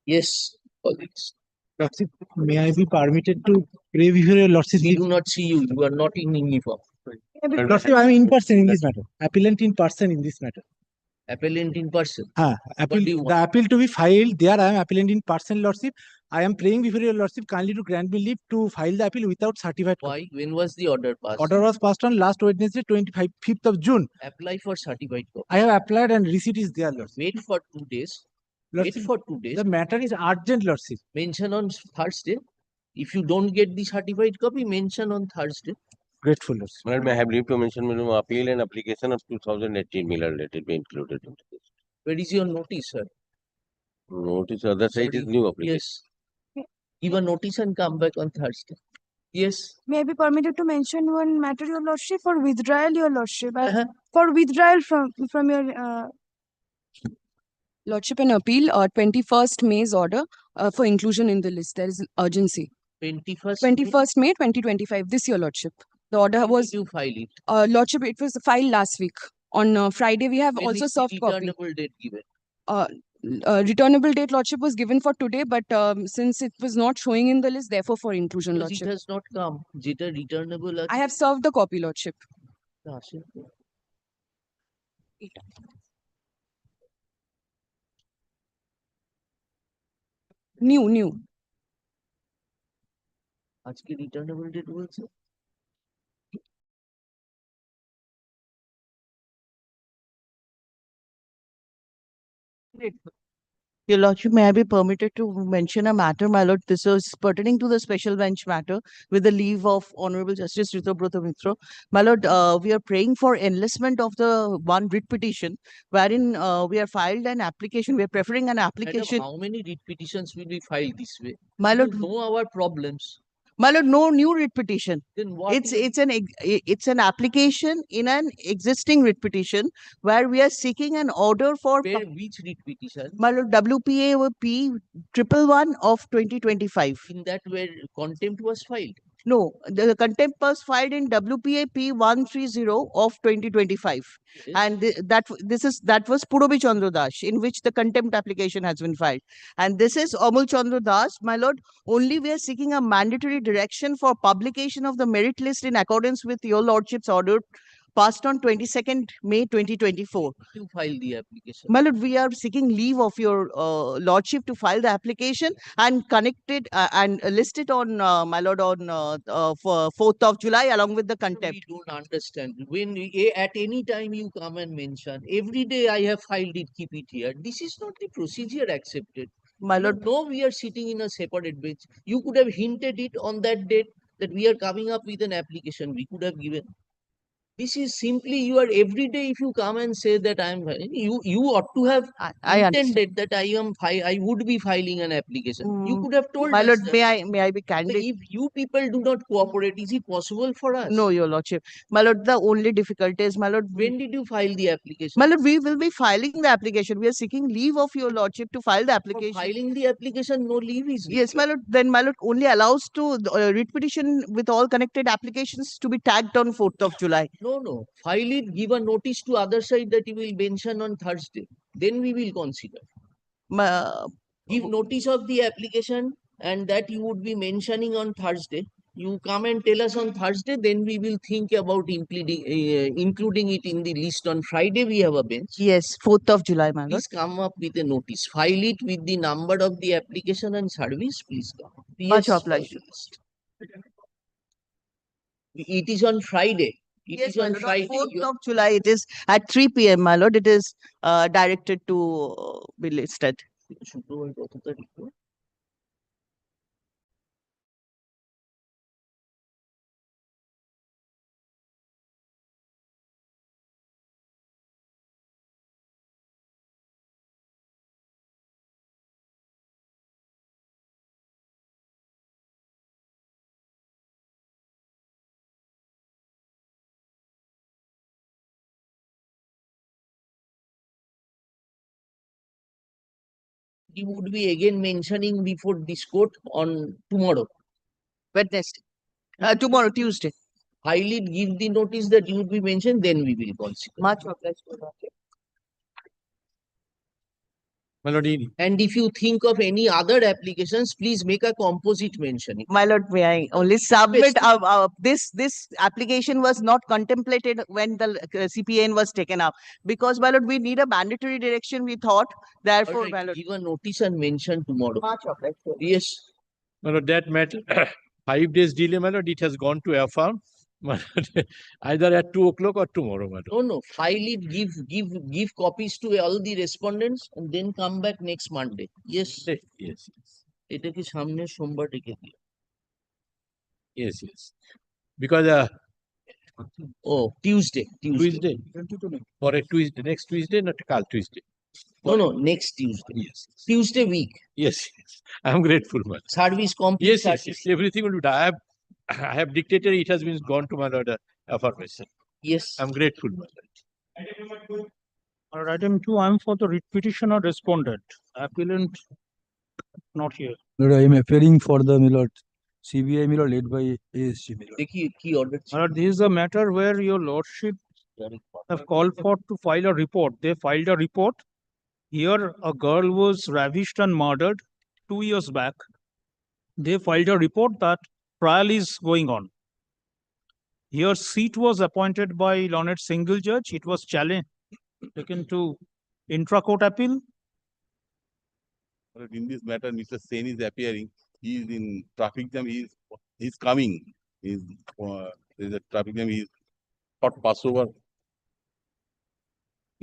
Yes, colleagues. Lordship, may I be permitted to pray before your Lordship? We do not see you. You are not in uniform. Lordship, I am in person in this matter. Appellant in person in this matter. Appellant in person. Appeal, do you the want? appeal to be filed, there I am appellant in person, Lordship. I am praying before your Lordship kindly to grant me leave to file the appeal without certified copy. Why? When was the order passed? Order was passed on last Wednesday, 5th of June. Apply for certified copy. I have applied and receipt is there, Lordship. Wait for 2 days. Lordship, Wait for 2 days. the matter is urgent, Lordship. Mention on Thursday. If you don't get the certified copy, mention on Thursday. Grateful, Lordship. Madam, may I have leave to mention appeal and application of 2018 Miller, let it be included in this. Where is your notice, sir? Notice other side is new application. Yes. Give a notice and come back on Thursday. Yes. May I be permitted to mention one matter, your Lordship, for withdrawal, your Lordship? For Withdrawal from your Lordship, an appeal, 21st May's order for inclusion in the list. There is urgency. 21st May 2025. This, your Lordship. The order was. You file it. Lordship, it was filed last week. On Friday, we have When also is the soft copy. returnable date given? Returnable date, Lordship, was given for today, but since it was not showing in the list, therefore for inclusion, Because Lordship. it has not come. Jita returnable. I have served the copy, Lordship. New. আজকে returnable date বলছে? Your Lordship, may I be permitted to mention a matter, my Lord? This is pertaining to the special bench matter with the leave of Honorable Justice Ritobrata Mitra. My Lord, we are praying for enlistment of the one writ petition wherein we are filed an application. We are preferring an application. Madam, how many writ petitions will be filed this way? My Lord, You know our problems. my Lord, no new writ petition. Then what? It's an application in an existing writ petition where we are seeking an order for Which writ petition? my Lord, WPA P 111 of 2025. In that where contempt was filed. No, the contempt was filed in WPA P 130 of 2025. Yes. And that was Purobi Chandra Das, in which the contempt application has been filed. And this is HON'BLE Chandra Das, my Lord. Only we are seeking a mandatory direction for publication of the merit list in accordance with your Lordship's order passed on 22nd May 2024. You file the application. My Lord, we are seeking leave of your Lordship to file the application and connect it and list it on, my Lord, on for 4th of July along with the contempt. We don't understand. When at any time you come and mention, every day I have filed it, keep it here. This is not the procedure accepted. My Lord, no, we are sitting in a separate bench. You could have hinted it on that date that we are coming up with an application. We could have given. This is simply you are every day. If you come and say that I am, you ought to have intended that I would be filing an application. You could have told my us Lord, that. may I be candid? If you people do not cooperate, is it possible for us? No, your Lordship. My Lord, the only difficulty is, my Lord, When did you file the application? my Lord, we will be filing the application. We are seeking leave of your Lordship to file the application. For filing the application, no leave is Yes, my Lord. Then my Lord only allows to writ petition with all connected applications to be tagged on 4th of July. No. File it, give a notice to other side that you will mention on Thursday. Then we will consider. Give notice of the application and that you would be mentioning on Thursday. You come and tell us on Thursday, then we will think about including it in the list on Friday. We have a bench. Yes, 4th of July, my Lord. Please come up with a notice. File it with the number of the application and service. Please come. Much obliged. It is on Friday. Yes, on Friday. 4th of July, it is at 3 p.m., my Lord. It is directed to be listed. You would be again mentioning before this court on tomorrow. Wednesday. Tomorrow, Tuesday. Highly give the notice that you would be mentioned, then we will consider. Much obliged. My lord, And if you think of any other applications, please make a composite mentioning. My lord, may I only submit, Yes. this application was not contemplated when the CPN was taken up. Because, my lord, we need a mandatory direction, we thought, therefore, my Alright, lord. give a notice and mention tomorrow. March of that, sure. Yes. my lord, that matter, 5 days delay, my lord, it has gone to affirm. My lord, either at 2 o'clock or tomorrow, my lord. No, file it, give copies to all the respondents and then come back next Monday. Yes. Yes, yes, এটা কি সামনের সোমবার ডেকে দিও। yes, yes. Because Oh, Tuesday. Tuesday, for a Tuesday, next Tuesday, not Kal Tuesday. No, next Tuesday. Yes, Tuesday week. yes, yes. I am grateful, my lord. Service complete. Yes, yes, yes. Everything will be done. I have dictated, it has been gone to my lord affirmation. Yes. I'm grateful, my lord. My lord, item 2, I am for the writ petition or respondent. Appellant not here. Lord, I am appearing for the Milord CBI Milord led by ASG Milord. দেখি কি order My lord, this is a matter where your lordship have called for to file a report. They filed a report. Here, a girl was ravished and murdered 2 years back. They filed a report that trial is going on. Here, seat was appointed by learned single judge. It was challenged, taken to intra-court appeal. But in this matter, Mr. Sen is appearing. He is in traffic jam. He's coming. There's a traffic jam. He's short passover.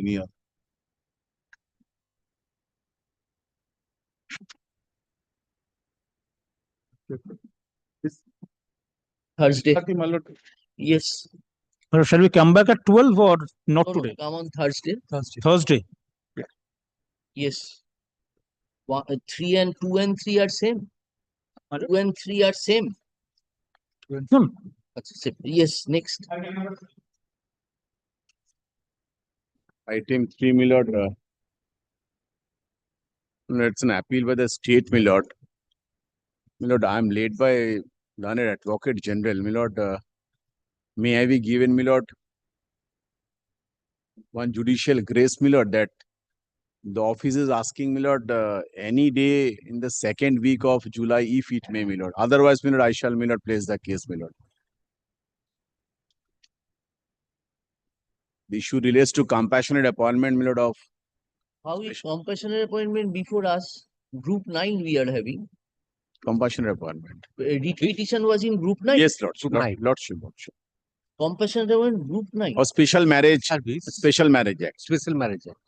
Near. Thursday. My lord. Yes. My lord, shall we come back at 12 or not No, today? come on Thursday. Thursday. Yes. 3 and 2 and 3 are same. 2 and 3 are same. No, Yes, next. Item 3, my lord. It's an appeal by the state, my lord. My lord, I am led by learned advocate general. My lord, may I be given, my lord, one judicial grace, my lord, that the office is asking, my lord, any day in the second week of July, if it may, my lord. Otherwise, my lord, I shall, my lord, place the case, my lord. The issue relates to compassionate appointment, my lord, of How is compassionate appointment before us? Group 9 we are having. compassionate appointment. Writ petition was in group 9. Yes, lordship. Lordship. Compassionate appointment group 9. Or special marriage, Service. special marriage act. Special Marriage Act.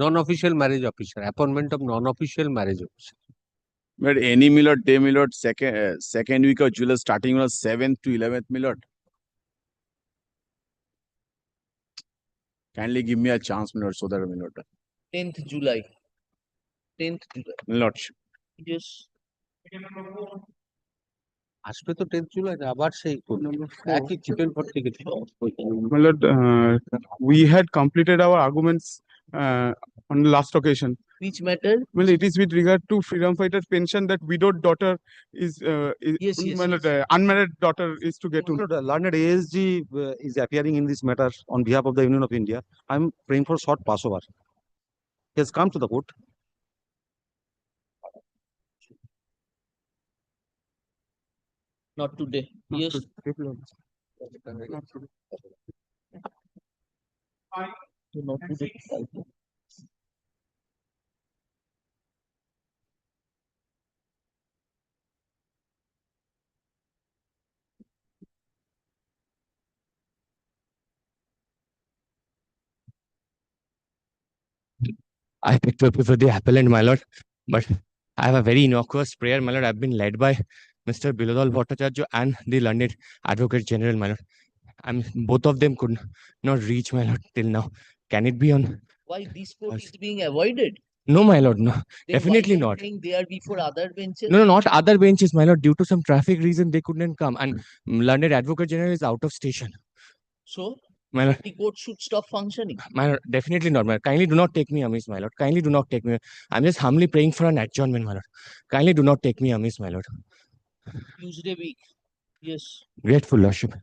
Non-official marriage officer, appointment of non-official marriage officer. But any, my lord, day, my lord, second week of July, starting on 7th to 11th, my lord. Kindly give me a chance, my lord, so that, my lord. 10th July. 10th July. My lordship. Yes. আসবে তো 10th July আবার সেই একই chicken পট থেকে My lord, we had completed our arguments on the last occasion. Which matter? Well, it is with regard to freedom fighter pension that widowed daughter is, Yes, my lord, unmarried daughter is to get to. Learned ASG is appearing in this matter on behalf of the Union of India. I'm praying for short passover. He has come to the court. Not today. Yes. Not today. I picked up for the appellant, my lord, but I have a very innocuous prayer, my lord. I've been led by Mr. Bilodal Bhattacharya and the learned advocate general, my lord. Both of them could not reach, my lord, till now. Can it be on? Why this court is being avoided? No, my lord, no. Then Definitely why you are not. saying they are before other benches? No, not other benches, my lord. Due to some traffic reason, they couldn't come. And learned advocate general is out of station. So, My lord, the court should stop functioning. my lord, definitely not, my lord. Kindly do not take me amiss, my lord. Kindly do not take me. I'm just humbly praying for an adjournment, my lord. Kindly do not take me amiss, my lord. Tuesday week. Yes. Grateful, lordship.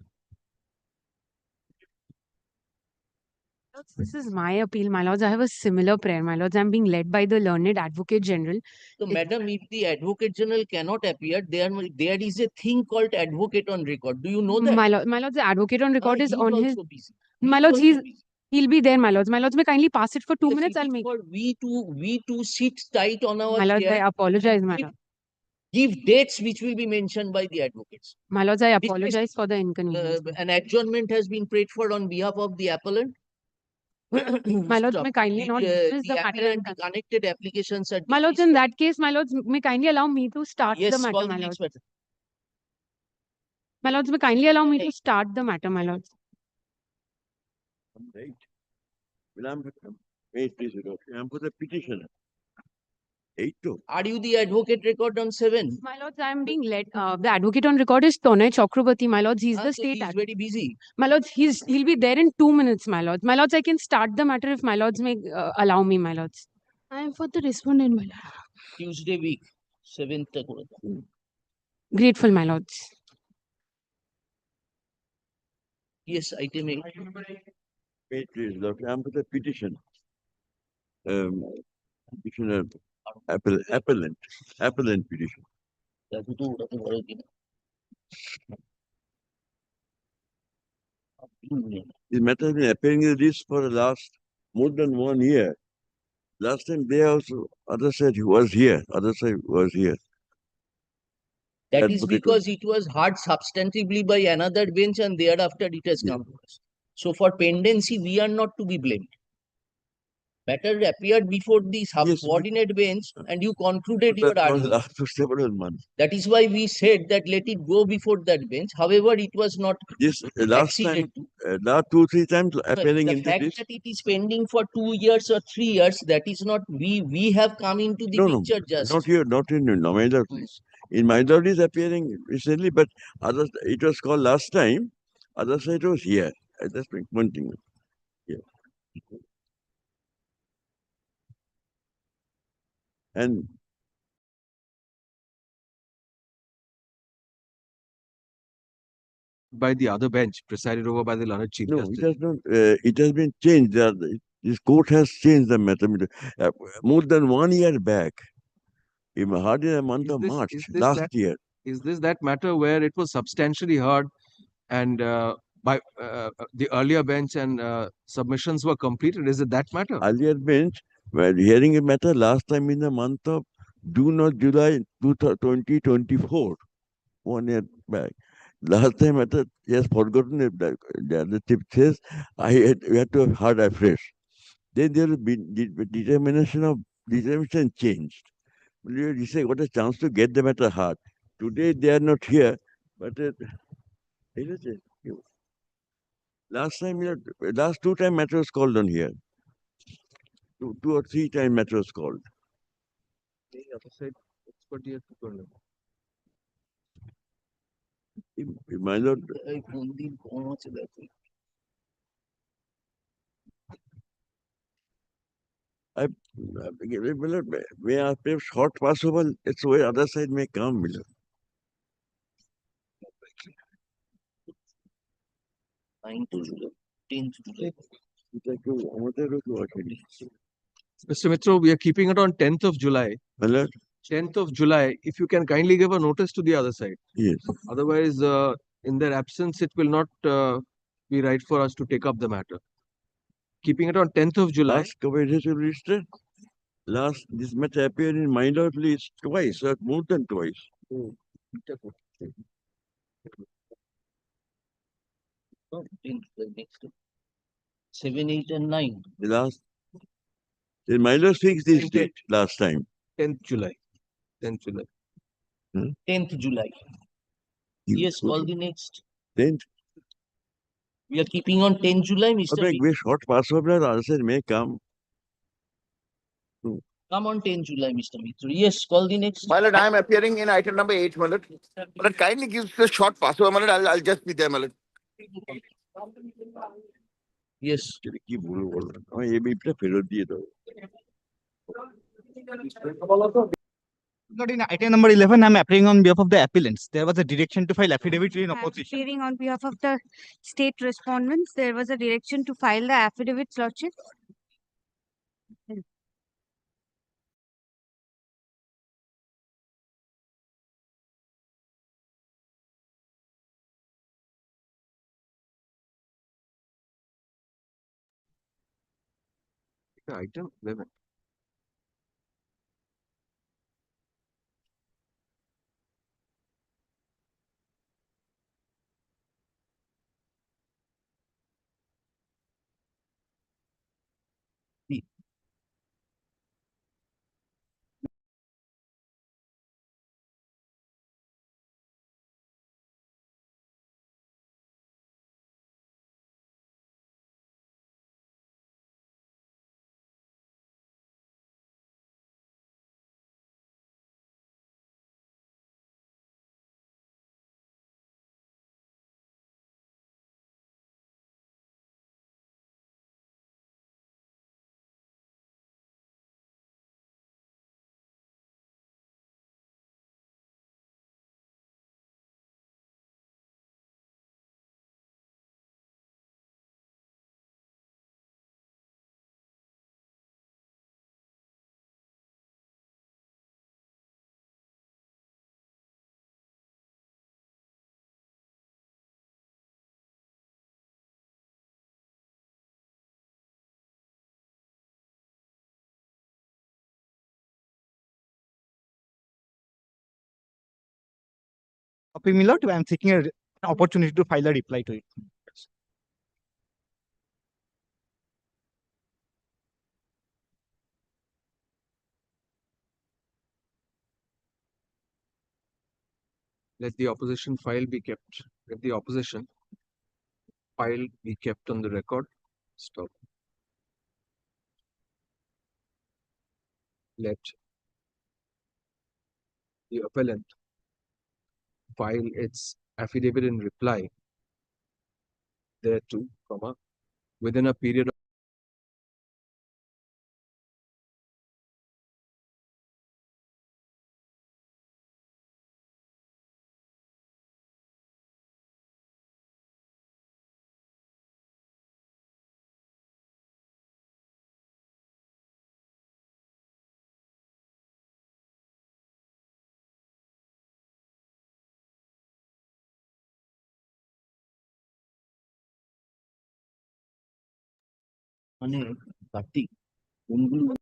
lords, this is my appeal, my lords. I have a similar prayer, my lords. I'm being led by the learned Advocate General. So, madam, if the Advocate General cannot appear, there is a thing called advocate on record. Do you know that? My lords, the Advocate on record is He's on his. also busy. My He's lords, also busy. he'll be there, my lords. My lords, may kindly pass it for 2 Yes, minutes. it I'll is make. for we to sit tight on our My lords, I chair. apologize, my Give- lord. Give dates which will be mentioned by the advocates. My lords, I This is, apologize for the inconvenience. An adjournment has been prayed for on behalf of the appellant. My lords, Stop. may kindly not dismiss the matter. appeal and the connected applications are My lords, in that case, my lords, may kindly allow me to start yes, the matter, call my the lords. next matter. My lords, may kindly allow me to start the matter, my lords. Right. Well, wait, please, I'm for the petitioner. 8-2. Are you the advocate record on 7? My lords, I am being led. The advocate on record is Tonay Chakrabarti, my lords. He's the So state he's advocate. very busy. My lords, he'll be there in 2 minutes, my lords. My lords, I can start the matter if my lords may allow me, my lords. I am for the respondent, my lord. Tuesday week, 7th. Grateful, my lords. Yes, item 8. Wait, please, Doctor. I'm for the petition. Petitioner, appellant petition. This matter has been appearing in this for the last more than 1 year. Last time they also, other side was here, other side was here. That is Advocate because it was heard substantively by another bench and thereafter it has come to us. So for pendency, we are not to be blamed. Matter appeared before the subordinate bench and you concluded your that was argument. last for several months. That is why we said that let it go before that bench. However, it was not This last time, acceded to. last 2-3 times appearing The in fact this. that it is pending for 2 years or 3 years, that is not we have come into the No, picture just. not here, not in Noida, please. In Maidar is appearing recently, but others, it was called last time. Other side was here. I just one thing. Yeah. And by the other bench presided over by the learned Chief no, Justice. it has not. It has been changed. This court has changed the matter more than 1 year back. Even hardly a month of March last year. Is this that matter where it was substantially heard and by the earlier bench and submissions were completed? Is it that matter? Earlier bench were hearing a matter last time in the month of June or July 2024, 1 year back. Last time matter, he has forgotten it. The other tip says we had to have heard afresh. Then there will be determination changed. You say got a chance to get the matter hard. Today they are not here, but last time, last 2 times matter was called on here. 2 or 3 times matter was called. My lord, may I pay short possible? It's where other side may come, Miller. 9th July, 10th July. Mr. Mitro, we are keeping it on 10th of July. Miller? 10th of July. If you can kindly give a notice to the other side. Yes. Otherwise, in their absence, it will not be right for us to take up the matter. Keeping it on 10th of July. Last coverage register. Last, this matter appeared in my lord list twice, or more than twice. Oh, 10th, the next 7, 8, and 9. The last, the my lord fixed this date last time. 10th July. 10th July. 10th July. Yes, call the next. 10th. We are keeping on 10th July, Mr. Okay, we short possible answer may come. Come on 10th July, Mr. Mitra. Yes, call the next. My lord, I am appearing in item number 8, my lord. My lord, kindly give the short password, my lord. I'll just be there, my lord. Yes. Not in item number 11, I'm appearing on behalf of the appellants. There was a direction to file affidavit in I'm opposition. appearing on behalf of the state respondents. There was a direction to file the affidavits, Lordship. Item 11. Copy, my lord. I'm seeking an opportunity to file a reply to it. Let the opposition file be kept. Let the opposition file be kept on the record. Stop. Let the appellant file its affidavit in reply thereto, within a period of মানে কার্তিক কোনগুলো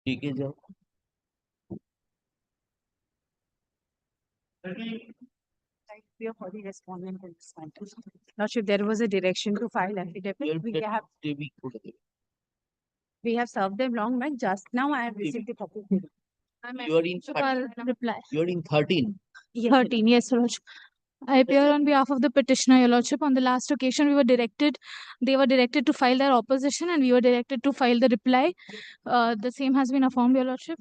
টিকে যাও For the respondent in this matter. Lordship, there was a direction to file affidavit. We have served them long back. Just now I have received the copy. You are in Reply. you are in 13. 13, yes, Your Lordship. I appear on behalf of the petitioner, Your Lordship. On the last occasion, they were directed to file their opposition and we were directed to file the reply. The same has been affirmed, Your Lordship.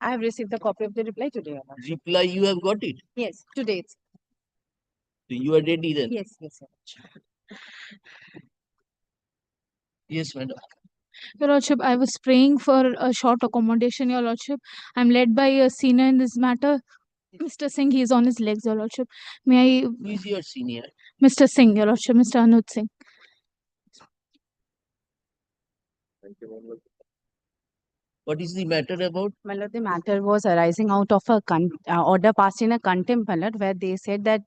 I have received the copy of the reply today, Your Lordship. Reply, you have got it. Yes, today. So you are ready then. Yes, yes, Your Lordship. Yes, madam. Your Lordship, I was praying for a short accommodation, Your Lordship. I'm led by a senior in this matter. Mr. Singh, he is on his legs, Your Lordship. May I? Who is your senior? Mr. Singh, Your Lordship, Mr. Anuj Singh. What is the matter about? My lord, the matter was arising out of a order passed in a contempt, my lord, where they said that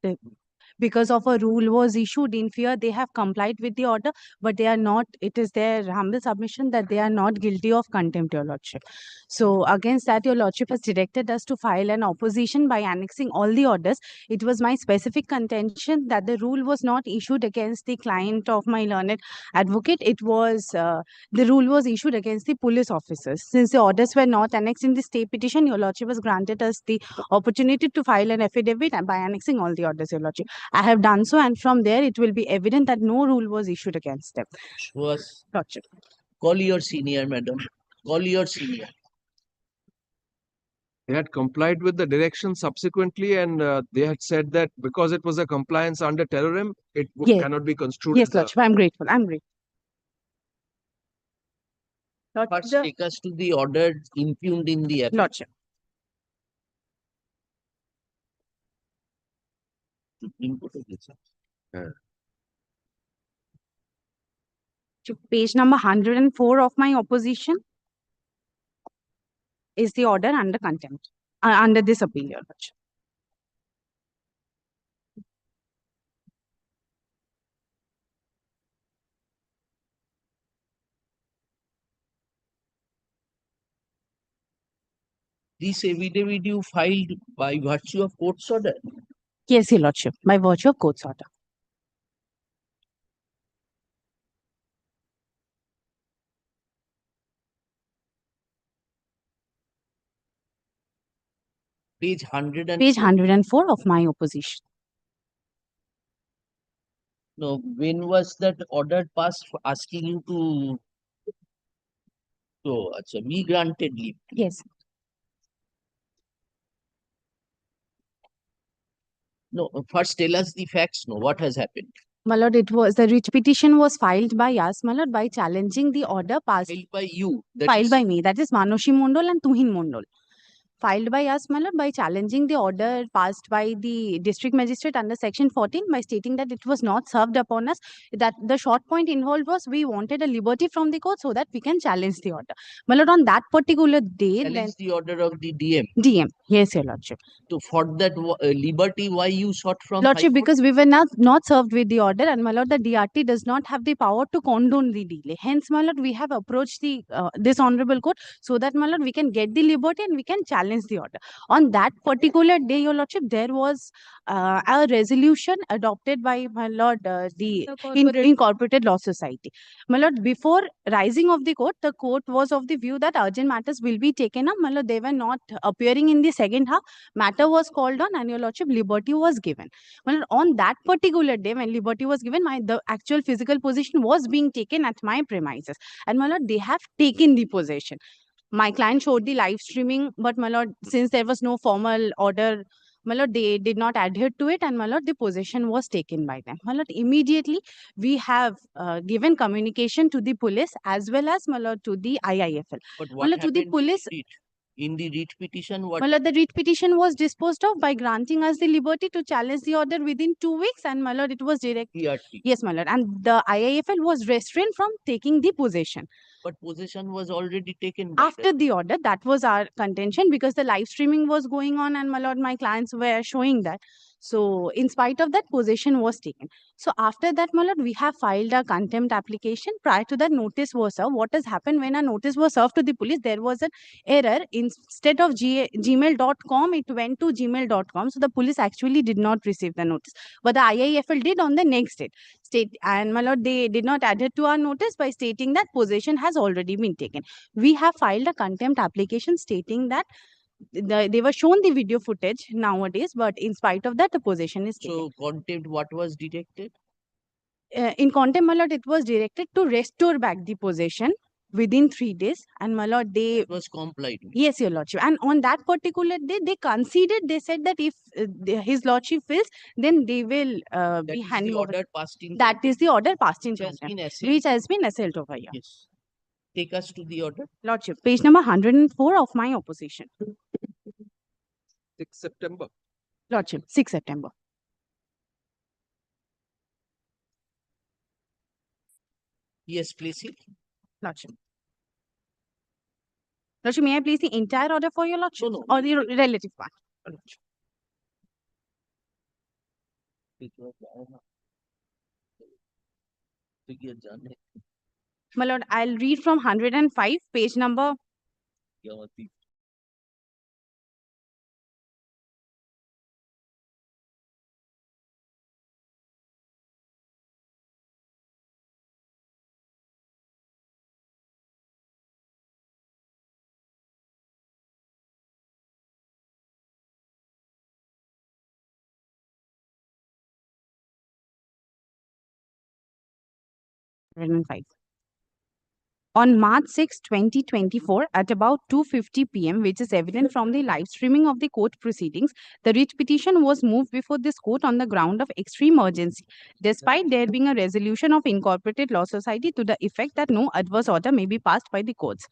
because of a rule was issued in fear, they have complied with the order, but they are not. It is their humble submission that they are not guilty of contempt, Your Lordship. So against that, Your Lordship has directed us to file an opposition by annexing all the orders. It was my specific contention that the rule was not issued against the client of my learned advocate. It was the rule was issued against the police officers. Since the orders were not annexed in the stay petition, Your Lordship has granted us the opportunity to file an affidavit by annexing all the orders, Your Lordship. I have done so, and from there it will be evident that no rule was issued against them. Show us. Lordship. Call your senior, madam. Call your senior. They had complied with the direction subsequently, and they had said that because it was a compliance under terrorism, it Yes. cannot be construed. Yes, as a- Lordship, I'm grateful. I'm grateful. First, take us to the order impugned in the affidavit. Lordship. To page number 104 of my opposition is the order under contempt, under this appeal, Your Lordship. This affidavit you filed by virtue of court's order. Yes, Your Lordship, by virtue of court's order. Page 100 and Page 104 of my opposition. No, when was that order passed for asking you to? So, we granted leave. Yes. No, first tell us the facts. No, what has happened? My lord, it was the writ petition was filed by us, my lord, by challenging the order passed. Filed by you. that Filed is- by me. That is Manoshi Mondol and Tuhin Mondol. Filed by us, my lord, by challenging the order passed by the district magistrate under section 14 by stating that it was not served upon us. That the short point involved was we wanted a liberty from the court so that we can challenge the order. My lord, on that particular day, then Challenge the order of the DM. DM. Yes, Your Lordship. So for that liberty, why you sought from Lordship, High Court? because we were not served with the order, and my lord, the DRT does not have the power to condone the delay. Hence, my lord, we have approached the this honorable court so that, my lord, we can get the liberty and we can challenge the order. On that particular day, Your Lordship, there was a resolution adopted by, my lord, the Incorporated Law Society. My lord, before rising of the court was of the view that urgent matters will be taken up. My lord, they were not appearing in the second half. Matter was called on, and Your Lordship, liberty was given. Well, on that particular day when liberty was given, the actual physical possession was being taken at my premises. And my lord, they have taken the possession. My client showed the live streaming, but my lord, since there was no formal order, my lord, they did not adhere to it, and my lord, the possession was taken by them. My lord, immediately we have given communication to the police as well as, my lord, to the IIFL. But My what lord, to the happened police. in the writ petition? What? My lord, the writ petition was disposed of by granting us the liberty to challenge the order within 2 weeks, and my lord, it was direct. PRT. Yes, my lord, and the IIFL was restrained from taking the possession. But possession was already taken by After the order, that was our contention because the live streaming was going on, and my lord, my clients were showing that. So, in spite of that, possession was taken. So, after that, my lord, we have filed a contempt application. Prior to that, notice was served. What has happened when a notice was served to the police? There was an error. Instead of gmail.com, it went to gmail.com. So, the police actually did not receive the notice. But the IIFL did on the next date. And my lord, they did not adhere to our notice by stating that possession has already been taken. We have filed a contempt application stating that they were shown the video footage nowadays, but in spite of that, the possession is taken. So contempt, what was detected? In contempt, my lord, it was directed to restore back the possession within 3 days, and my lord, It was complied with. yes, your lordship, and on that particular day, they conceded. They said that if his lordship feels, then they will be handing over. Order passed in That is the order passed in which has contempt, been assailed. which has been assailed over here. Yes. Take us to the order. Lordship, page number 104 of my opposition. 6 September. Lordship, 6 September. Yes, place it. Lordship. Lordship, may I place the entire order for your Lordship or the relative part? Lordship. My lord, I'll read from 105, page number. On March 6, 2024, at about 2:50 p.m., which is evident from the live streaming of the court proceedings, the writ petition was moved before this court on the ground of extreme urgency, despite there being a resolution of Incorporated Law Society to the effect that no adverse order may be passed by the courts.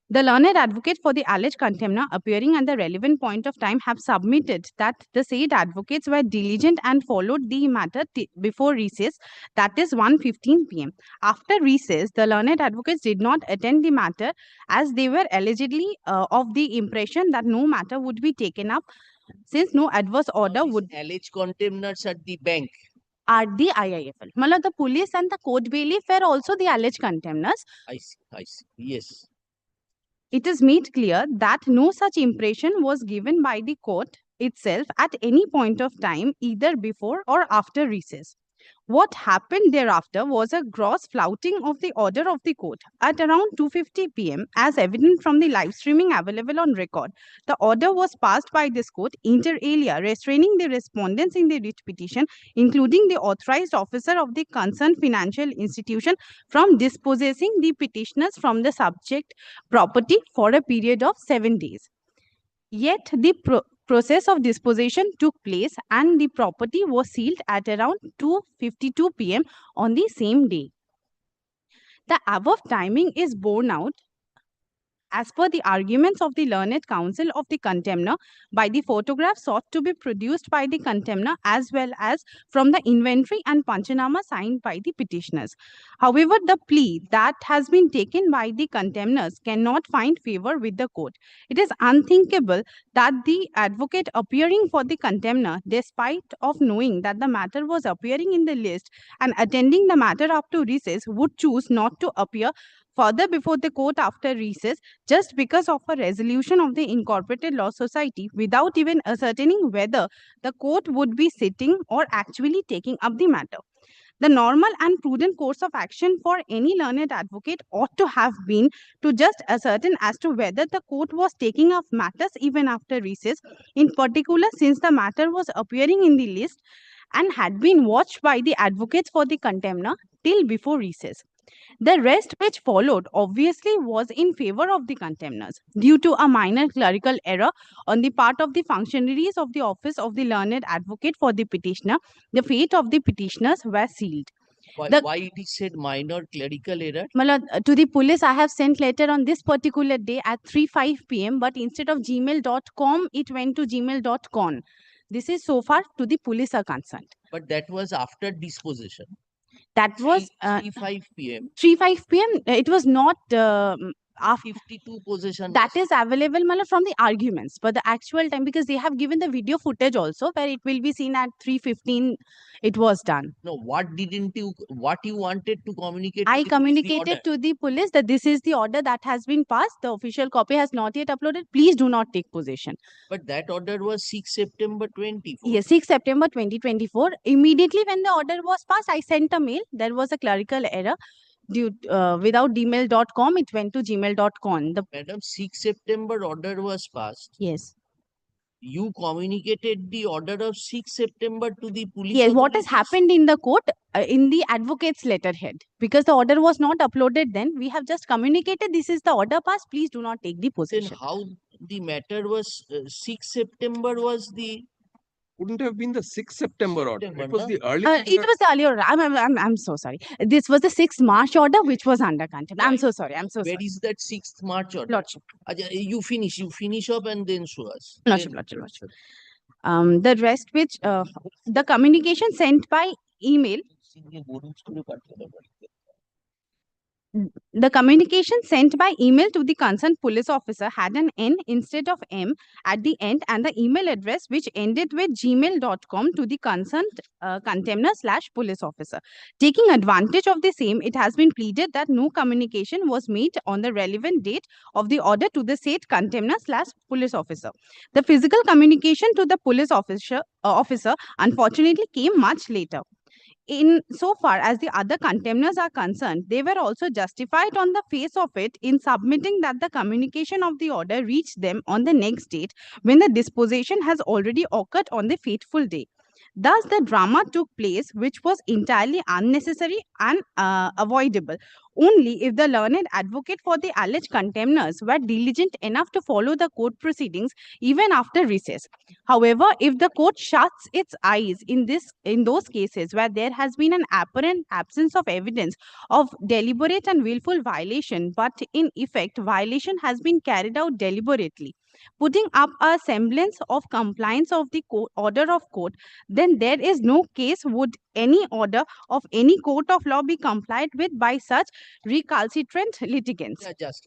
The learned advocate for the alleged contemnor appearing at the relevant point of time have submitted that the said advocates were diligent and followed the matter before recess, that is 1:15 p.m. After recess, the learned advocates did not attend the matter as they were allegedly of the impression that no matter would be taken up since no adverse order would... Alleged contemners at the bank. At the IIFL. Mala, the police and the court bailiff were also the alleged contemners. I see, yes. It is made clear that no such impression was given by the court itself at any point of time, either before or after recess. What happened thereafter was a gross flouting of the order of the court. At around 2:50 p.m., as evident from the live streaming available on record, the order was passed by this court inter alia, restraining the respondents in the writ petition, including the authorized officer of the concerned financial institution, from dispossessing the petitioners from the subject property for a period of 7 days. Yet the process of disposition took place and the property was sealed at around 2:52 p.m. on the same day. The above timing is borne out as per the arguments of the learned counsel of the contemnor by the photographs sought to be produced by the contemnor as well as from the inventory and panchanama signed by the petitioners. However, the plea that has been taken by the contemnors cannot find favor with the court. It is unthinkable that the advocate appearing for the contemnor, despite of knowing that the matter was appearing in the list and attending the matter up to recess, would choose not to appear further before the court after recess just because of a resolution of the Incorporated Law Society without even ascertaining whether the court would be sitting or actually taking up the matter. The normal and prudent course of action for any learned advocate ought to have been to just ascertain as to whether the court was taking up matters even after recess, in particular since the matter was appearing in the list and had been watched by the advocates for the contemnor till before recess. The rest which followed obviously was in favor of the contemnors. Due to a minor clerical error on the part of the functionaries of the office of the learned advocate for the petitioner, the fate of the petitioners were sealed. Why it is said minor clerical error? To the police, I have sent letter on this particular day at 3:05 p.m. But instead of gmail.com, it went to gmail.com. This is so far to the police are concerned. But that was after disposition. That was 3:05 p.m. 3:05 p.m. It was not after 52 possession. That is available from the arguments, but the actual time, because they have given the video footage also where it will be seen at 3:15 it was done. No, what you wanted to communicate? I communicated to the police that this is the order that has been passed. The official copy has not yet uploaded. Please do not take possession. But that order was 6 September 24. Yes, 6 September 2024. Immediately when the order was passed, I sent a mail. There was a clerical error. Without gmail.com, it went to gmail.com. Madam, 6 September order was passed. Yes. You communicated the order of 6 September to the police. Yes, what has happened in the court in the advocate's letterhead, because the order was not uploaded then, we have just communicated this is the order passed, please do not take the possession. Then how the matter was 6 September was the Wouldn't have been the 6th September order. It was the earlier. It was the earlier. I'm so sorry. This was the 6th March order, which was under contempt. I'm so sorry. I'm so Where sorry. is that 6th March order? Lordship. You finish up and then show us. Lordship, Lordship. The rest which the communication sent by email. The communication sent by email to the concerned police officer had an N instead of M at the end, and the email address which ended with gmail.com to the concerned contemptor/police officer. Taking advantage of the same, it has been pleaded that no communication was made on the relevant date of the order to the said contemptor/police officer. The physical communication to the police officer unfortunately came much later. In so far as the other contemners are concerned, they were also justified on the face of it in submitting that the communication of the order reached them on the next date when the disposition has already occurred on the fateful day. Thus, the drama took place, which was entirely unnecessary and avoidable, only if the learned advocate for the alleged contemners were diligent enough to follow the court proceedings even after recess. However, if the court shuts its eyes in those cases where there has been an apparent absence of evidence of deliberate and willful violation, but in effect violation has been carried out deliberately, putting up a semblance of compliance of the order of court, then there is no case would any order of any court of law be complied with by such recalcitrant litigants. Yeah, just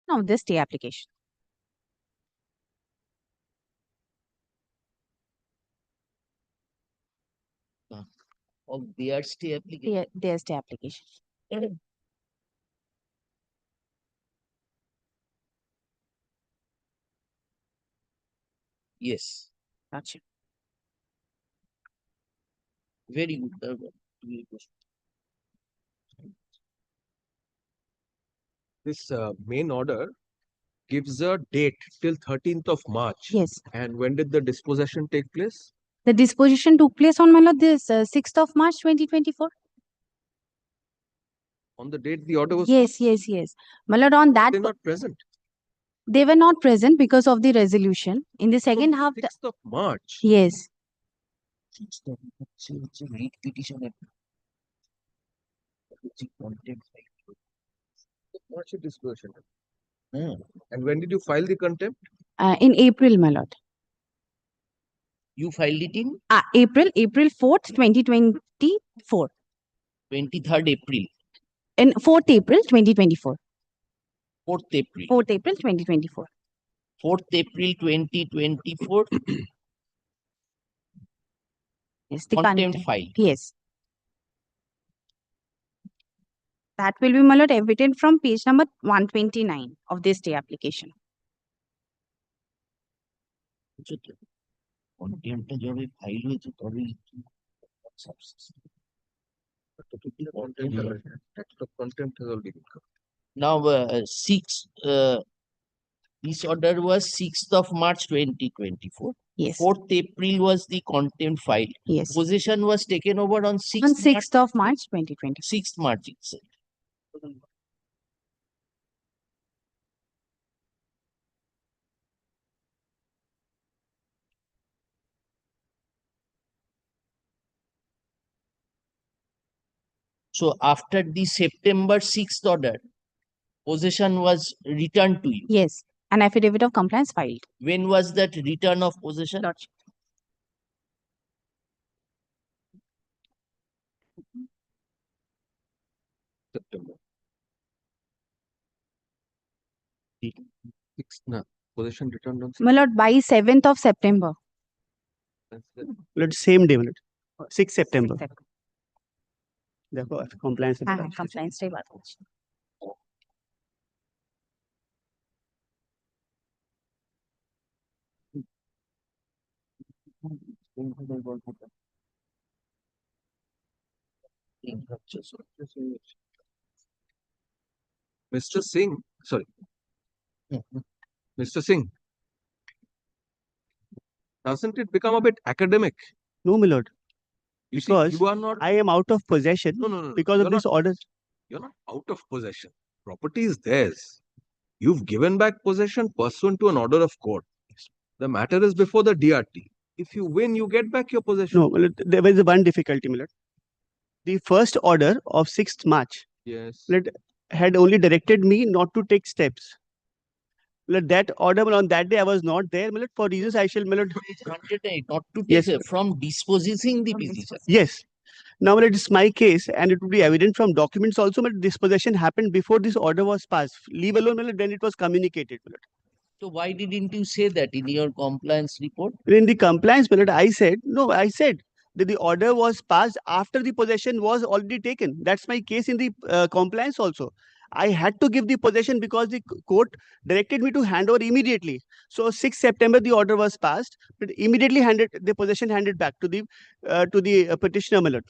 of the stay application. Of their stay application. Their stay application. Yes, Gotcha. very good. Very good. This main order gives a date till 13th of March. Yes. And when did the dispossession take place? The disposition took place on, my lord, this 6th of March 2024. On the date the order was Yes, yes, yes. My lord, on that they're not present. they were not present because of the resolution. In the second half, 6th of March. yes. It's a read petition. It's a contempt. What's your disposition? And when did you file the contempt? In April, my lord. You filed it in April 4th, 2024. 23rd April. In 4th April 2024. 4th April. 4th April 2024. 4th April 2024. Yes, the Contempt file. Yes. That will be, my lord, evident from page number 129 of this stay application. Contempt যবে file হয়েছে তবে Text of contempt has already been covered. now this order was 6th of March 2024. Yes. 4th April was the contempt file. Yes. Possession was taken over on 6th On 6th of March 2020. 6th March itself. So after the September 6th order, possession was returned to you. Yes. An affidavit of compliance filed. When was that return of possession? Lordship. September. 6th, no. Possession returned on My lord, by 7th of September. Let's same day, 6 September. देखो compliance Compliance day बात होगी. Mr. Singh, sorry. Mr. Singh, doesn't it become a bit academic? No, my lord. You see, Because you are not. I am out of possession No. because You're of this not- order. You're not out of possession. Property is theirs. You've given back possession pursuant to an order of court. The matter is before the DRT. If you win, you get back your possession. No, my lord, there was one difficulty, my lord. The first order of 6th March Yes. my lord, had only directed me not to take steps. My lord, that order, my lord, on that day I was not there, my lord, for reasons I shall, my lord. Page 108, not to take Yes. from dispossessing the petition. Yes. Now, my lord, it's my case, and it would be evident from documents also, my lord, dispossession happened before this order was passed. Leave alone, my lord, then it was communicated, my lord. So why didn't you say that in your compliance report? In the compliance, my lord, I said that the order was passed after the possession was already taken. That's my case in the compliance also. I had to give the possession because the court directed me to hand over immediately. So 6th September, the order was passed, but immediately the possession handed back to the petitioner, my lord.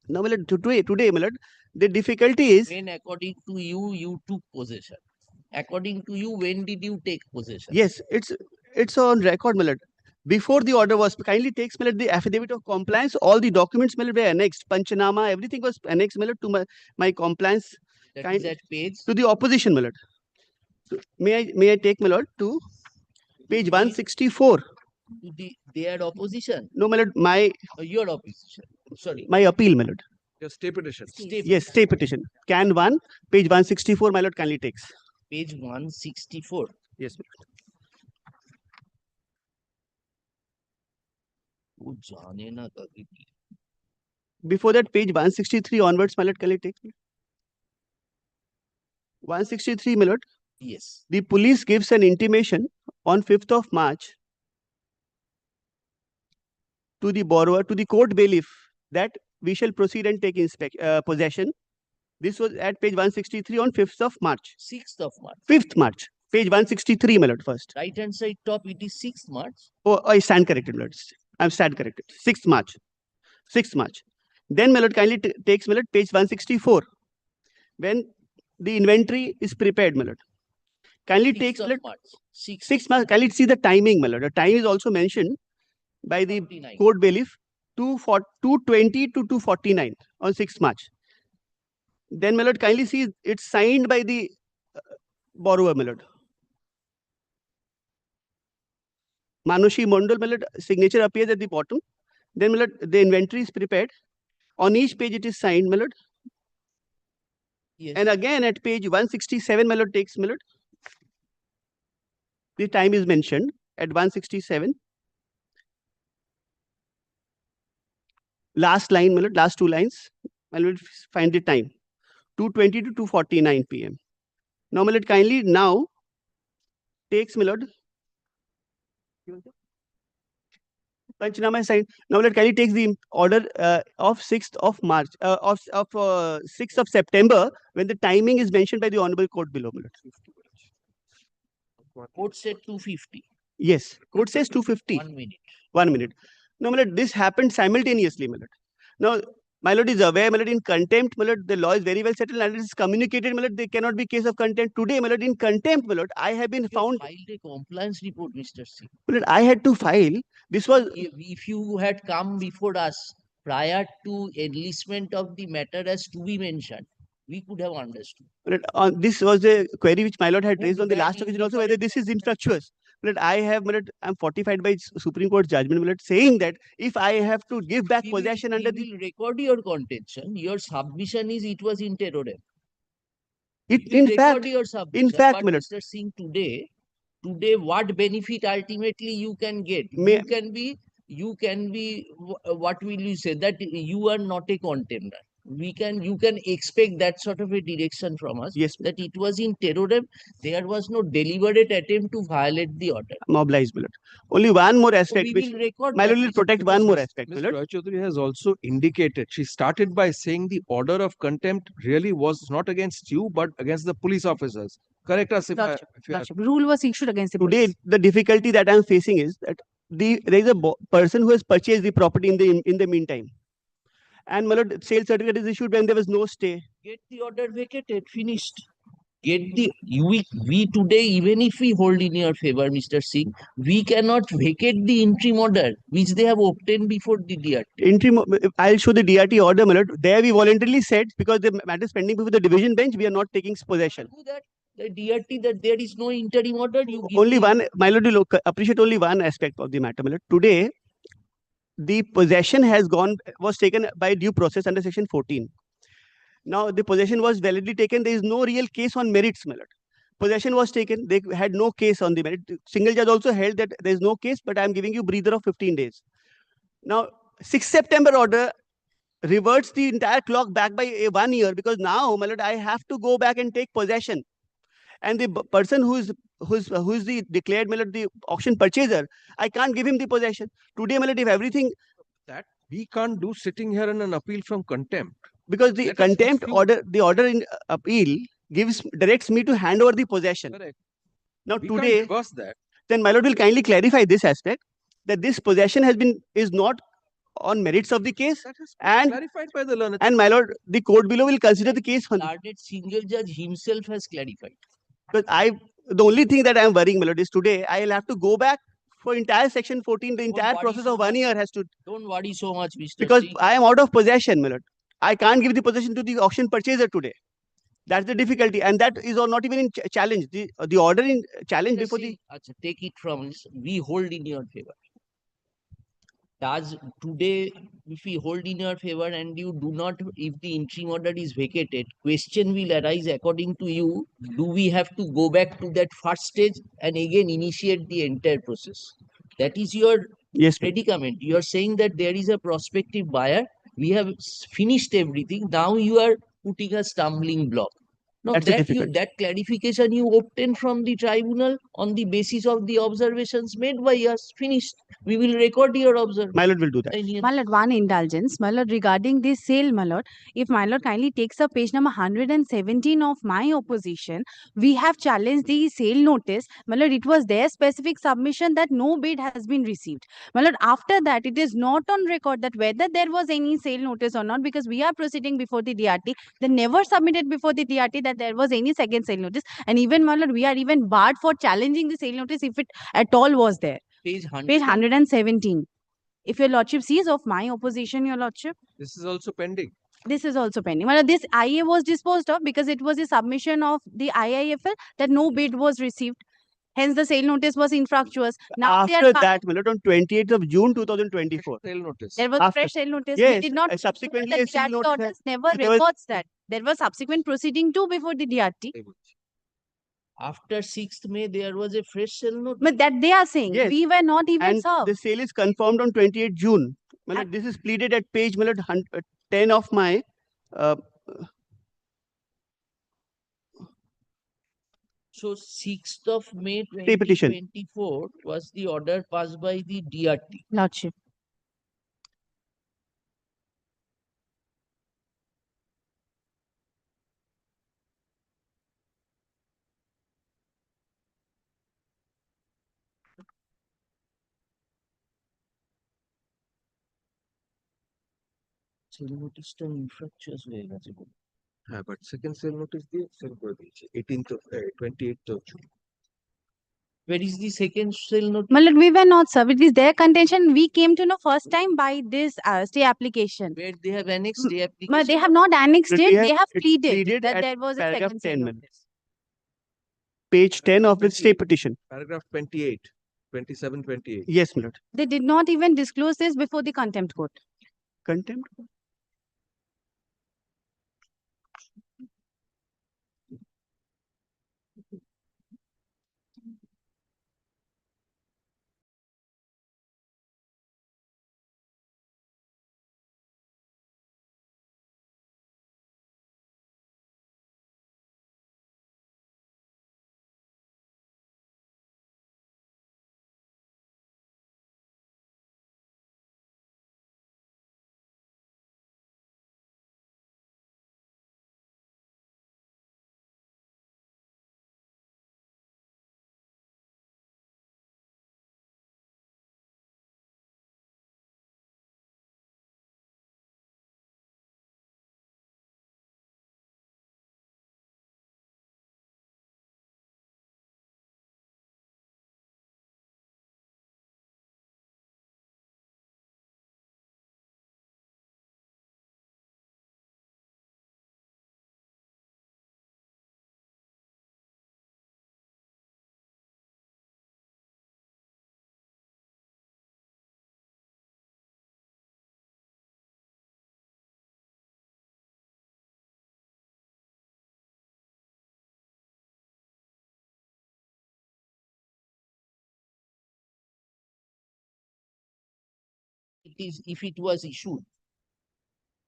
Now, my lord, today, my lord, the difficulty is When according to you, you took possession. According to you, when did you take possession? yes, it's on record, my lord. Before the order was kindly takes, my lord, the affidavit of compliance, all the documents, my lord, were annexed. Panchanama, everything was annexed, my lord, to my compliance. That is at page. To the opposition, my lord. So, may I take, my lord, to page 164. To their opposition. No, my lord, Your opposition. Sorry. my appeal, my lord. Your stay petition. Yes, stay petition. Can 1, page 164, my lord, kindly takes. Page 164. Yes, my lord. ও জানে না কাকে কি। Before that, page 163 onwards, my lord, kindly take. 163, my lord. Yes. The police gives an intimation on 5th of March to the borrower, to the court bailiff, that we shall proceed and take possession. This was at page 163 on 5th of March. 6th of March. 5th March. Page 163, my lord, first. Right hand side top, it is 6th March. Oh, I stand corrected, my lord. I'm stand corrected. 6th March. 6th March. Then, my lord, kindly takes, my lord, page 164. When the inventory is prepared, my lord. Kindly takes, my lord, March. 6th March. Kindly see the timing, my lord. The time is also mentioned by the court bailiff, 220 to 249 on 6th March. Then, my lord, kindly see it's signed by the borrower, my lord. Manushi Mondal, my lord, signature appears at the bottom. Then, my lord, the inventory is prepared. On each page, it is signed, my lord. Yes. And again, at page 167, my lord, takes, my lord. The time is mentioned at 167. Last line, my lord, last two lines. I will find the time. 2:20 to 2:49 p.m. Now, my lord, kindly now takes, my lord. Panchanama is signed. Now, my lord, kindly takes the order of 6th of March, of 6th of September, when the timing is mentioned by the Honorable Court below, my lord. Court said 250. Yes, court says 250. 1 minute. 1 minute. Now, my lord, this happened simultaneously, my lord. Now, my lord is aware, my lord, in contempt, my lord, the law is very well settled and it is communicated, my lord, there cannot be case of contempt. Today, my lord, in contempt, my lord, I have been found. Filed a compliance report, Mr. Singh. My lord, I had to file. This was. If you had come before us prior to enlistment of the matter as to be mentioned, we could have understood. This was a query which my lord had raised Would on the that last occasion also, whether this is infructuous. But I have, my lord, I'm fortified by Supreme Court judgment, my lord, saying that if I have to give back possession under the. We will record your contention. Your submission is it was in terrorem. In fact, your submission, my lord. Mr. Singh, today, what benefit ultimately you can get? You can be, what will you say, that you are not a contender. You can expect that sort of a direction from us. Yes. That it was in terrorem. There was no deliberate attempt to violate the order. Mobilized, my lord. Only one more aspect, we will record my lord that, will protect one more aspect, my Ms. lord. Roy Chaudhary has also indicated, she started by saying the order of contempt really was not against you, but against the police officers. Correct us if Rule was issued against the Today, police. the difficulty that I'm facing is that there is a person who has purchased the property in the meantime. And my lord, sale certificate is issued when there was no stay. Get the order vacated, finished. We today, even if we hold in your favor, Mr. Singh, we cannot vacate the interim order which they have obtained before the DRT. Interim, I'll show the DRT order, my lord. There we voluntarily said, because the matter is pending before the division bench, we are not taking possession. The DRT, that there is no interim order. Only one, my lord, will appreciate only one aspect of the matter, my lord. Today, the possession was taken by due process under section 14. Now, the possession was validly taken. There is no real case on merits, my lord. Possession was taken. They had no case on the merit. Single judge also held that there is no case, but I am giving you breather of 15 days. Now, 6th September order reverts the entire clock back by 1 year, because now, my lord, I have to go back and take possession. And the person who is the declared, my lord, the auction purchaser, I can't give him the possession. Today, my lord, if everything. That we can't do sitting here in an appeal from contempt. Because the contempt order, the order in appeal directs me to hand over the possession. Correct. Now We today, can't reverse that. Then my lord will kindly clarify this aspect, that this possession is not on merits of the case, and clarified by the learned. And my lord, the court below will consider the case. Learned single judge himself has clarified. But the only thing that I am worrying, my lord, is today I will have to go back for entire section 14. The entire process of 1 year has to. Don't worry so much, Mr. Because Singh. I am out of possession, my lord. I can't give the possession to the auction purchaser today. That's the difficulty, and that is not even in challenge. The order in challenge before the. Take it from us. We hold in your favor. Today, if we hold in your favor and you do not, if the interim order is vacated, question will arise according to you. Do we have to go back to that first stage and again initiate the entire process? That is your predicament. You are saying that there is a prospective buyer. We have finished everything. Now you are putting a stumbling block. No, That's the that difficulty. that clarification you obtain from the tribunal on the basis of the observations made by us. Finished. We will record your observation. My lord will do that. My lord, one indulgence, my lord, regarding this sale, my lord, if my lord kindly takes up page number 117 of my opposition, we have challenged the sale notice. My lord, it was their specific submission that no bid has been received. My lord, after that, it is not on record that whether there was any sale notice or not, because we are proceeding before the DRT. They never submitted before the DRT that there was any second sale notice. And even, my lord, we are even barred for challenging the sale notice if it at all was there. Page Page 117. If your lordship sees of my opposition, your lordship, This is also pending. this is also pending. Well, this IA was disposed of because it was a submission of the IIFL that no bid was received. Hence, the sale notice was infructuous. Now they After are that, my lord, on 28th of June 2024. Sale notice. there was After- fresh sale notice. Yes, We did not. subsequently The a sale DRT notice orders never there was- records that. There was subsequent proceeding too before the DRT. After 6th May, there was a fresh sale notice. But that they are saying Yes. we were not even And served. the sale is confirmed on 28th June. My lord, this is pleaded at page, my lord, 10 of my So 6th of May Stay petition. 2024 was the order passed by the DRT. Lordship. Sale নোটিশটা infructuous হয়ে গেছে বলে। হ্যাঁ, but second sale notice দিয়ে sale করে দিয়েছে 28th of June. Where is the second sale notice? My lord, we were not served. It is their contention. We came to know first time by this stay application. Where they have annexed the But application. they have not annexed But it. we have- They have it's pleaded pleaded that at there was a paragraph second sale 10, ma'am. notice. page 10 of the stay petition. Paragraph 28, 27, 28. Yes, my lord. They did not even disclose this before the contempt court. Contempt? It is if it was issued.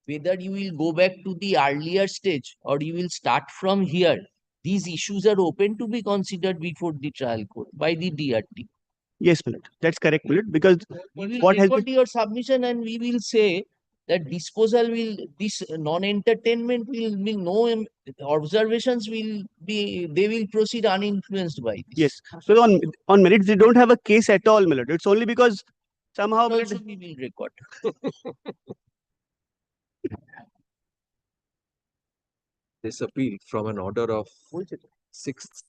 Whether you will go back to the earlier stage or you will start from here, these issues are open to be considered before the trial court by the DRT. Yes, my lord. That's correct, my lord. Because We will what has record been your submission and we will say that disposal will, this non-entertainment will no observations will be, they will proceed uninfluenced by this. yes. So on merits, they don't have a case at all, my lord. It's only because somehow my lord, Also we will record. This appeal from an order of 6th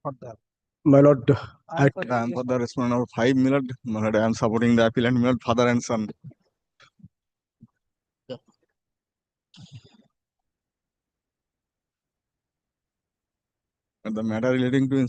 My lord, I am for the respondent number 5, my lord. My lord, I am supporting the appellant, my lord, father and son. And the matter relating to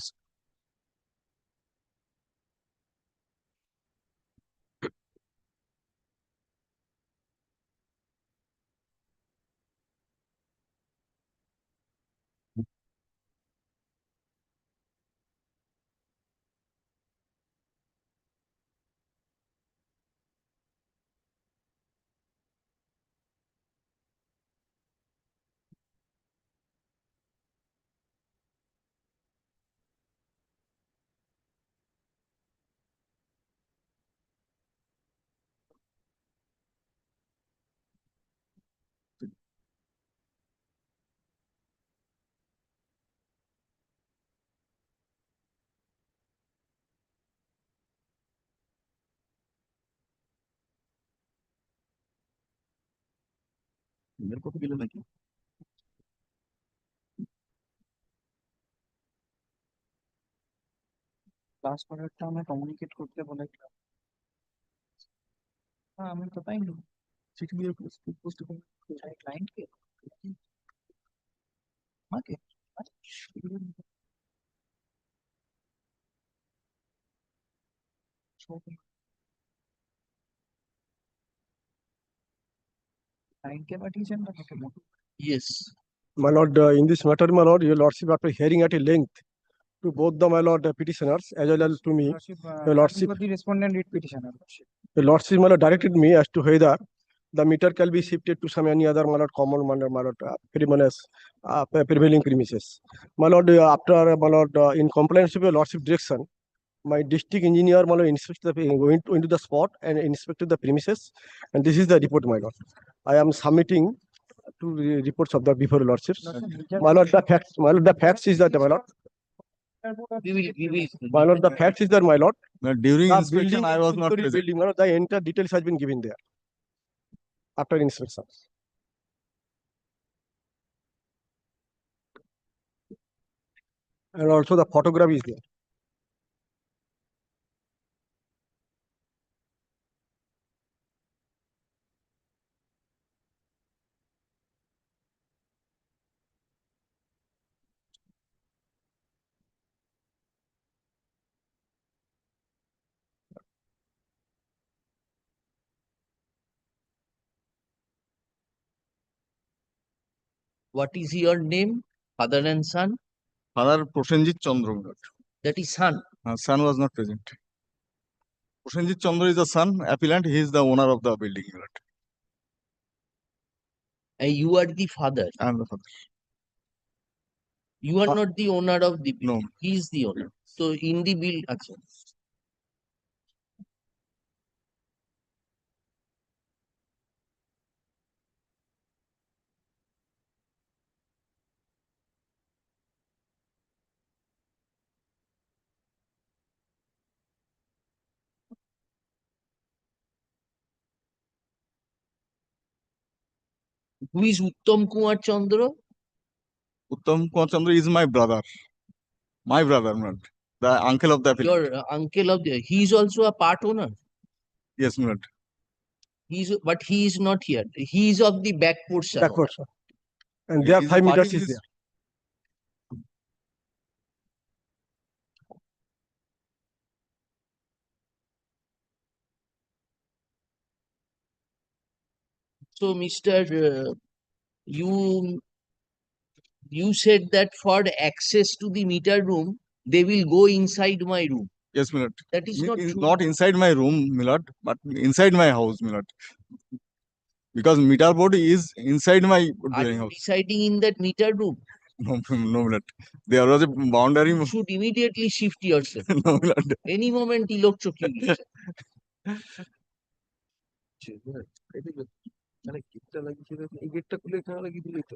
मेरे को तो गिला लगी class করারটা আমরা communicate করতে বলেছিলাম হ্যাঁ আমি তো পাইনি চিঠি দিয়ে পোস্ট করে ক্লায়েন্টকে আমাকে ক্লায়েন্টকে পাঠিয়েছেন না আমাকে Yes. my lord, in this matter, my lord, your lordship, after hearing at a length to both the my lord petitioners as well as to me, your lordship, the respondent read petitioner. your lordship, my lord, directed me as to whether the meter can be shifted to some any other my lord common manner, my lord, prevailing premises. My lord, after my lord, in compliance with your lordship direction, my district engineer, my lord, went into the spot and inspected the premises, and this is the report, my lord. I am submitting two reports of the before your lordships. My lord, the facts is that, my lord. My lord, the facts is that, my lord. During the inspection, building, I was not two-story present. building, my lord, the entire details has been given there after inspection. And also the photograph is there. What is your name? Father and son? Father Prosenjit Chandra, my lord. That is son. Son was not present. Prosenjit Chandra is the son, appellant, he is the owner of the building, my lord. And you are the father. I am the father. You are not the owner of the No. building. He is the owner. So in the bill, acha. Who is Uttam Kumar Chandra? Uttam Kumar Chandra is my brother. My brother, my lord. The uncle of the appellant. Your uncle of the. He is also a part owner. Yes, my lord. But he is not here. He is of the back portion. Back portion. And there are 5 meters is there. So, Mr. You said that for access to the meter room, they will go inside my room. Yes, my lord. That is not true. Not inside my room, my lord, but inside my house, my lord. Because meter board is inside my Are dwelling you house. residing in that meter room? No, no, my lord. There was a boundary. You should immediately shift yourself. No, my lord. Any moment, he looked choking. মানে গেটটা লাগিয়ে এই গেটটা খুলে এখানে লাগিয়ে দিলেই তো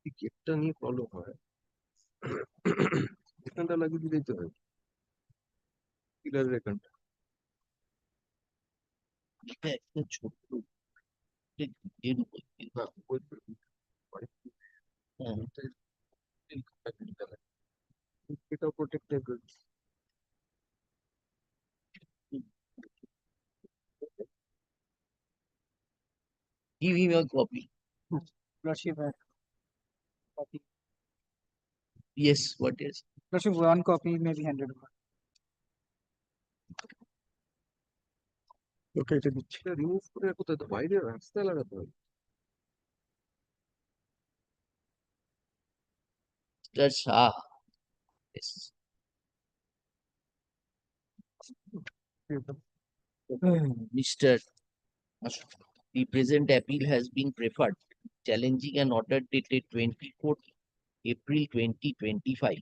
এই গেটটা নিয়ে প্রবলেম হয় এখানটা লাগিয়ে দিলেই তো হয় পিলারের এখানটা ছোট data protected goods. Give him a copy. Lordship, copy. Yes, what is? Lordship, one copy may be handed over. Okay, এটা দিচ্ছি। রিমুভ করে কোথায় তো বাইরে রাস্তায় লাগাতে হবে Mr. Shah. Yes. Mr. The present appeal has been preferred, challenging an order dated 24th April 2025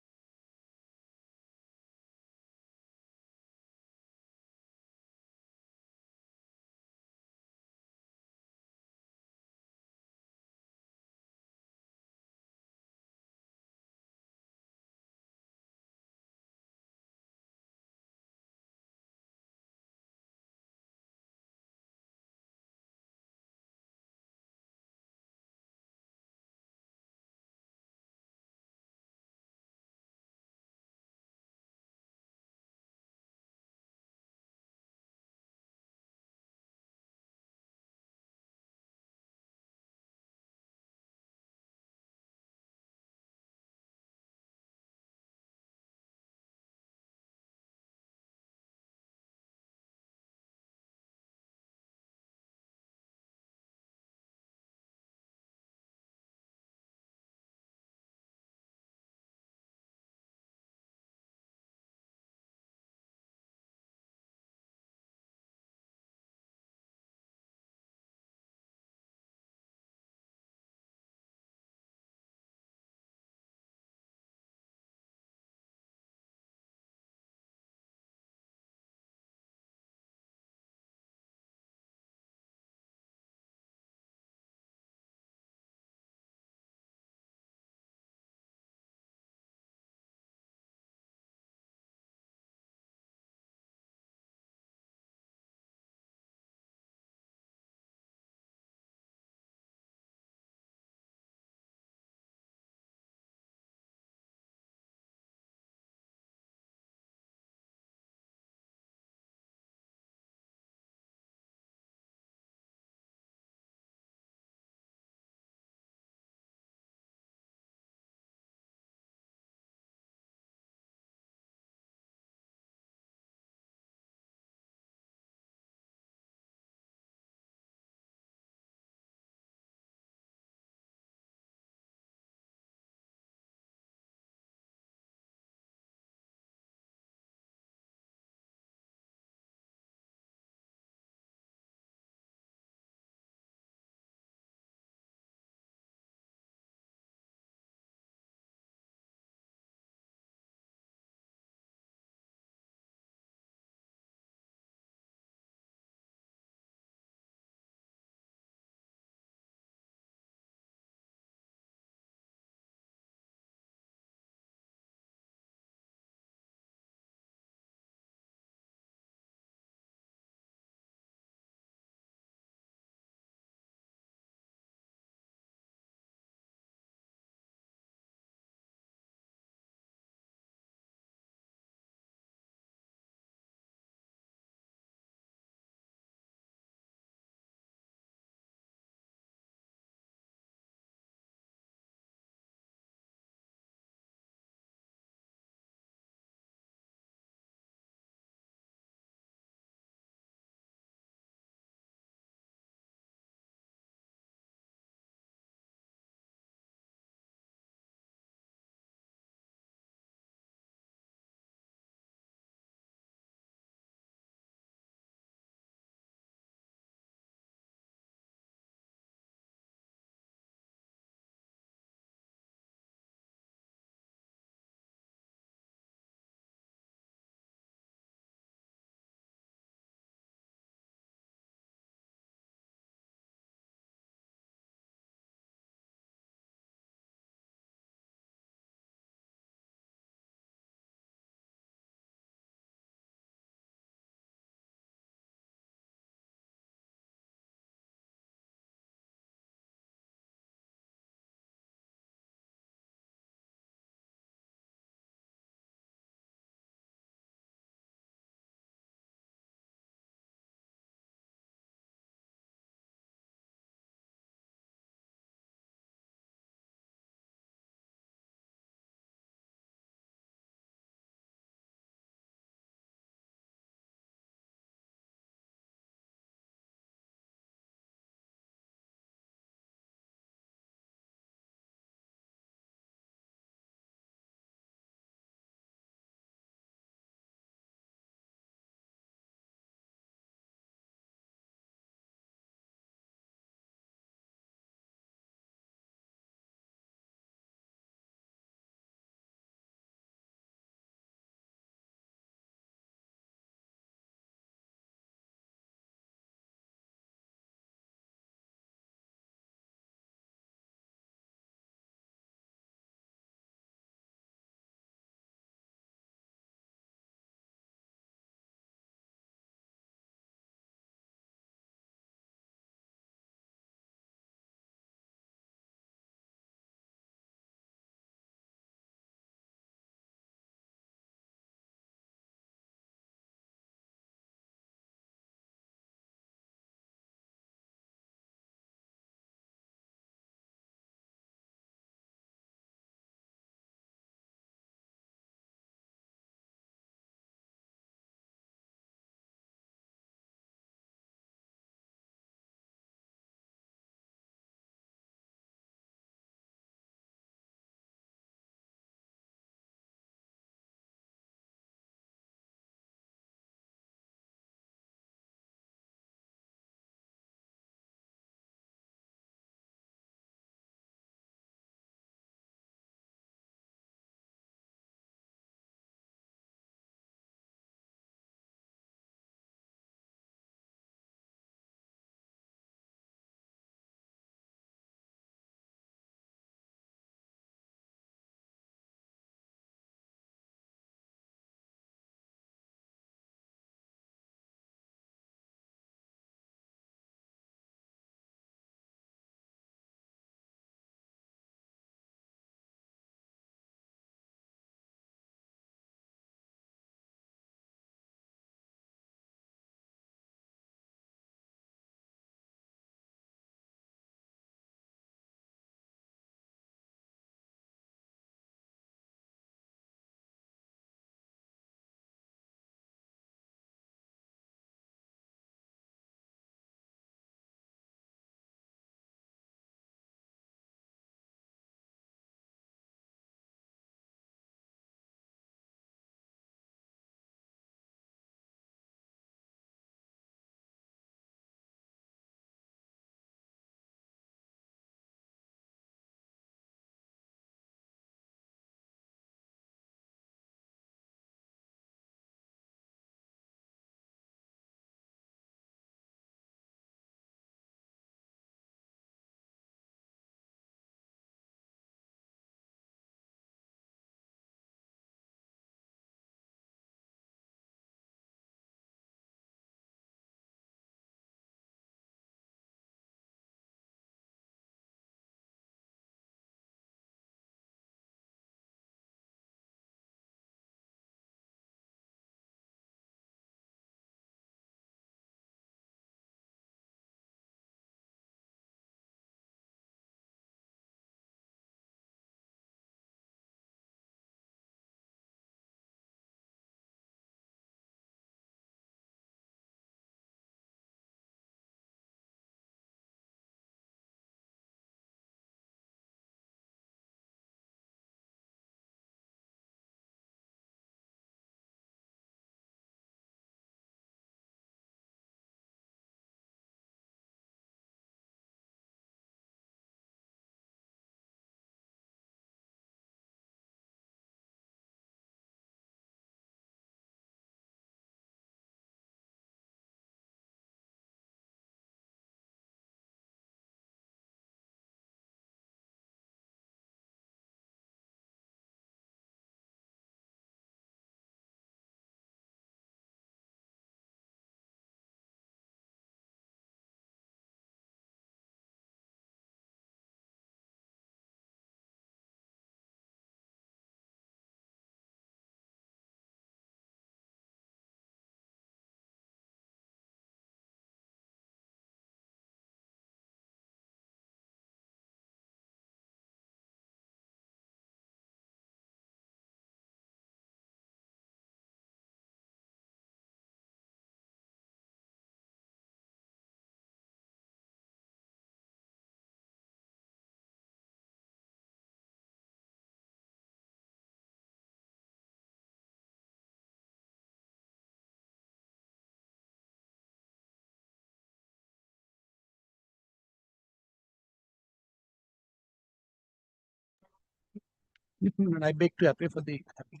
I beg to appear for the appeal.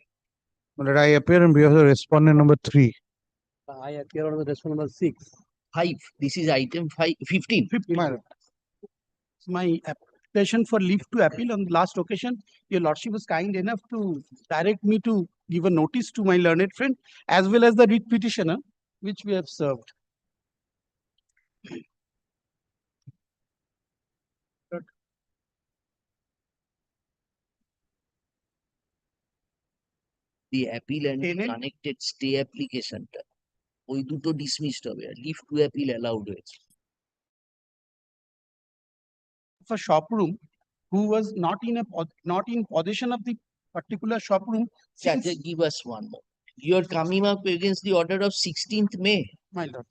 But I appear on behalf of the respondent number 3. I appear on the respondent number 6. 5. This is item 15. My application for leave to appeal on the last occasion, your lordship was kind enough to direct me to give a notice to my learned friend as well as the writ petitioner, which we have served. The appeal and connected stay application টা ওই দুটো dismissed হবে আর leave to appeal allowed হয়েছে For shop room, who was not in possession of the particular shop room. Give us one more. You are coming up against the order of 16th May. My lord.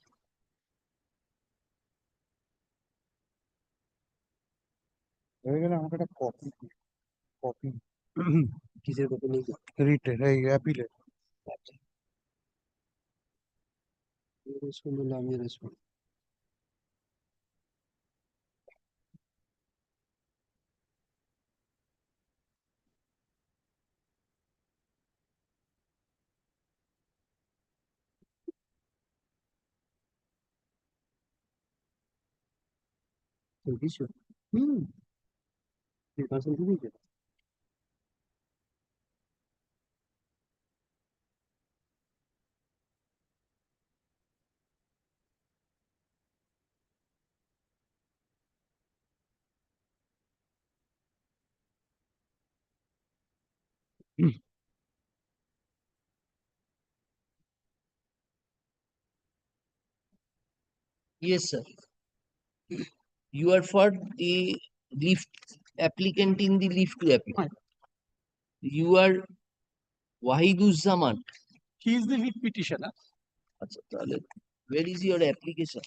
Copy. Written, appeal. Yes, sir. You are for the leave applicant in the leave to appeal. You are Wahiduzzaman. He is the lead petitioner. আচ্ছা তাহলে where is your application?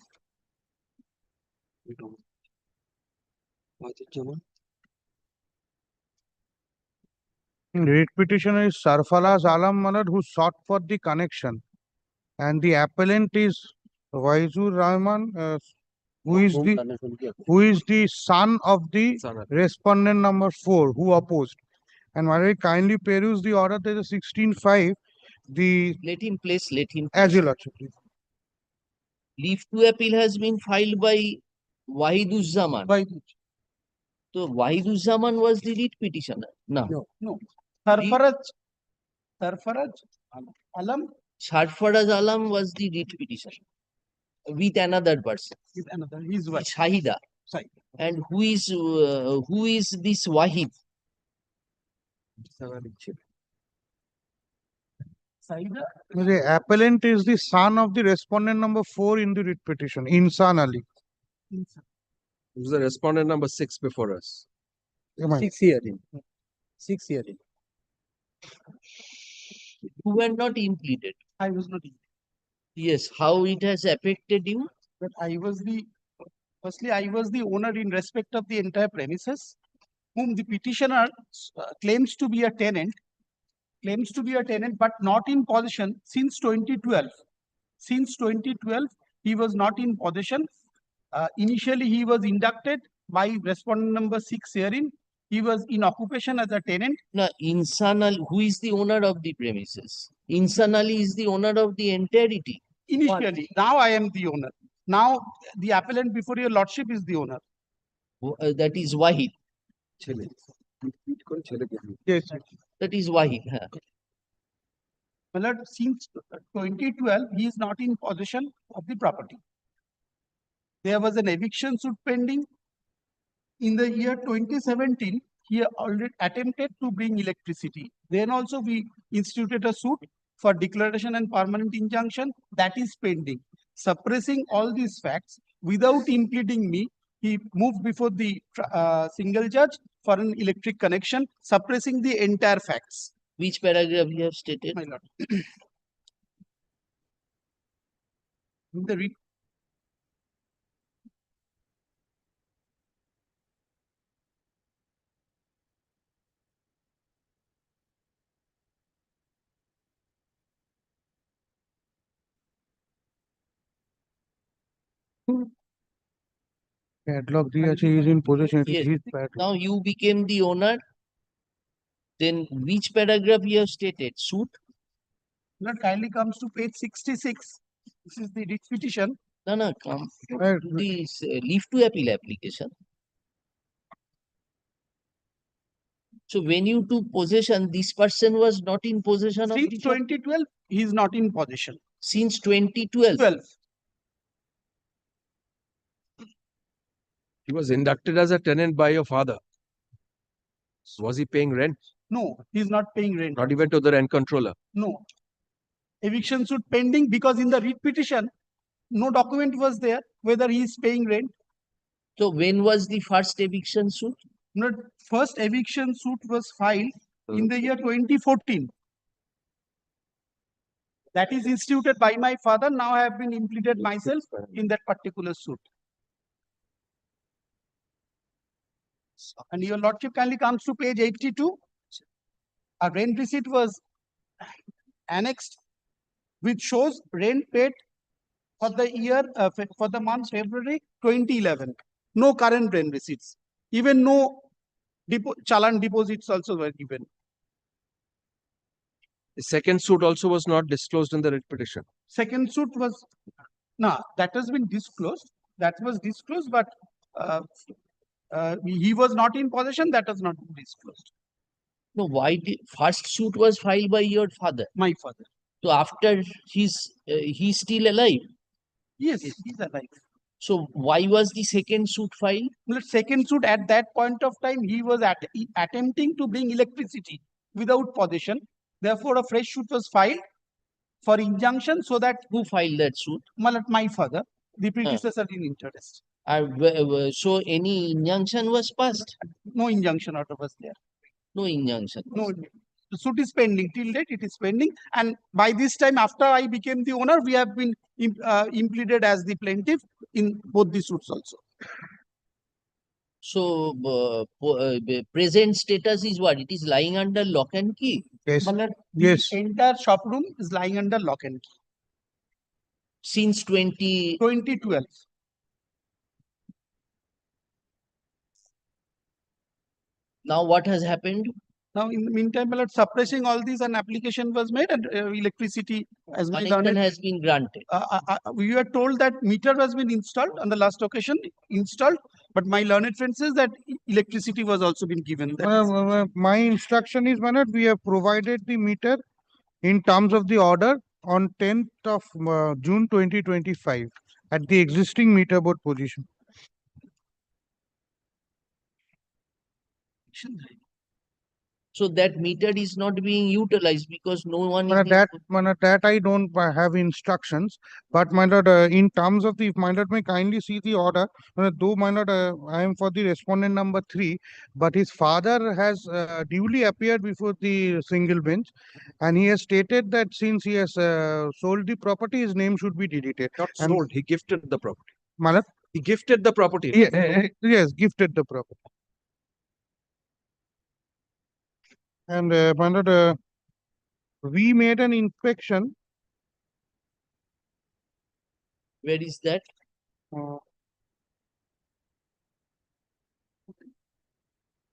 Writ petitioner is Sarfaraz Alam Malad who sought for the connection, and the appellant is Waizur Rahman, who is the son of the respondent number 4 who opposed. And Malari, kindly peruse the order. There is 16.5. Let him place. As your lordship, please. Leave to appeal has been filed by Wahiduzzaman. So Wahiduzzaman was the lead petitioner. No. Sarfaraz Alam. Sarfaraz Alam was the lead petitioner with another person. With another, his wife. Shahida. And who is this Wahid? The appellant is the son of the respondent number 4 in the writ petition, Insan Ali. Who's the respondent number 6 before us? 6 hearing. 6 hearing. You were not implemented. I was not implemented. Yes, how it has affected you? But firstly, I was the owner in respect of the entire premises, whom the petitioner claims to be a tenant, but not in possession since 2012. Since 2012, he was not in possession. Initially, he was inducted by respondent number 6 herein. He was in occupation as a tenant. No, Insan Ali, who is the owner of the premises? Insan Ali is the owner of the entirety. Initially, now I am the owner. Now the appellant before your lordship is the owner. That is Wahid. Yes. That is Wahid. My lord, since 2012, he is not in possession of the property. There was an eviction suit pending. In the year 2017, he already attempted to bring electricity. Then also we instituted a suit for declaration and permanent injunction that is pending. Suppressing all these facts without impleading me, he moved before the single judge for an electric connection, suppressing the entire facts. Which paragraph you have stated? My lord. In the Padlock he is in possession. It is Yes. his padlock. Now you became the owner. Then which paragraph you have stated? Suit? That kindly comes to page 66. This is the writ petition. No, come to this leave to appeal application. So when you took possession, this person was not in possession of Since the property? 2012, he is not in possession. Since 2012? 12. He was inducted as a tenant by your father. Was he paying rent? No, he is not paying rent. Not even to the rent controller. No. Eviction suit pending because in the writ petition, no document was there whether he is paying rent. So when was the first eviction suit? No, first eviction suit was filed in the year 2014. That is instituted by my father. Now I have been implicated myself in that particular suit. And your lordship kindly comes to page 82. A rent receipt was annexed, which shows rent paid for the year, for the month February 2011. No current rent receipts. Even no challan deposits also were given. The second suit also was not disclosed in the writ petition. Second suit was, that has been disclosed. That was disclosed, but he was not in possession. That has not been disclosed. No, why did first suit was filed by your father? My father. So after he's still alive? Yes, he's alive. So why was the second suit filed? The second suit at that point of time, he was attempting to bring electricity without possession. Therefore, a fresh suit was filed for injunction so that... Who filed that suit? My father, the predecessor in interest. So any injunction was passed? No injunction order was there. No injunction. No, the suit is pending. Till date, it is pending. And by this time, after I became the owner, we have been implicated as the plaintiff in both the suits also. So, present status is what? It is lying under lock and key? Yes. The entire shop room is lying under lock and key. Since 2012. Now what has happened? Now, in the meantime, suppressing all these, an application was made and electricity has been done. Connection has been granted. We were told that meter has been installed on the last occasion, but my learned friend says that electricity was also been given. My instruction is, my lord, we have provided the meter in terms of the order on 10th of June 2025 at the existing meter board position. So that meter is not being utilized because no one is... That I don't have instructions, but my lord, in terms of the, my lord, may kindly see the order. Though my lord, I am for the respondent number 3, but his father has duly appeared before the single bench, and he has stated that since he has sold the property, his name should be deleted. Not sold, he gifted the property. My lord? He gifted the property. Yes, gifted the property. And my lord, we made an inspection. Where is that?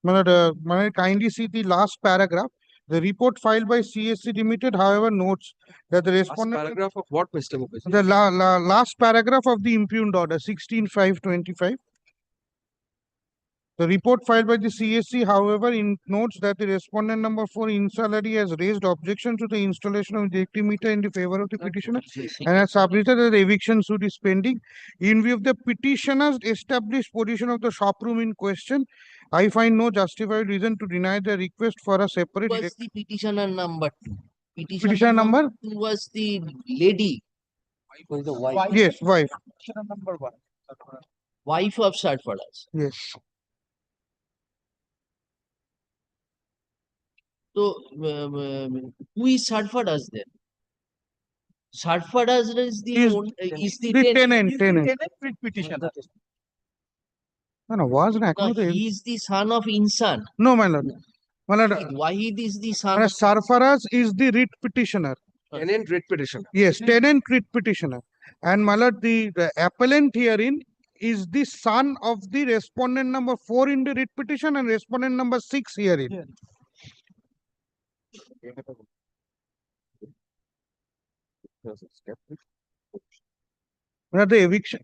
My lord, kindly see the last paragraph. The report filed by CSC Limited, however, notes that the respondent... Last paragraph of what, Mr. Mukherjee? The last paragraph of the impugned order, 16/5/25. The report filed by the CSC, however, notes that the respondent number 4 insalary has raised objection to the installation of the electric meter in the favor of the petitioner and has submitted that the eviction suit is pending. In view of the petitioner's established position of the shop room in question, I find no justified reason to deny the request for a separate... Who was the petitioner number 2? Petitioner number? 2 was the lady. Was the wife. Yes, wife. Petitioner number 1. Wife of Sarfaraz. Yes. So, who is Sarfaraz then? Sarfaraz is the tenant. Petitioner. No, was not. He is the son of Insan. No, my lord. My lord, Wahid is the son of... Sarfaraz is the writ petitioner. Tenant writ petitioner. Yes, tenant writ petitioner. And my lord, the appellant herein is the son of the respondent number 4 in the writ petition and respondent number 6 herein. The eviction.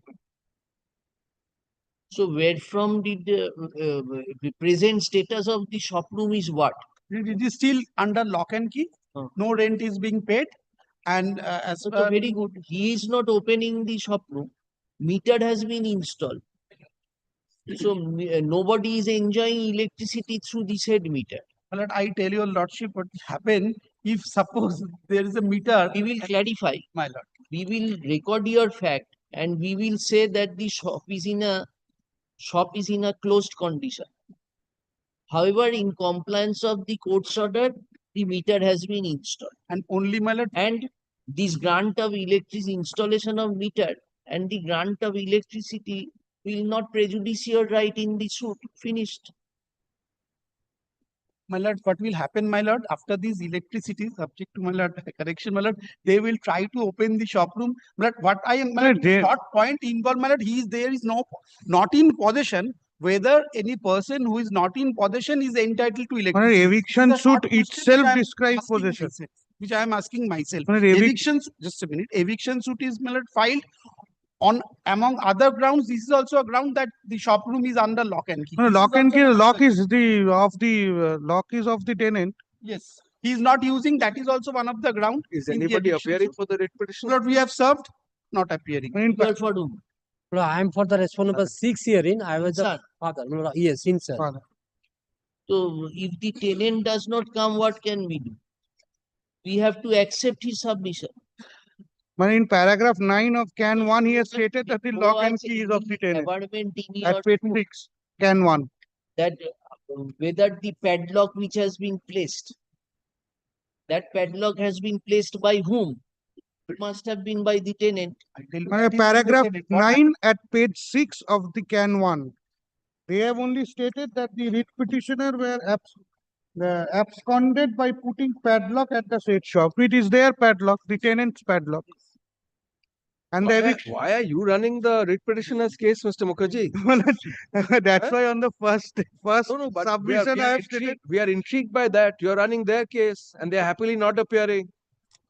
So where from did the present status of the shop room is what? It is still under lock and key. No rent is being paid. And as So per very good. He is not opening the shop room. Meter has been installed. So nobody is enjoying electricity through the said meter. But I tell your lordship what will happen if suppose there is a meter. We will clarify. My lord. We will record your fact and we will say that the shop is in a closed condition. However, in compliance of the court's order, the meter has been installed. And only, my lord. And this grant of electricity installation of meter and the grant of electricity will not prejudice your right in the suit. Finished. My lord, what will happen, my lord, after this electricity, subject to my lord correction, my lord, they will try to open the shop room. But what I am, my lord, short point involved, my lord, he is there is no not in possession. Whether any person who is not in possession is entitled to electricity. Eviction suit itself describes possession. Which I am asking myself. Eviction. Eviction, just a minute. Eviction suit is, my lord, filed on among other grounds. This is also a ground that the shop room is under lock and key. Lock and key. Lock is of the tenant. Yes, he is not using. That is also one of the ground. Is anybody appearing for the writ petition? Lord, we have served, not appearing. For whom? No, I am for the responsible 6 hearing. I was the Son. father. No, yes, in sir. Father. So if the tenant does not come, what can we do? We have to accept his submission. In paragraph 9 of Can 1, he has stated that the lock and key is of the tenant. At page 6, Can 1. That whether the padlock which has been placed, that padlock has been placed by whom? It must have been by the tenant. Paragraph 9 at page 6 of the Can 1. They have only stated that the writ petitioner were absconded by putting padlock at the said shop. It is their padlock, the tenant's padlock. And why are you running the writ petitioner's case, Mr. Mukherjee? That's why on the first submission I have stated. We are intrigued by that. You are running their case and they are happily not appearing.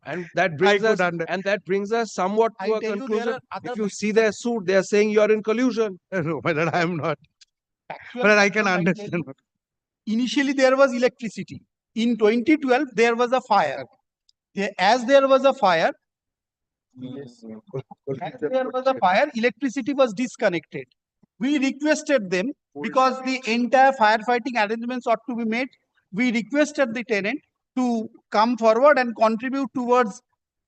And that brings us somewhat to a conclusion. If you see their suit, they are saying you are in collusion. No, I am not. But I can understand. Initially, there was electricity. In 2012, there was a fire. As there was a fire, electricity was disconnected. We requested them, because the entire firefighting arrangements ought to be made. We requested the tenant to come forward and contribute towards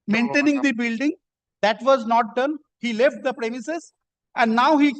maintaining the building. That was not done. He left the premises and now he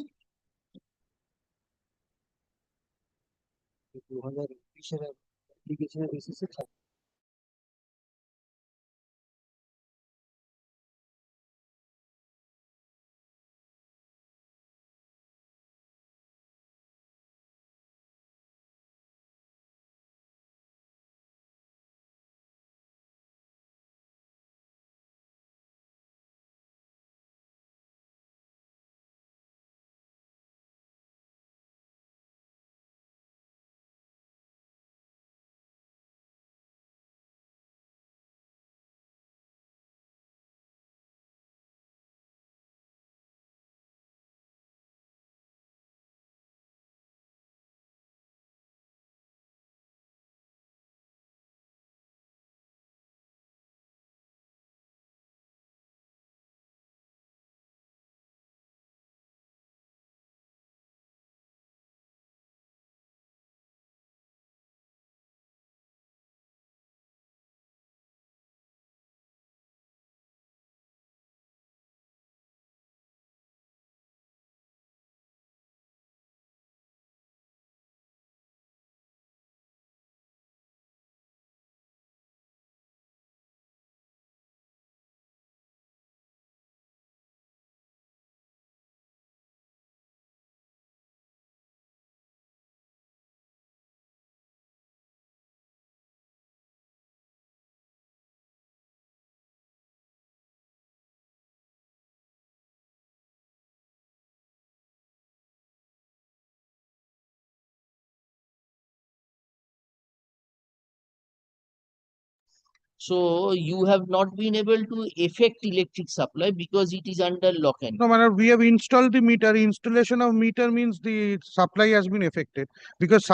So you have not been able to effect electric supply because it is under lock and No, madam, we have installed the meter. Installation of meter means the supply has been affected because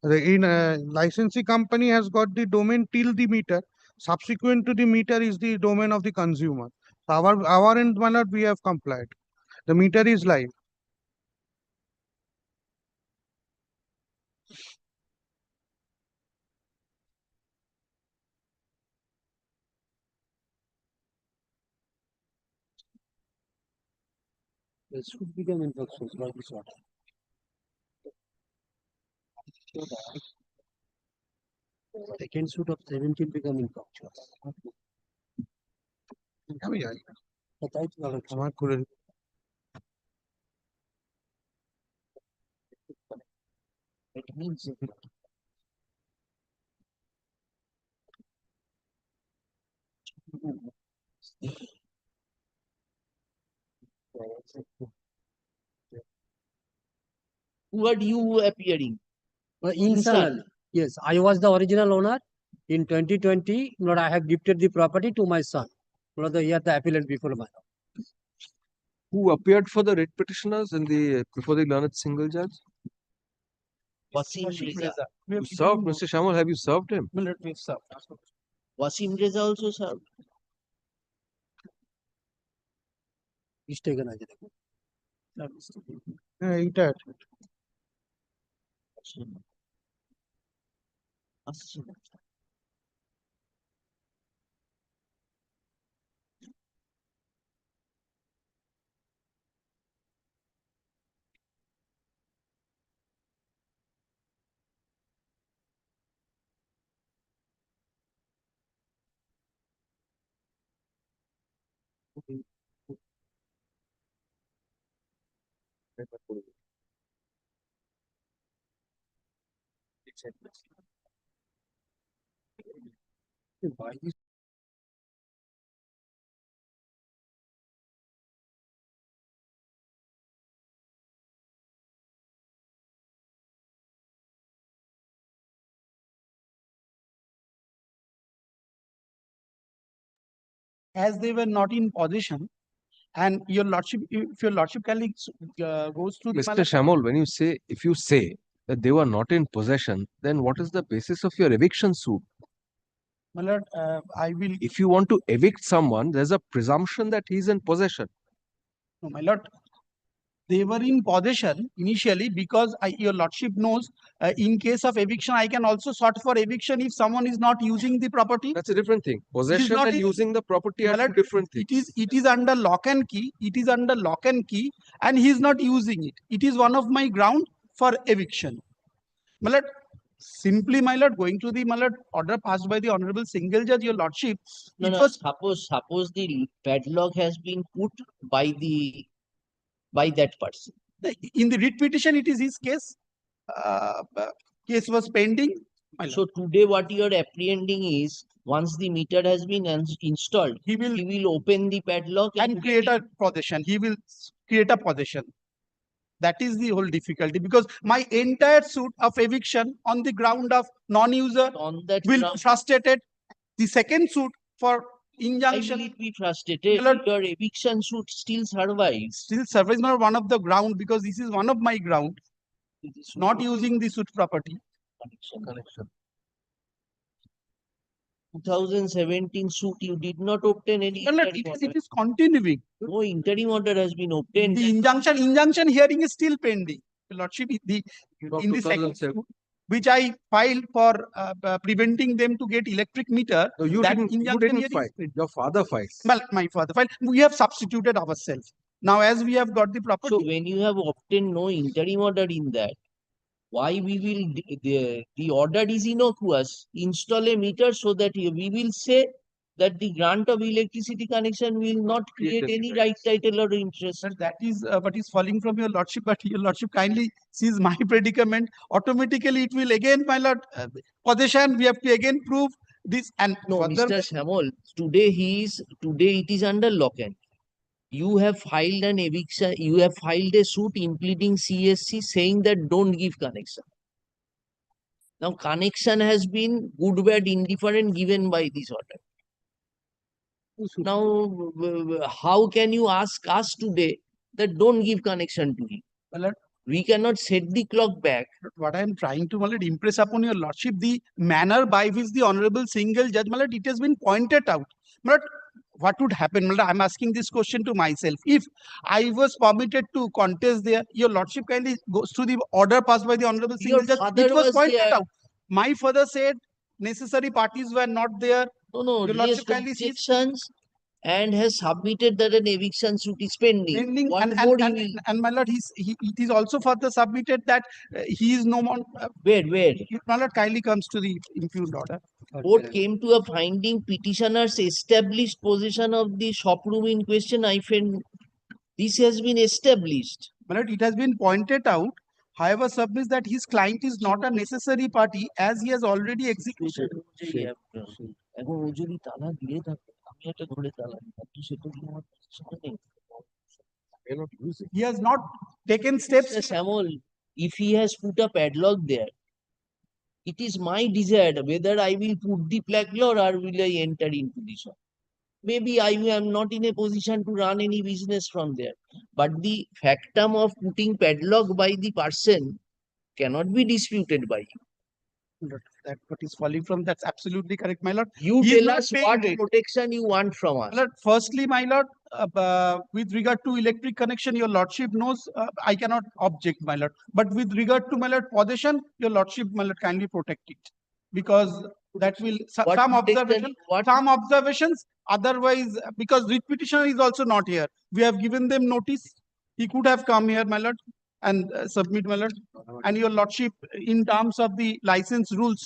the licensing company has got the domain till the meter. Subsequent to the meter is the domain of the consumer. So our end, my lord, we have complied. The meter is live. It should become instructions by this order. Second suit of 17 become infructuous. बताइए तो अलग से। it means who are you appearing? Insanally. Yes, I was the original owner. In 2020, Lord, I have gifted the property to my son. Lord, here the appellant before my Who appeared for the writ petitioners in the before the learned single judge? Wasim Reza. You served, Mr. Shamal, have you served him? Wasim Reza also served. He's taken as As they were not in possession, and your lordship, if your lordship kindly goes through the Mr. Shamal, when you say, if you say that they were not in possession, then what is the basis of your eviction suit? My lord, I will. If you want to evict someone, there's a presumption that he's in possession. No, my lord, they were in possession initially because your lordship knows in case of eviction, I can also sought for eviction if someone is not using the property. That's a different thing. Possession and using the property are two different things. It is under lock and key. It is under lock and key, and he is not using it. It is one of my ground for eviction. My lord, simply, my lord, going to the my lord order passed by the honorable single judge, your lordship. No, suppose the padlock has been put by that person. In the writ petition, it is his case. Case was pending. So today what you are apprehending is once the meter has been installed, he will open the padlock and create a possession. He will create a possession. That is the whole difficulty because my entire suit of eviction on the ground of non-user will frustrated. The second suit for injunction. Why will it be frustrated? Your eviction suit still survives. Still survives one of the ground because this is one of my ground. Not using the suit property. Connection. 2017 suit, you did not obtain any interim order. It is continuing. No interim order has been obtained. The injunction hearing is still pending. Lordship, in the second suit, which I filed for preventing them to get electric meter. No, you didn't file. Your father files. Well, my father filed. We have substituted ourselves. Now, as we have got the property. So, when you have obtained no interim order in that, why we will, the order is innocuous. Install a meter so that we will say that the grant of electricity connection will not create any right title or interest. Sir, that is what is falling from your lordship, but your lordship kindly sees my predicament. Automatically, it will again, my lord, possession. We have to again prove this. And no, Mr. Shamol, today it is under lock and you have filed an eviction, you have filed a suit impleading CSC saying that don't give connection. Now connection has been good, bad, indifferent given by this order. Now, how can you ask us today that don't give connection to him? Well, we cannot set the clock back. What I am trying to impress upon your lordship, the manner by which the honorable single judge, it has been pointed out. But what would happen? I'm asking this question to myself. If I was permitted to contest there, your lordship kindly goes to the order passed by the honorable single judge. It was pointed out. My father said necessary parties were not there. No, your lordship kindly sees objections and has submitted that an eviction suit is pending. What more he will... and my lord, it is also further submitted that he is no more. Where? My lord kindly comes to the impugned order. Court came to a finding petitioner's established possession of the shop room in question. I find this has been established. My lord, it has been pointed out. However, submits that his client is not a necessary party as he has already executed. এখন ও যদি তালা দিয়ে থাকে আমি একটা ধরে তালা দিলাম তো সেটা কি আমার পজিশনে নেই? He has not taken steps. Samuel, if he has put a padlock there, it is my desire whether I will put the padlock or will I enter into the shop. Maybe I am not in a position to run any business from there. But the factum of putting padlock by the person cannot be disputed by you. That what is falling from, that's absolutely correct, my lord. You He is tell not us paying what rate. protection you want from us. My lord, firstly, my lord, with regard to electric connection, your lordship knows I cannot object, my lord. But with regard to, my lord, possession, your lordship, my lord, kindly protect it. Because that will, some observations, otherwise, because writ petitioner is also not here. We have given them notice. He could have come here, my lord, and submit, my lord. And your lordship, in terms of the license rules,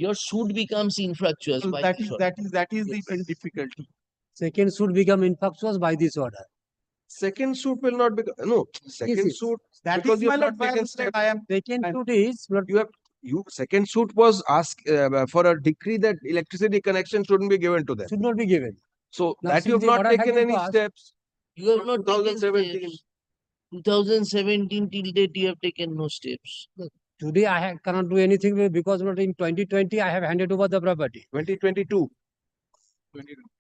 your suit becomes infructuous. so by that this is order. the difficulty. Second suit become infructuous by this order. Second suit will not be second yes. suit That because is you my have lord, not taken step. I am Second suit is you second suit was asked for a decree that electricity connection shouldn't be given to them. Should not be given. So Now, that you since have the not order has taken been any passed, steps. You have not taken 2017. steps. 2017 till date you have taken no steps. Today I cannot do anything because not in 2020 I have handed over the property. 2022.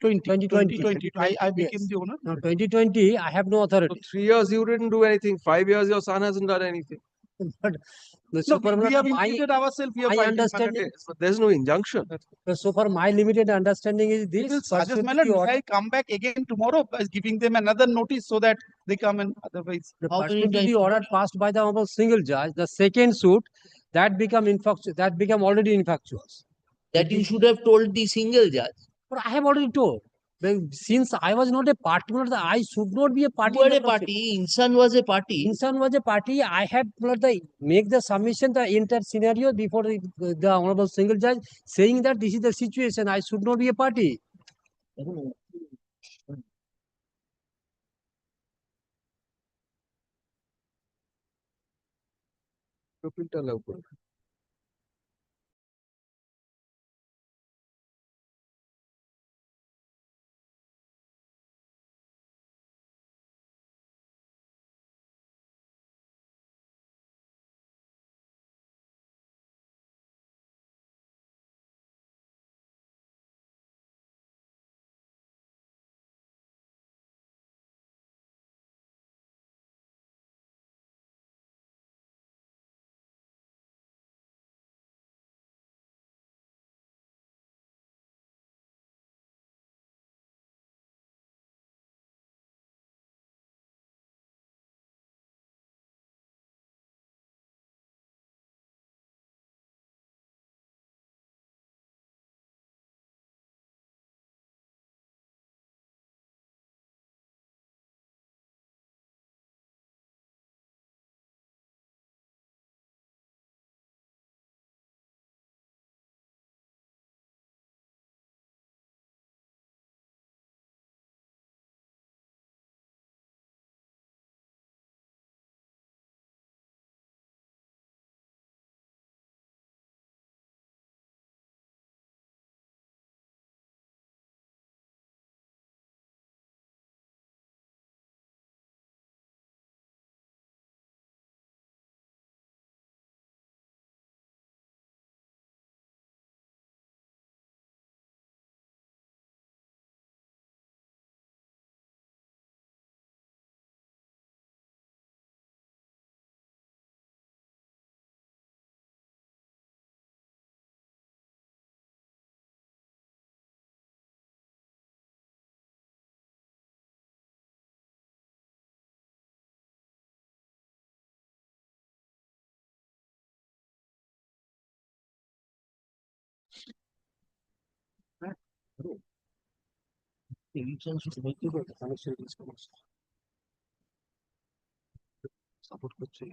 2020. I became the owner. Now 2020 I have no authority. So 3 years you didn't do anything. 5 years your son hasn't done anything. But the No, we have imputed ourselves. We have my understanding. There's no injunction. So far my limited understanding is We this. will suggest, my lord, if I come back again tomorrow by giving them another notice so that they come and otherwise. Pursuant to the order passed by the honorable single judge, the second suit that become infructuous, that become already infructuous. That you should have told the single judge. But I have already told. Since I was not a party, I should not be a party. You were a party. Insan was a party. Insan was a party. I have make the submission, the entire scenario before the honorable single judge, saying that this is the situation. I should not be a party. Eviction should make you better. Connection is support করছে।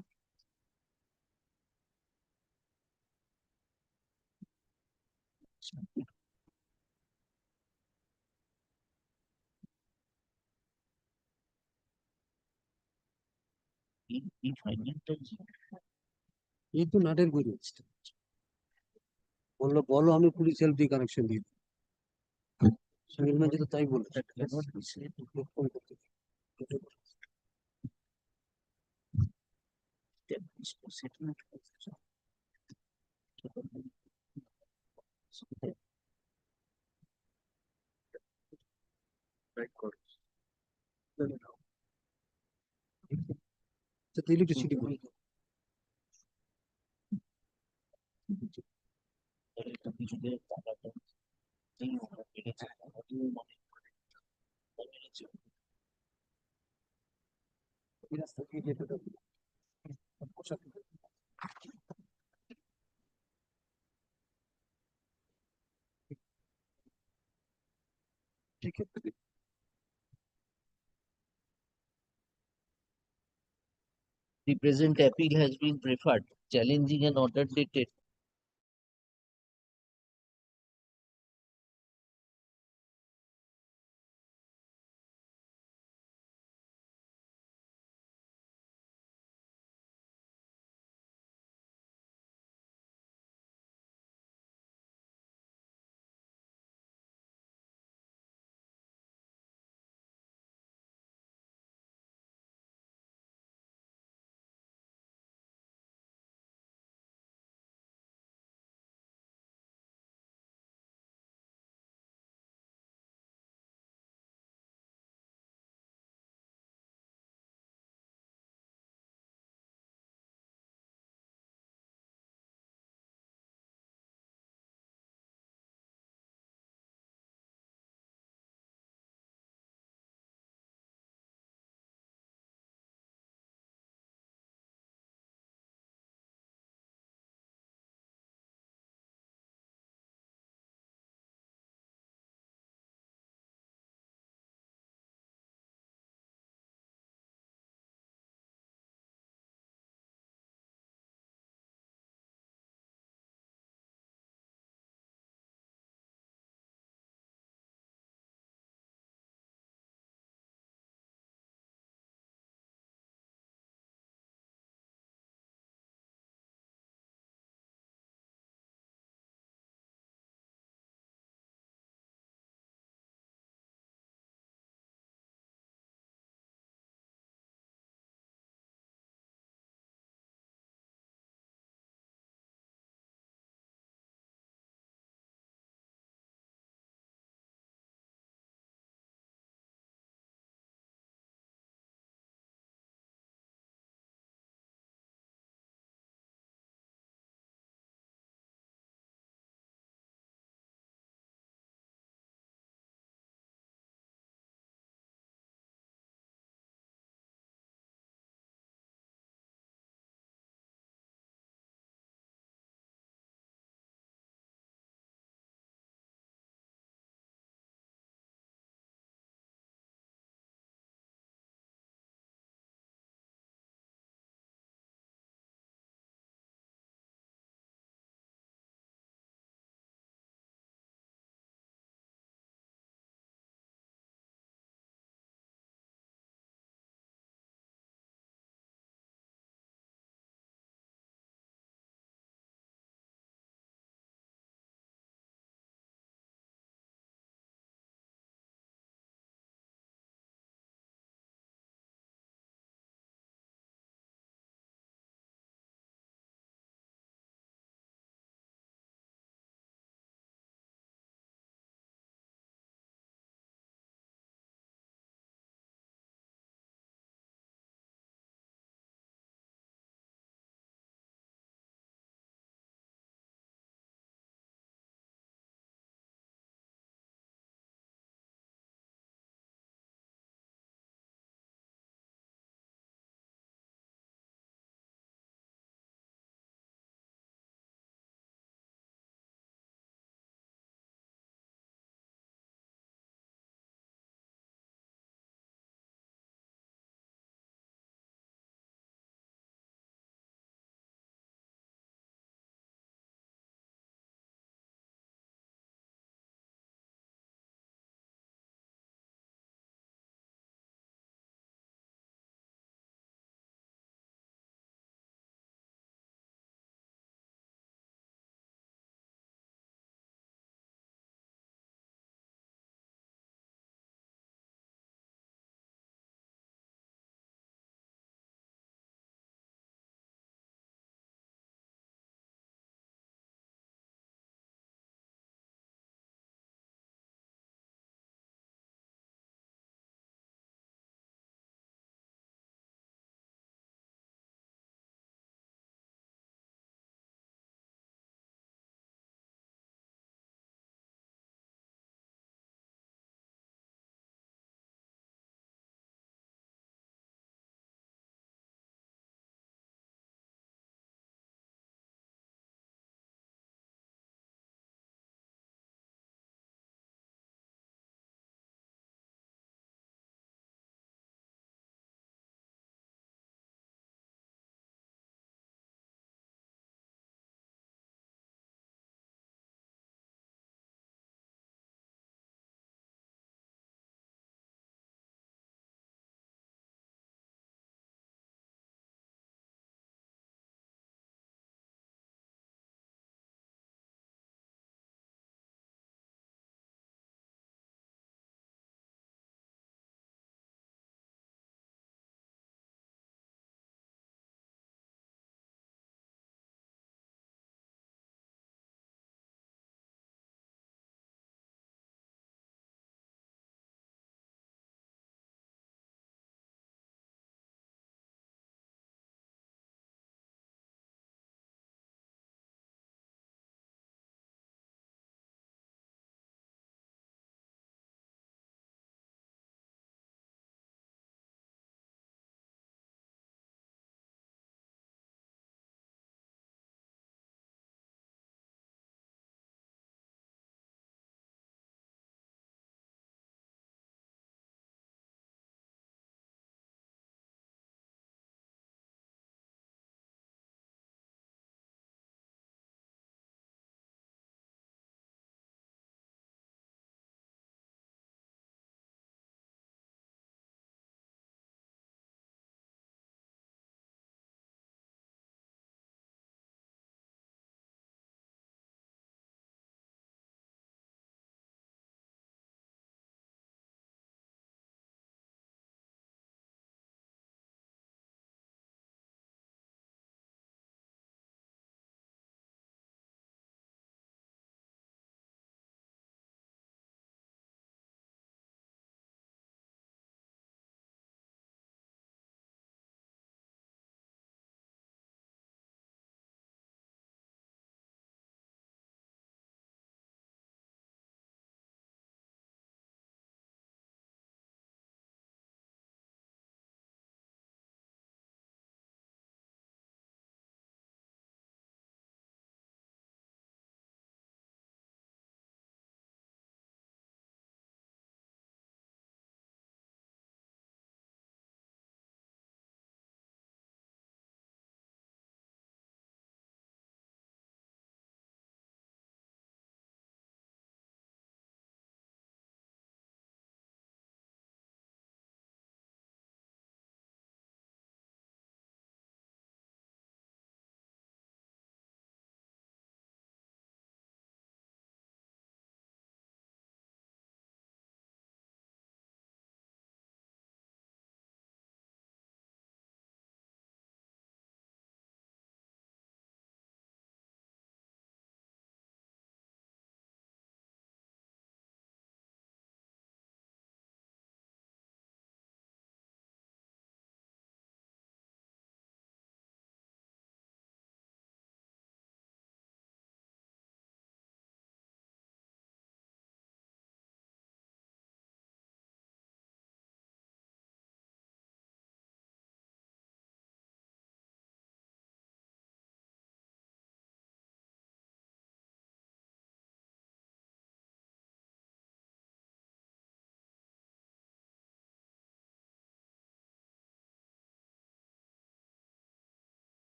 এই ফাইনালটা এই তো নাটের বই রয়েছে বললো বলো আমি পুলিশ হেল্প দিয়ে কানেকশন দিয়ে দিই সুনীল মাঝি তো তাই বললো ফোন করতে তো ইলেকট্রিসিটি বলি The present appeal has been preferred, challenging an order dated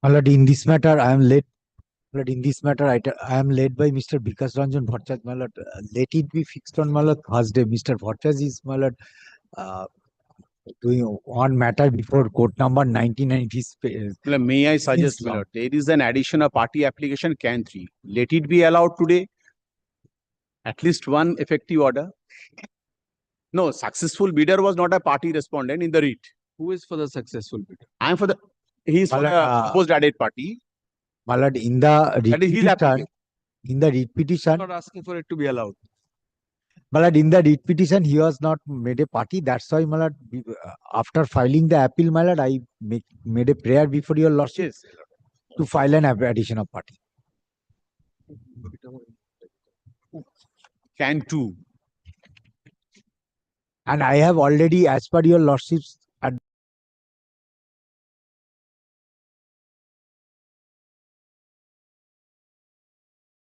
My lord, in this matter, I am led. My lord, in this matter, I am led by Mr. Vikas Ranjan Bhattacharya. My lord, let it be fixed on my lord Thursday. Mr. Bhattacharya is my lord doing one matter before court number 19 and it is. May I suggest, my lord, there is an addition of party application can 3. Let it be allowed today. At least one effective order. No, successful bidder was not a party respondent in the writ. Who is for the successful bidder? I am for the, he is for the proposed added party. My lord, in the That is his writ application. petition, in the writ petition, Not asking for it to be allowed. my lord, in the writ petition, he was not made a party. That's why, my lord, after filing the appeal, my lord, I made a prayer before your lordship to file an addition of party. Can 2. And I have already, as per your lordship's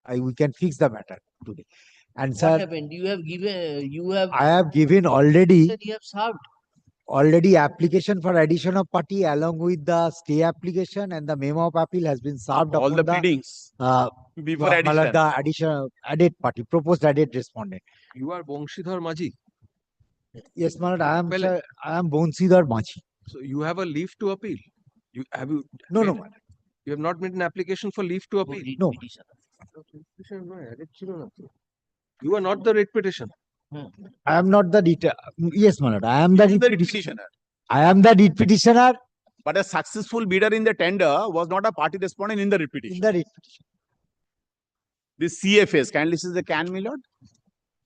we can fix the matter today. And What sir, happened? You have given, you have. I have given already You have served. application for addition of party along with the stay application and the memo of appeal has been served All upon the pleadings before my lord, addition. the addition added party, proposed added respondent. You are Bongshidhar Maji. Yes, my lord, I am sir, I am Bonsidhar Machi. So you have a leave to appeal. You have you No, made, no, my lord. you have not made an application for leave to appeal. No. You are not the writ petition. I am not the detail. Yes, my lord, I am the He is writ petitioner. I am the writ petitioner. But a successful bidder in the tender was not a party respondent in the repetition. In the writ petition. This CFS, kindly this is the can, my lord.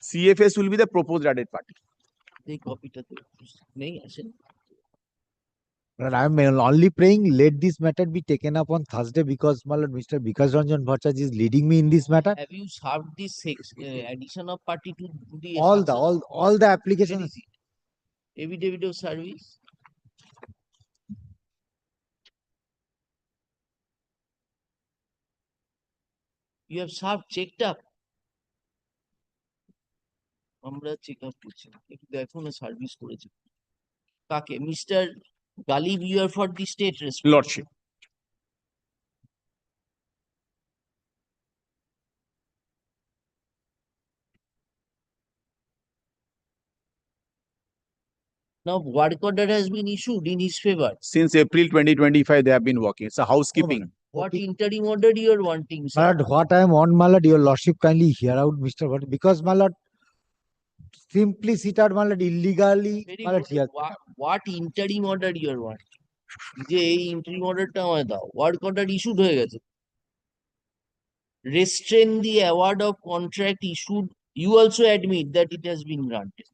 CFS will be the proposed added party. এই কপিটা তো নেই আসেন। But I am only praying, let this matter be taken up on Thursday because my lord, Mr. Vikas Ranjan Bhattacharya is leading me in this matter. Have you served this addition of party to the All the applications. Affidavit of service? You have served, checked up. আমরা check up করছি একটু দেখো না service করেছে কাকে mister Ghalib you are for the state Lordship. Now work order has been issued in his favor. Since April 2025, they have been working. It's a housekeeping. What interim order you are wanting, My sir? lord, what I am on, my lord, your lordship kindly hear out, Mr. Bhatt, because my lord, simply sit out, my lord, illegally, Very my lord, good. here. What interim order you are wanting? যে এই interim orderটা আমায় দাও work order issued হয়ে গেছে restrain the award of contract issued you also admit that it has been granted.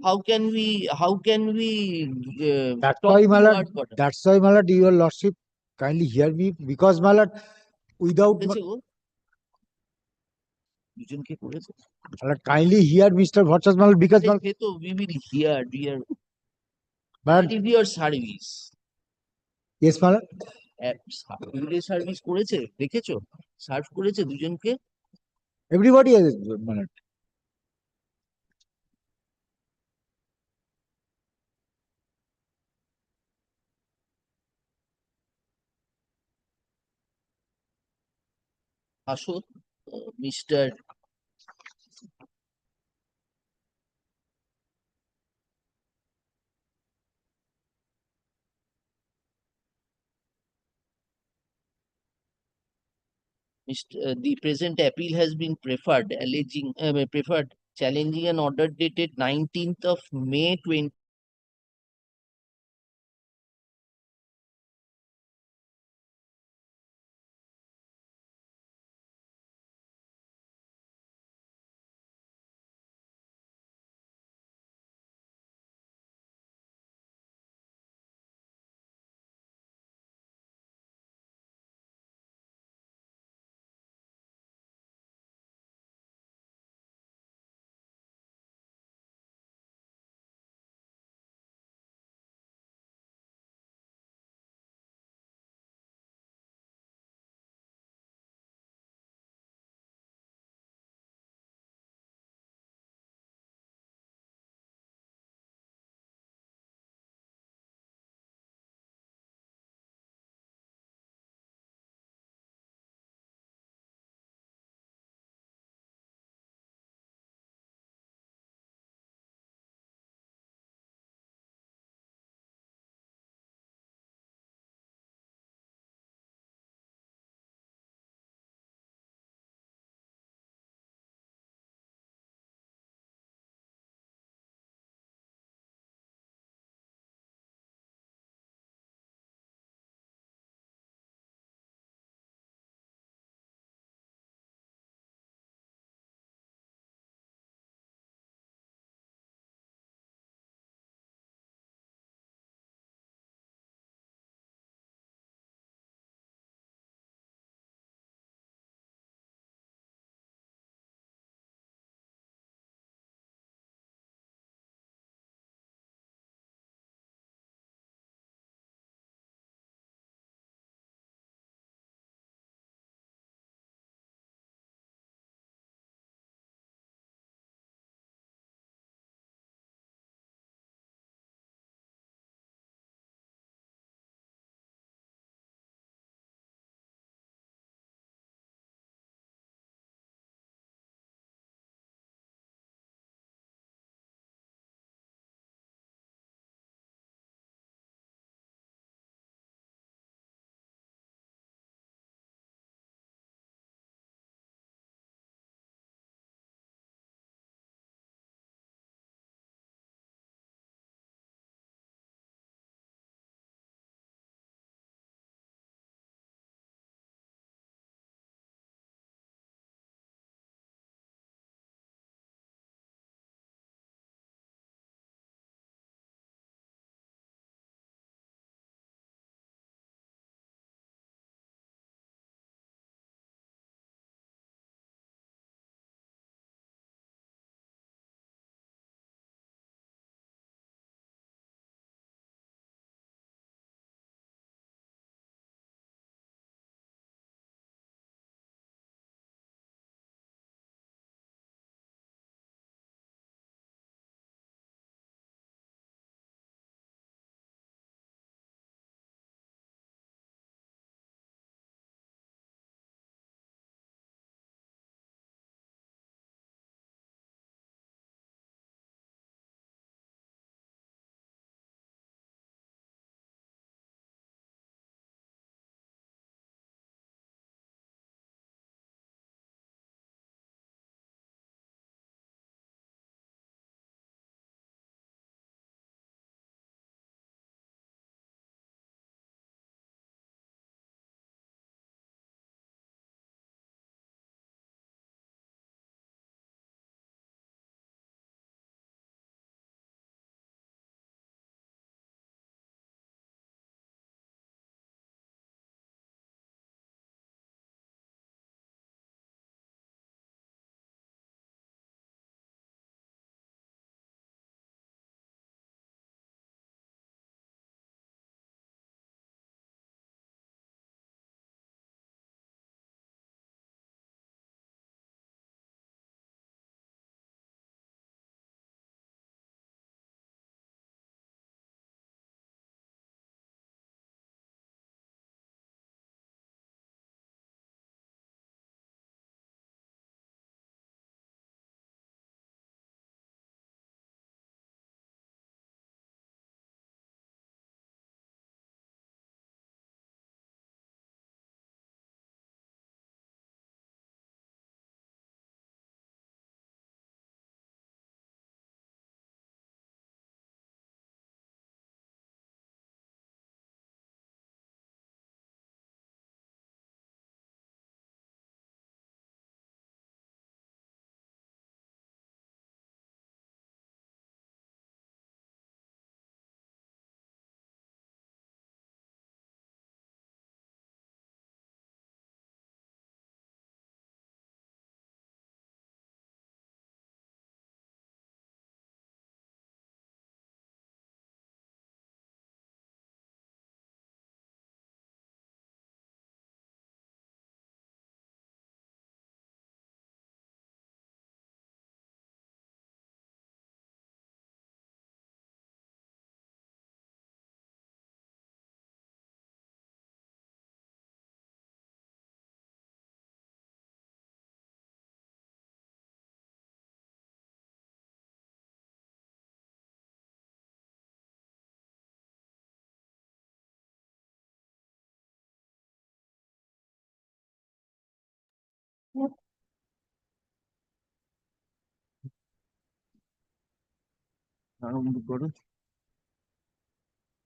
How can we That's stop why, the my lord, work order? that's why, my lord, your lordship kindly hear me because, my lord, without, করেছে গো? দুজনকে করেছে my lord, kindly hear Mr. Bhattacharya, my lord, because, my lord, সে তো we will hear dear my what lord, is your service yes, my lord. Service করেছে দেখেছো serve করেছে দুজনকে Everybody has, my lord. আসো mister the present appeal has been preferred, challenging an order dated 19th of May 20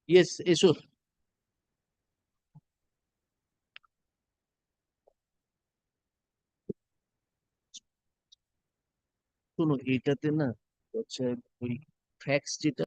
Yes, এসো। শোনো, এটাতে না হচ্ছে ওই ফ্যাক্স যেটা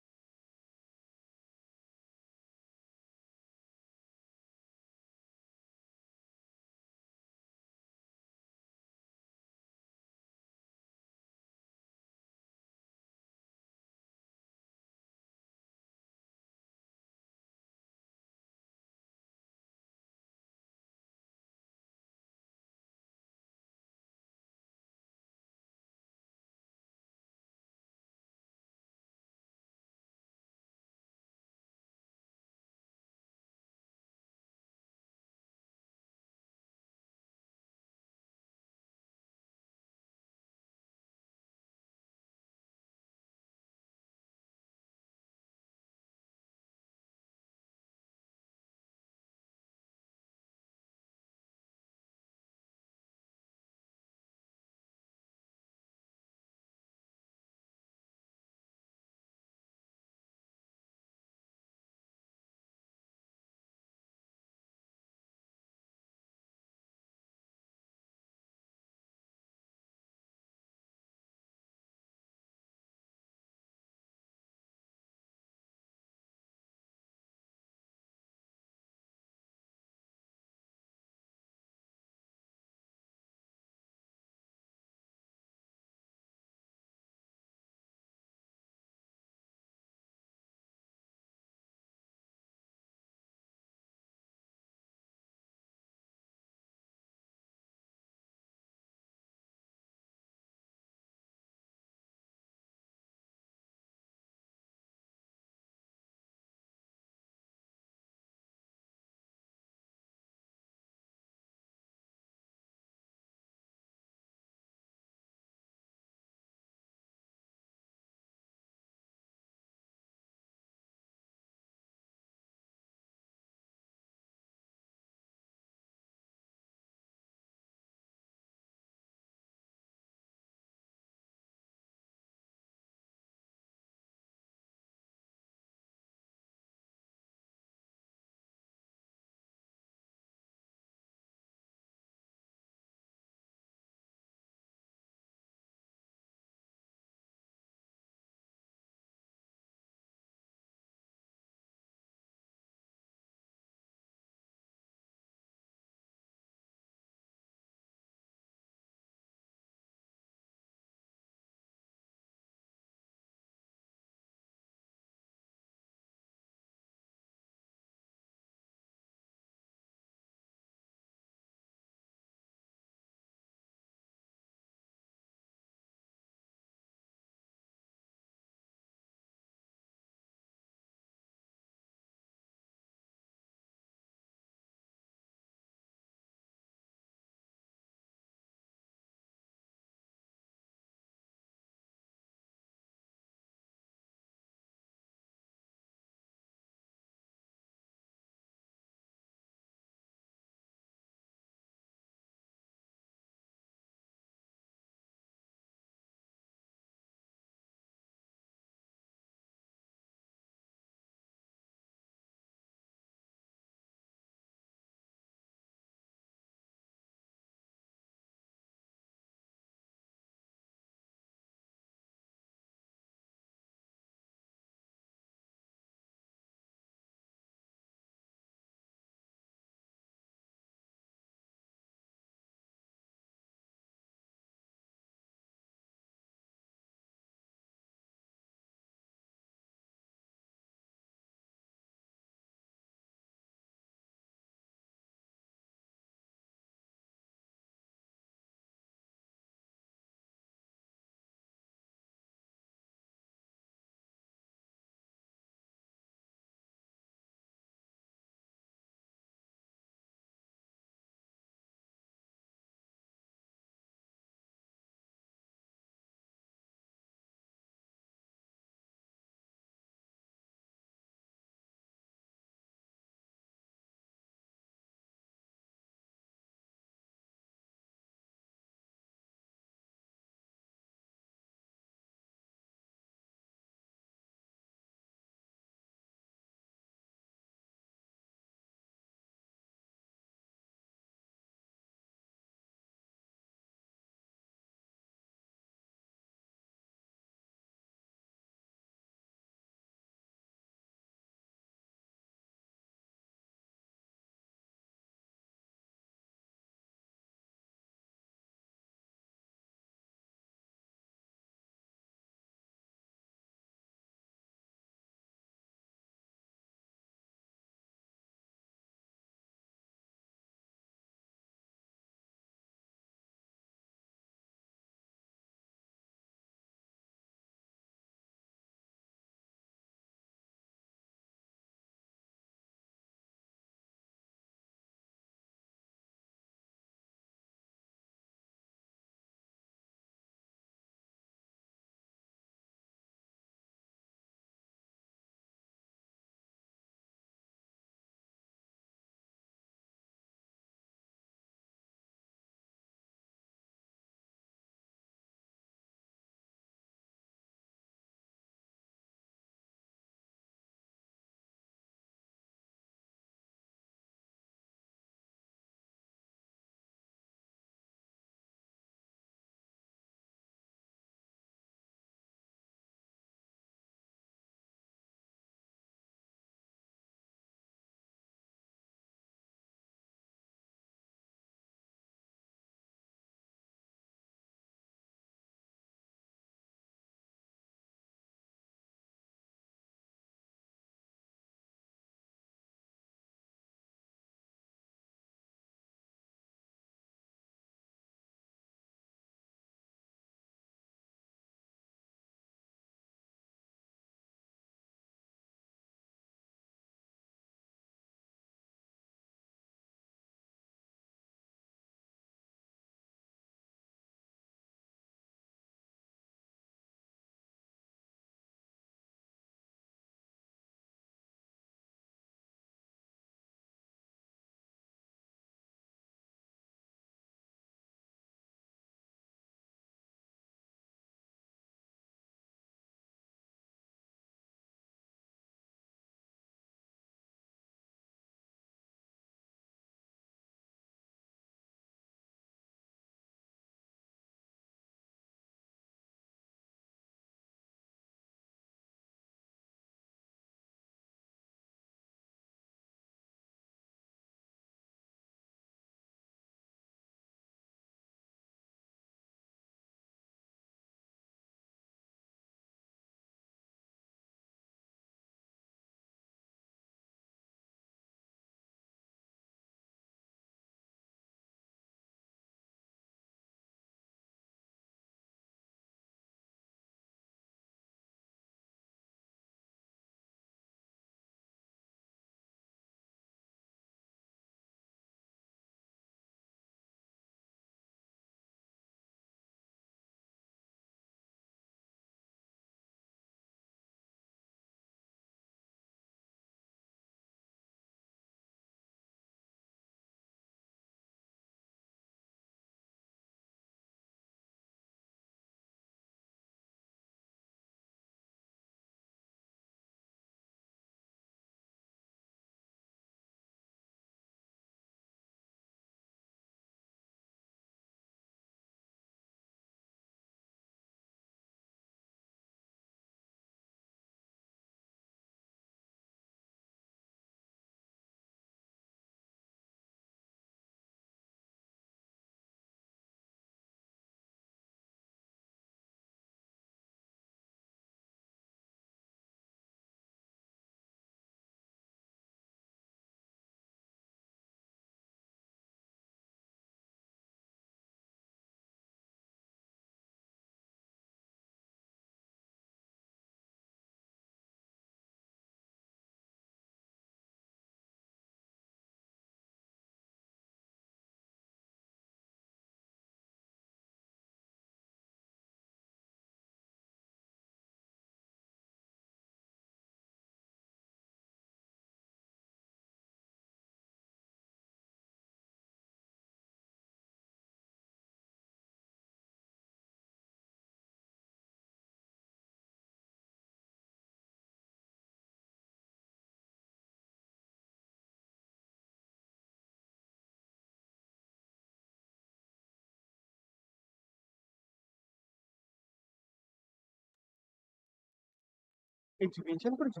মেনশন করেছো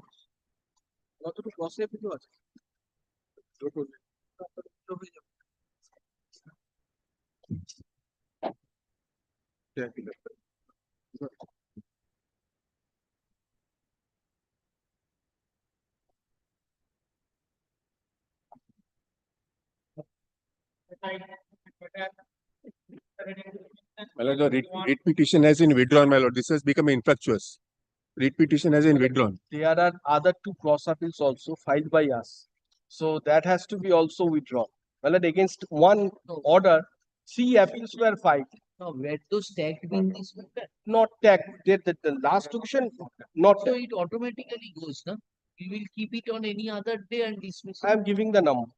কতটুকু ক্রসে কিছু আছে My lord, the writ petition has been withdrawn, my lord. This has become infructuous. Writ petition has been withdrawn. There are other two cross appeals also filed by us. So that has to be also withdrawn. Well, against one order, 3 appeals were filed. Now, were those tagged in this matter? Not tagged. The last occasion, not So tagged. it automatically goes, no? We will keep it on any other day and dismiss I am giving the number.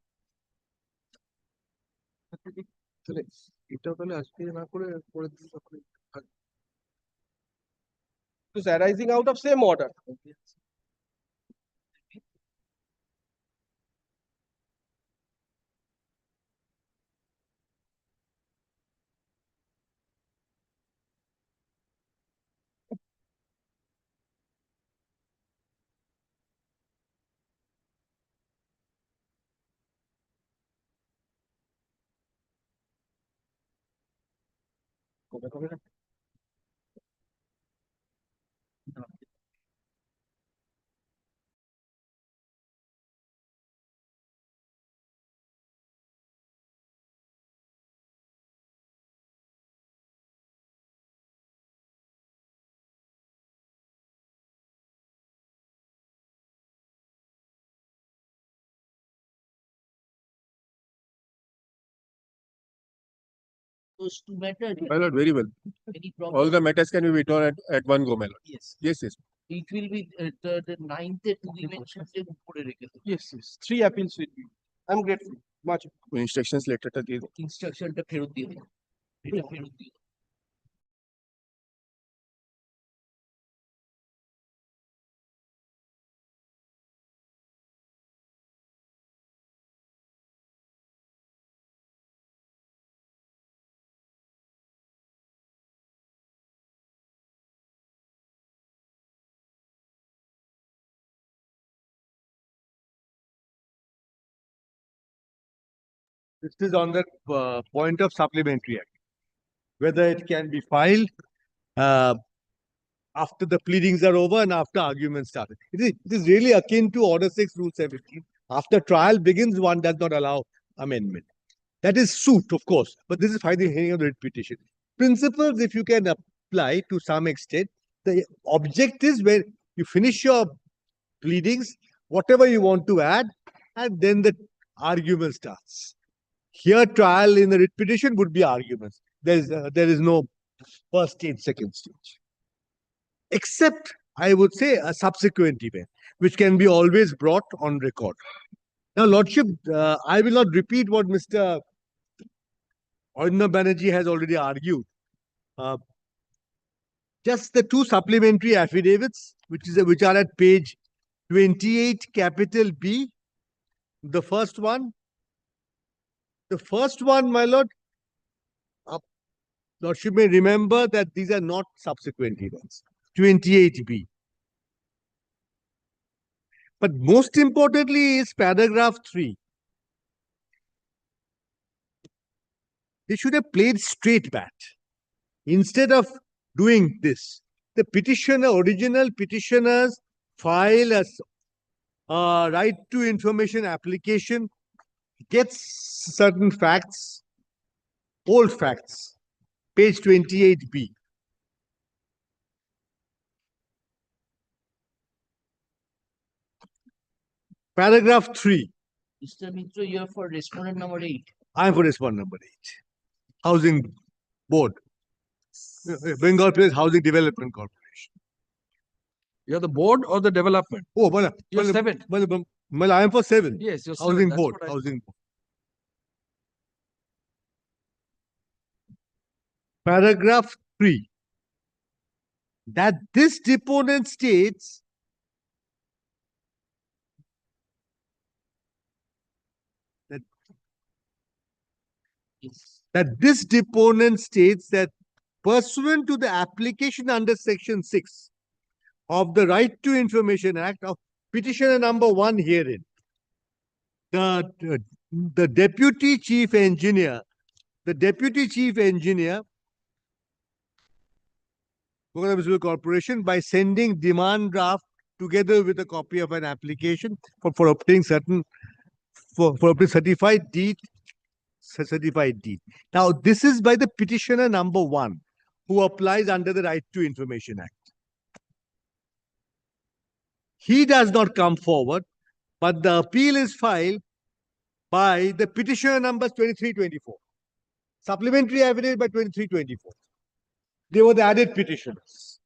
এটা তাহলে আজকে না করে পরের দিন It is arising out of same order. Those two matters. My lord, very well. Any problem? All the matters can be withdrawn at one go, my lord. Yes. Yes, yes. It will be the 9th to be mentioned. Yes, yes. 3 appeals will be. I'm grateful. Much. Instructions later to the Instruction টা ফেরত দিয়ে দেবো। এটা ফেরত দিয়ে দেবো। This is on the point of supplementary act. Whether it can be filed after the pleadings are over and after arguments started. It is really akin to Order 6, Rule 17. After trial begins, one does not allow amendment. That is suit, of course, but this is filing hearing of the writ petition. Principles, if you can apply to some extent, the object is when you finish your pleadings, whatever you want to add, and then the argument starts. Here, trial in the writ petition would be arguments. There is no first stage, second stage. Except, I would say, a subsequent event, which can be always brought on record. Now, Lordship, I will not repeat what Mr. Arnab Banerjee has already argued. Just the 2 supplementary affidavits, which are at page 28, capital B. The first one, my lord, Lordship may remember that these are not subsequent events. 28B. But most importantly is paragraph 3. They should have played straight bat. Instead of doing this, the original petitioners file a right to information application, gets certain facts, old facts, page 28B. Paragraph 3. Mr. Mitra, you are for respondent number 8. I am for respondent number 8. Housing Board. Bengal Place Housing Development Corporation. You're the board or the development? Oh, well, You're 7. Well, I am for 7. Yes, you're Housing 7. Board. Housing Board. Paragraph 3. That this deponent states that this deponent states that pursuant to the application under section 6, of the Right to Information Act of petitioner number 1 herein. The deputy chief engineer, Calcutta Municipal Corporation, by sending demand draft together with a copy of an application for obtaining for obtaining certified deed. Now, this is by the petitioner number 1 who applies under the Right to Information Act. He does not come forward, but the appeal is filed by the petitioner numbers 2324. Supplementary affidavit by 2324. They were the added petitioners.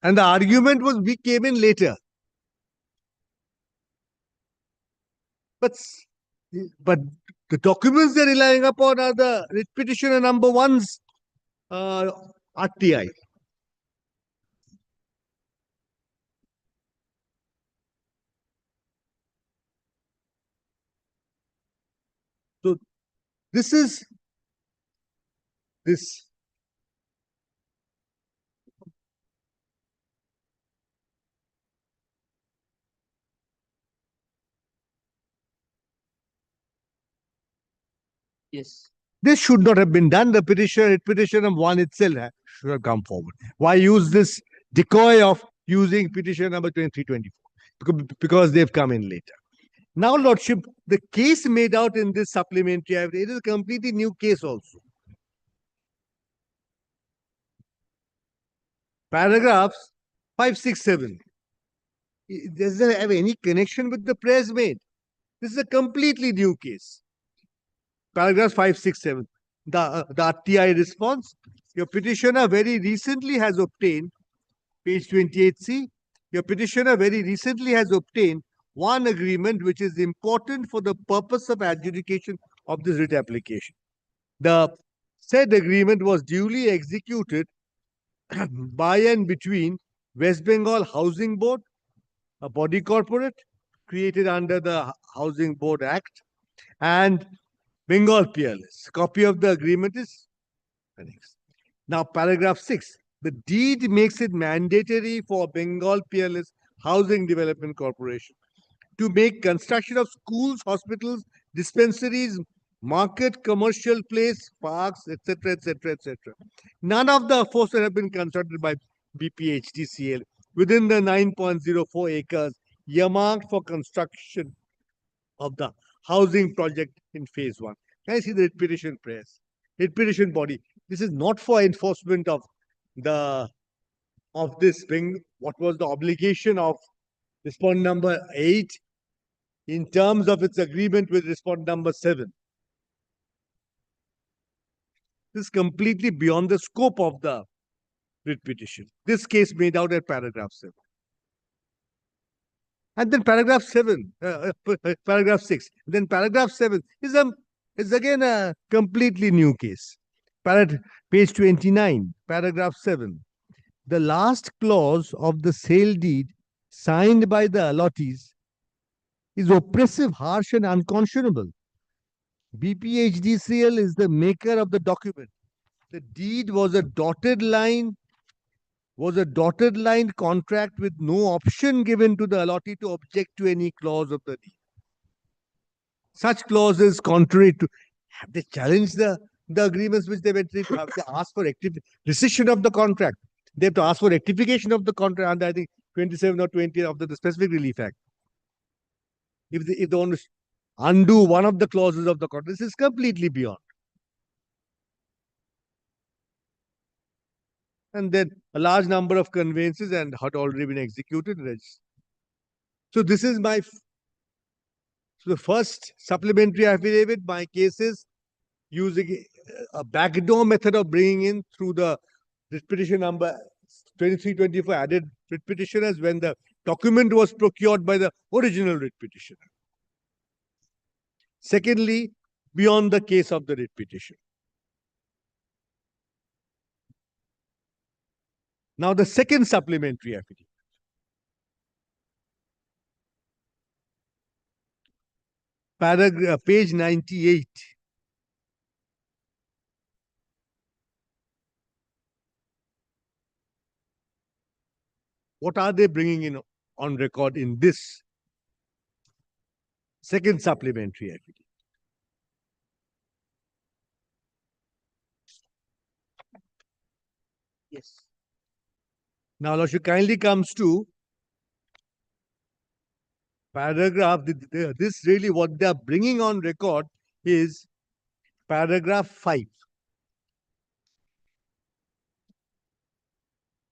And the argument was we came in later. But the documents they're relying upon are the writ petitioner number 1's RTI. So this is this. Yes. This should not have been done. The petitioner 1 itself should have come forward. Why use this decoy of using petition number 2324? Because they've come in later. Now, Lordship, the case made out in this supplementary affidavit is a completely new case also. Paragraphs 5, 6, 7. Does it have any connection with the prayers made? This is a completely new case. Paragraphs 5, 6, 7. The RTI response. Your petitioner very recently has obtained, page 28C, your petitioner very recently has obtained one agreement which is important for the purpose of adjudication of this writ application. The said agreement was duly executed by and between West Bengal Housing Board, a body corporate created under the Housing Board Act, and Bengal PLS. Copy of the agreement is annexed. Now, paragraph 6. The deed makes it mandatory for Bengal PLS Housing Development Corporation to make construction of schools, hospitals, dispensaries, market, commercial place, parks, etc., etc., etc. None of the aforesaid have been constructed by BPHDCL within the 9.04 acres earmarked for construction of the housing project in phase 1. Can I see the writ petition prayers? Writ petition body. This is not for enforcement of this thing. What was the obligation of respondent number 8 in terms of its agreement with respondent number 7? This is completely beyond the scope of the writ petition. This case made out at paragraph 7. And then paragraph 6. Then paragraph 7 is again a completely new case. Page 29, paragraph 7. The last clause of the sale deed signed by the allottees is oppressive, harsh, and unconscionable. BPHDCL is the maker of the document. The deed was a dotted line contract with no option given to the allottee to object to any clause of the deed. Such clauses contrary to, have they challenged the agreements which they've entered into? Have they asked for rescission of the contract? They have to ask for rectification of the contract under, I think, 27 or 20 of the Specific Relief Act. If they want to undo one of the clauses of the contract, this is completely beyond. And then a large number of conveyances and had already been executed. So this is the first supplementary affidavit. My case is using a backdoor method of bringing in through the writ petition number 2324 added writ petitioners when the document was procured by the original writ petitioner. Secondly, beyond the case of the writ petition. Now, the second supplementary affidavit. Page 98. what are they bringing in on record in this second supplementary affidavit? Yes. Now, Lordship kindly comes to paragraph. This really what they are bringing on record is paragraph 5.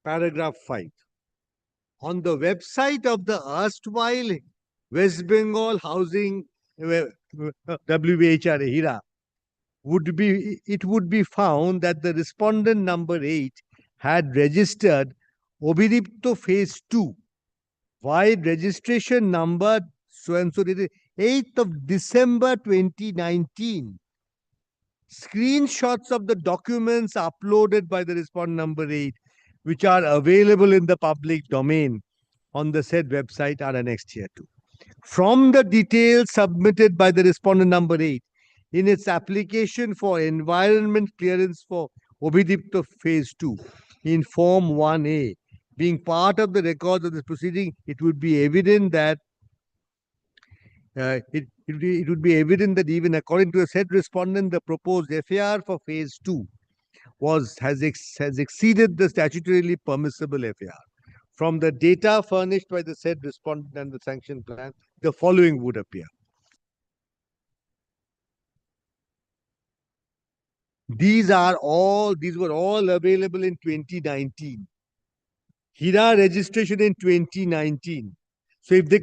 Paragraph 5. On the website of the erstwhile West Bengal Housing WHR HIRA, it would be found that the respondent number 8 had registered Obhidipto Phase 2, while registration number so and so dated 8th of December 2019. Screenshots of the documents uploaded by the respondent number 8, which are available in the public domain on the said website, are annexed here too. From the details submitted by the respondent number 8 in its application for environment clearance for Obhidipto Phase 2 in Form 1A, being part of the records of this proceeding, it would be evident that it would be evident that even according to the said respondent, the proposed FAR for Phase 2 has exceeded the statutorily permissible FAR. From the data furnished by the said respondent and the sanction plan, the following would appear. These were all available in 2019. HIRA registration in 2019. So if they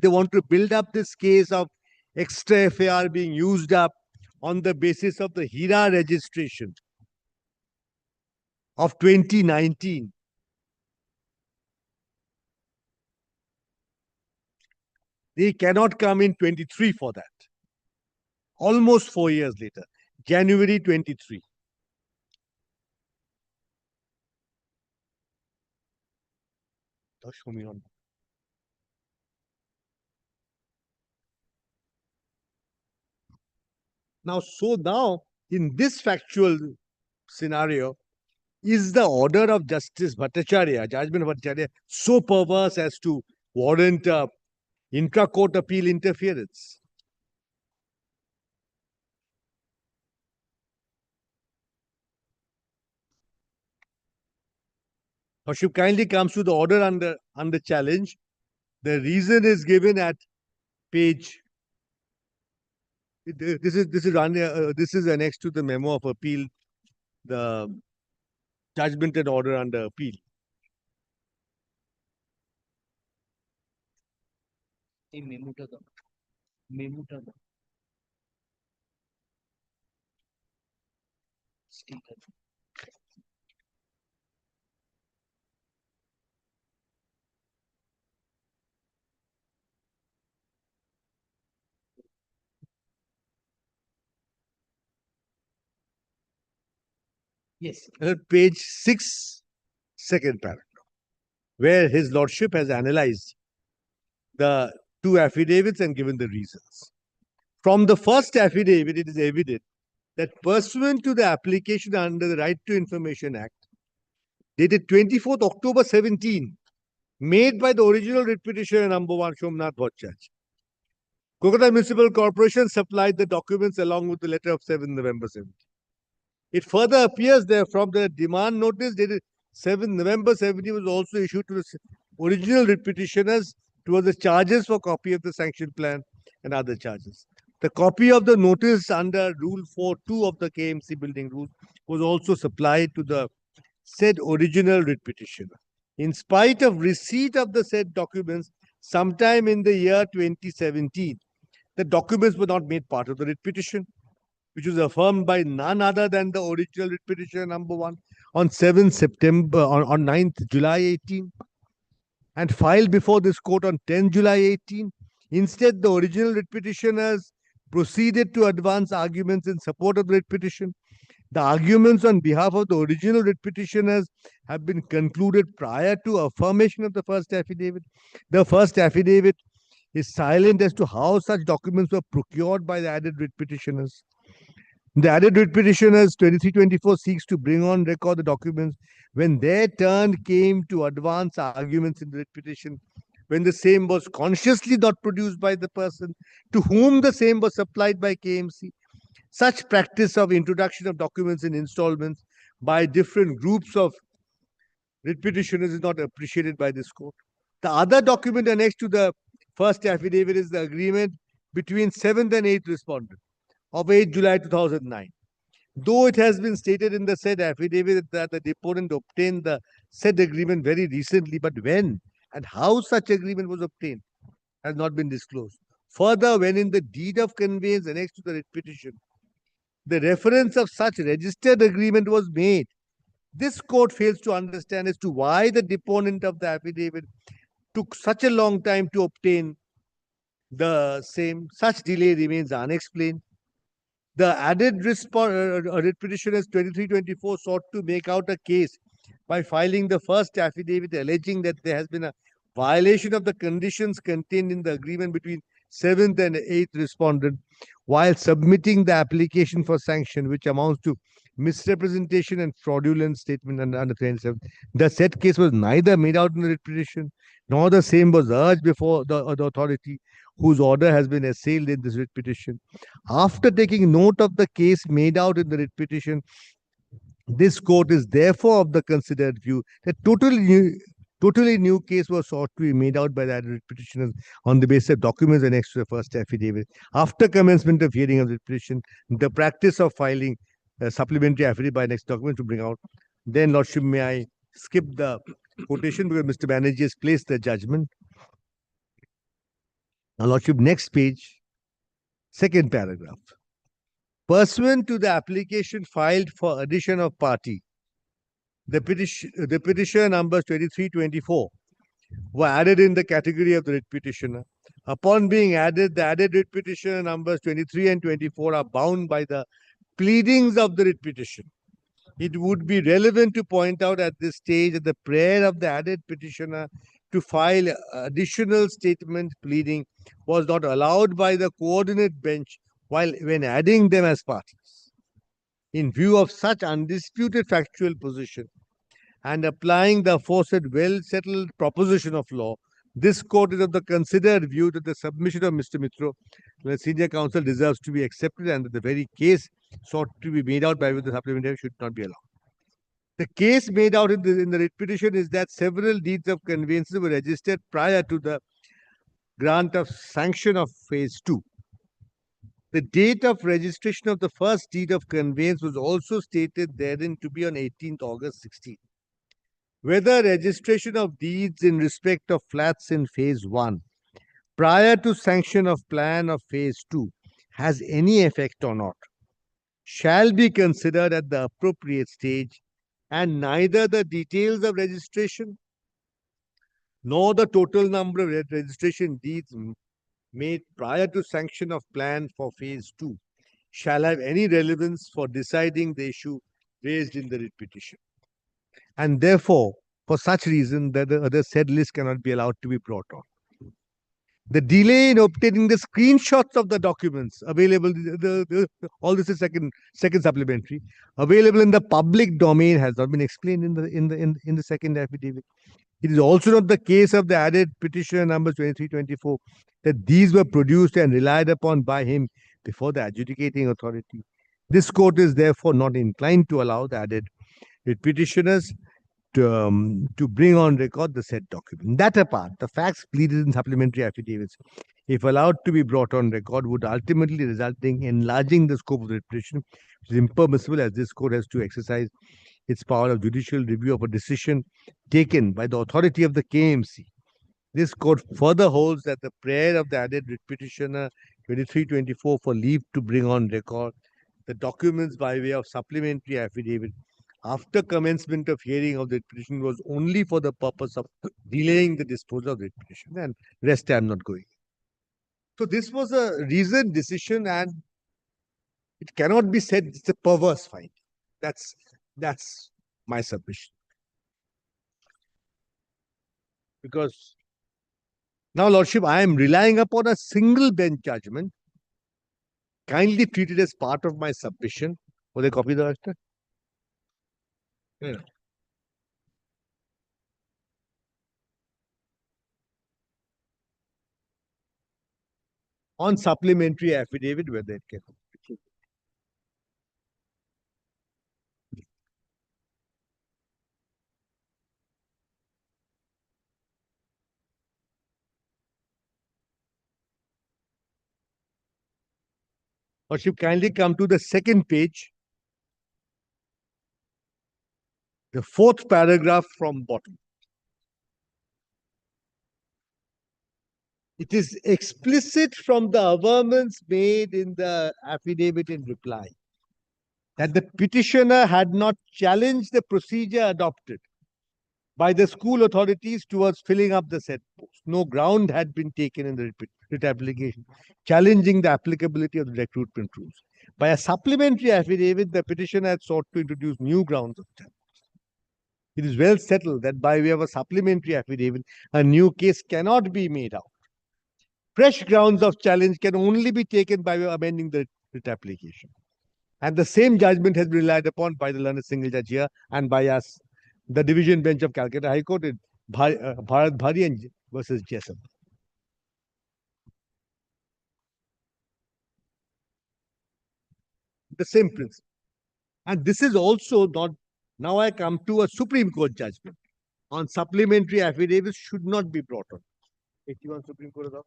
want to build up this case of extra FAR being used up on the basis of the HIRA registration of 2019, they cannot come in 23 for that. Almost 4 years later, January 23. Show me on. Now, in this factual scenario, is the order of Justice Bhattacharya, judgment of Bhattacharya, so perverse as to warrant intra-court appeal interference? Lordship kindly comes to the order under challenge. The reason is given at page. This is annexed to the memo of appeal, the judgment and order under appeal. Yes. Page 6, second paragraph, where His Lordship has analyzed the two affidavits and given the reasons. From the first affidavit, it is evident that pursuant to the application under the Right to Information Act, dated 24th October 17, made by the original writ petitioner number 1, Somnath Bhattacharya, Calcutta Municipal Corporation supplied the documents along with the letter of 7 November 17. It further appears there from the demand notice dated 7 November 17 was also issued to the original writ petitioners towards the charges for copy of the sanction plan and other charges. The copy of the notice under Rule 4.2 of the KMC building rules was also supplied to the said original writ petitioner. In spite of receipt of the said documents sometime in the year 2017, the documents were not made part of the writ petition, which was affirmed by none other than the original writ petitioner number 1 on 7th September, on 9th July 18, and filed before this court on 10th July 18. Instead, the original writ petitioners proceeded to advance arguments in support of the writ petition. The arguments on behalf of the original writ petitioners have been concluded prior to affirmation of the first affidavit. The first affidavit is silent as to how such documents were procured by the added writ petitioners. The added writ petitioners 2324 seeks to bring on record the documents when their turn came to advance arguments in the writ petition, when the same was consciously not produced by the person to whom the same was supplied by KMC. Such practice of introduction of documents in installments by different groups of writ petitioners is not appreciated by this court. The other document annexed to the first affidavit is the agreement between 7th and 8th respondent of 8 July 2009. Though it has been stated in the said affidavit that the deponent obtained the said agreement very recently, but when and how such agreement was obtained has not been disclosed. Further, when in the deed of conveyance annexed to the writ petition, the reference of such registered agreement was made, this court fails to understand as to why the deponent of the affidavit took such a long time to obtain the same. Such delay remains unexplained. The added writ petitioners 2324 sought to make out a case by filing the first affidavit alleging that there has been a violation of the conditions contained in the agreement between 7th and 8th respondent while submitting the application for sanction, which amounts to misrepresentation and fraudulent statement under 27. The said case was neither made out in the writ petition nor the same was urged before the authority whose order has been assailed in this writ petition. After taking note of the case made out in the writ petition, this court is therefore of the considered view that totally new case was sought to be made out by the writ petitioners on the basis of documents annexed to the first affidavit. After commencement of hearing of the petition, the practice of filing a supplementary affidavit by next document to bring out. Then, Lordship, may I skip the quotation because Mr. Banerjee has placed the judgment. Now, Lordship, next page, second paragraph. Pursuant to the application filed for addition of party, the petition numbers 2324 were added in the category of the writ petitioner. Upon being added, the added writ petitioner numbers 23 and 24 are bound by the pleadings of the writ petition. It would be relevant to point out at this stage that the prayer of the added petitioner to file additional statement pleading was not allowed by the coordinate bench when adding them as parties. In view of such undisputed factual position and applying the aforesaid well-settled proposition of law, this court is of the considered view that the submission of Mr. Mitro, the senior counsel, deserves to be accepted and that the very case sought to be made out by the supplementary should not be allowed. The case made out in the writ petition is that several deeds of conveyances were registered prior to the grant of sanction of phase 2. The date of registration of the first deed of conveyance was also stated therein to be on 18th August 16. Whether registration of deeds in respect of flats in phase 1 prior to sanction of plan of phase 2 has any effect or not shall be considered at the appropriate stage, and neither the details of registration nor the total number of registration deeds made prior to sanction of plan for phase 2 shall have any relevance for deciding the issue raised in the writ petition. And therefore, for such reason, that the other said list cannot be allowed to be brought on. The delay in obtaining the screenshots of the documents available, all this is second supplementary, available in the public domain has not been explained in the second affidavit. It is also not the case of the added petitioner number 2324 that these were produced and relied upon by him before the adjudicating authority. This court is therefore not inclined to allow the added petitioners to bring on record the said document. That apart, the facts pleaded in supplementary affidavits, if allowed to be brought on record, would ultimately result in enlarging the scope of the petition, which is impermissible as this court has to exercise its power of judicial review of a decision taken by the authority of the KMC. This court further holds that the prayer of the added petitioner 2324 for leave to bring on record the documents by way of supplementary affidavit after commencement of hearing of the petition was only for the purpose of delaying the disposal of the petition, and rest I am not going. So this was a reasoned decision, and it cannot be said it's a perverse finding. That's my submission. Because now, Lordship, I am relying upon a single bench judgment kindly treat it as part of my submission. Will they copy the register? Yeah. On supplementary affidavit, whether it can. Worship, kindly come to the second page. The fourth paragraph from bottom. It is explicit from the averments made in the affidavit in reply that the petitioner had not challenged the procedure adopted by the school authorities towards filling up the said post. No ground had been taken in the writ application challenging the applicability of the recruitment rules. By a supplementary affidavit, the petitioner had sought to introduce new grounds of challenge. It is well settled that by way of a supplementary affidavit, a new case cannot be made out. Fresh grounds of challenge can only be taken by way of amending the writ application. And the same judgment has been relied upon by the learned single judge here and by us, the division bench of Calcutta High Court in Bharat Bhari versus Jessup. The same principle. And this is also not, now I come to a Supreme Court judgment on supplementary affidavits should not be brought on. 81 Supreme Court of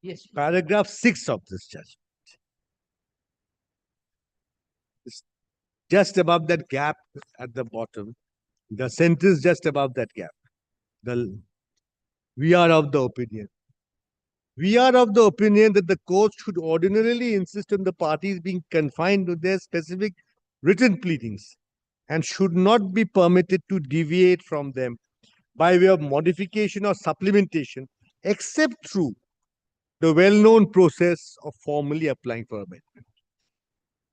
Yes. Paragraph 6 of this judgment. It's just above that gap at the bottom, the sentence just above that gap. We are of the opinion. We are of the opinion that the court should ordinarily insist on the parties being confined to their specific written pleadings and should not be permitted to deviate from them by way of modification or supplementation, except through the well-known process of formally applying for amendment.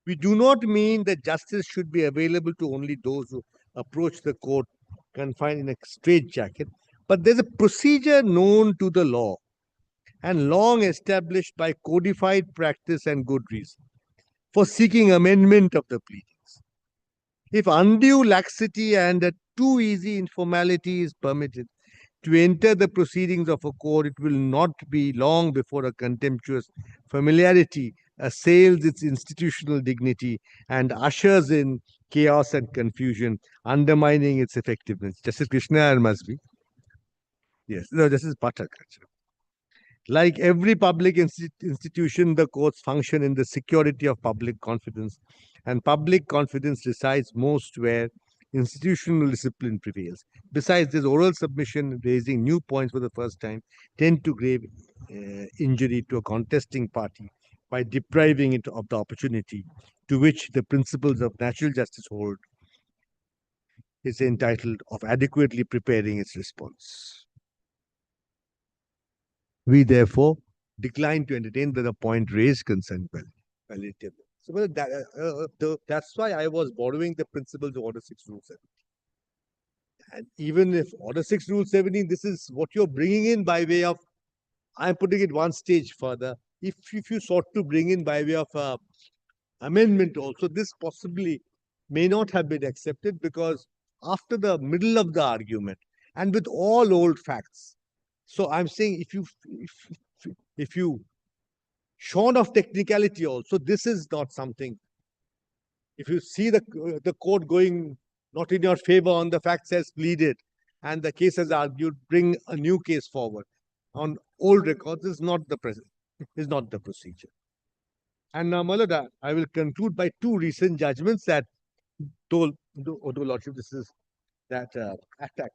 We do not mean that justice should be available to only those who approach the court confined in a straitjacket, but there's a procedure known to the law and long established by codified practice and good reason for seeking amendment of the pleadings. If undue laxity and a too easy informality is permitted to enter the proceedings of a court, it will not be long before a contemptuous familiarity assails its institutional dignity and ushers in chaos and confusion, undermining its effectiveness. Justice Krishna must be. Yes, no, this is Pathak. Like every public institution, the courts function in the security of public confidence, and public confidence resides most where institutional discipline prevails. Besides, this oral submission raising new points for the first time tend to grave injury to a contesting party by depriving it of the opportunity to which the principles of natural justice hold is entitled of adequately preparing its response. We therefore decline to entertain the point raised concerned validity. So that's why I was borrowing the principles of Order 6 Rule 17. And even if Order 6 Rule 17, this is what you're bringing in by way of, I'm putting it one stage further. If you sought to bring in by way of amendment also, this possibly may not have been accepted because after the middle of the argument and with all old facts. So I'm saying if you shorn of technicality also, this is not something. If you see the court going not in your favor on the facts as pleaded and the case as argued, bring a new case forward on old records is not the procedure. And now, my lord, I will conclude by two recent judgments that told Lordship this is that attack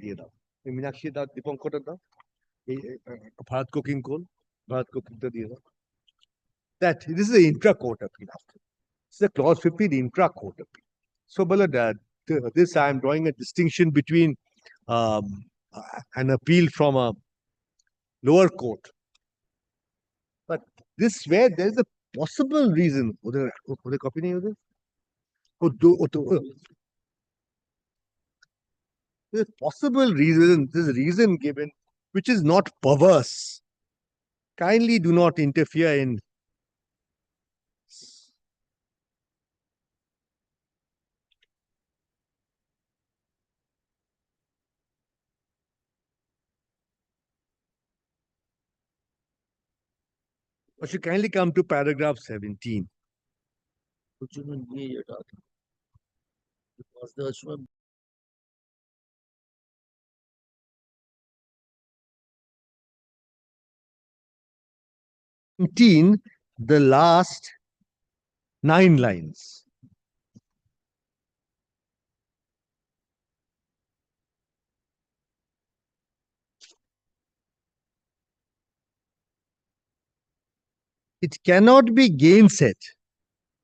দিয়ে দাও এই মীনাক্ষী দাও দীপঙ্কর দাও এই Bharat cooking কোল ভারত কুকিংটা দিয়ে দাও that this is an intra-court appeal after. It's a clause 15 intra-court appeal. So, my lord, this I am drawing a distinction between an appeal from a lower court. But this where there is a possible reason. ওদের copy নেই ওদের? There's a possible reason, this reason given, which is not perverse. Kindly do not interfere in or should kindly come to paragraph 17. The last 9 lines. It cannot be gainsaid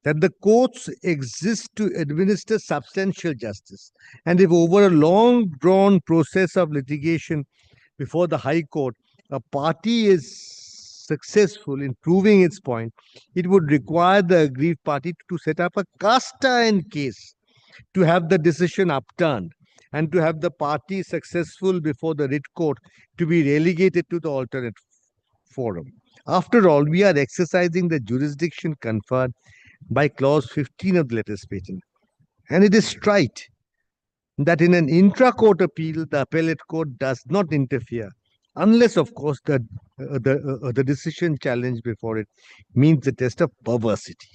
that the courts exist to administer substantial justice, and if over a long drawn process of litigation before the High Court, a party is successful in proving its point, it would require the aggrieved party to set up a cast iron case to have the decision upturned, and to have the party successful before the writ court to be relegated to the alternate forum. After all, we are exercising the jurisdiction conferred by clause 15 of the latest patent, and it is right that in an intra-court appeal, the appellate court does not interfere, unless, of course, the decision challenged before it means the test of perversity,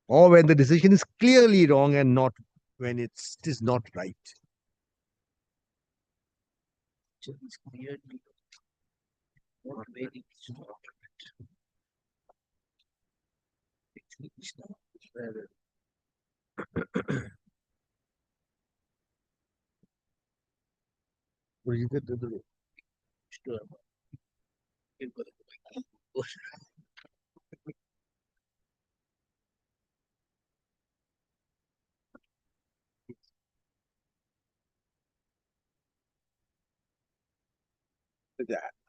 or when the decision is clearly wrong and not when it is not right.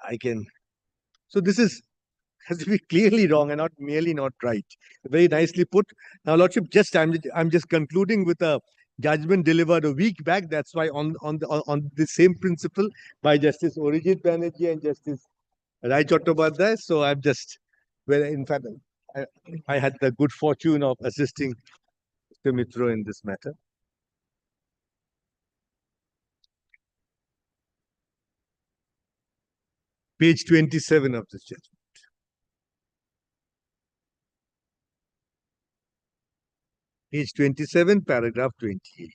I can. So this has to be clearly wrong and not merely not right. Very nicely put. Now, Lordship, I'm just concluding with a judgment delivered a week back. That's why on the same principle by Justice Orijit Banerjee and Justice Rai Chattopadhyay. So I'm just, well, in fact, I had the good fortune of assisting Mr. Mitro in this matter. Page 27 of this judgment. Page 27, paragraph 28.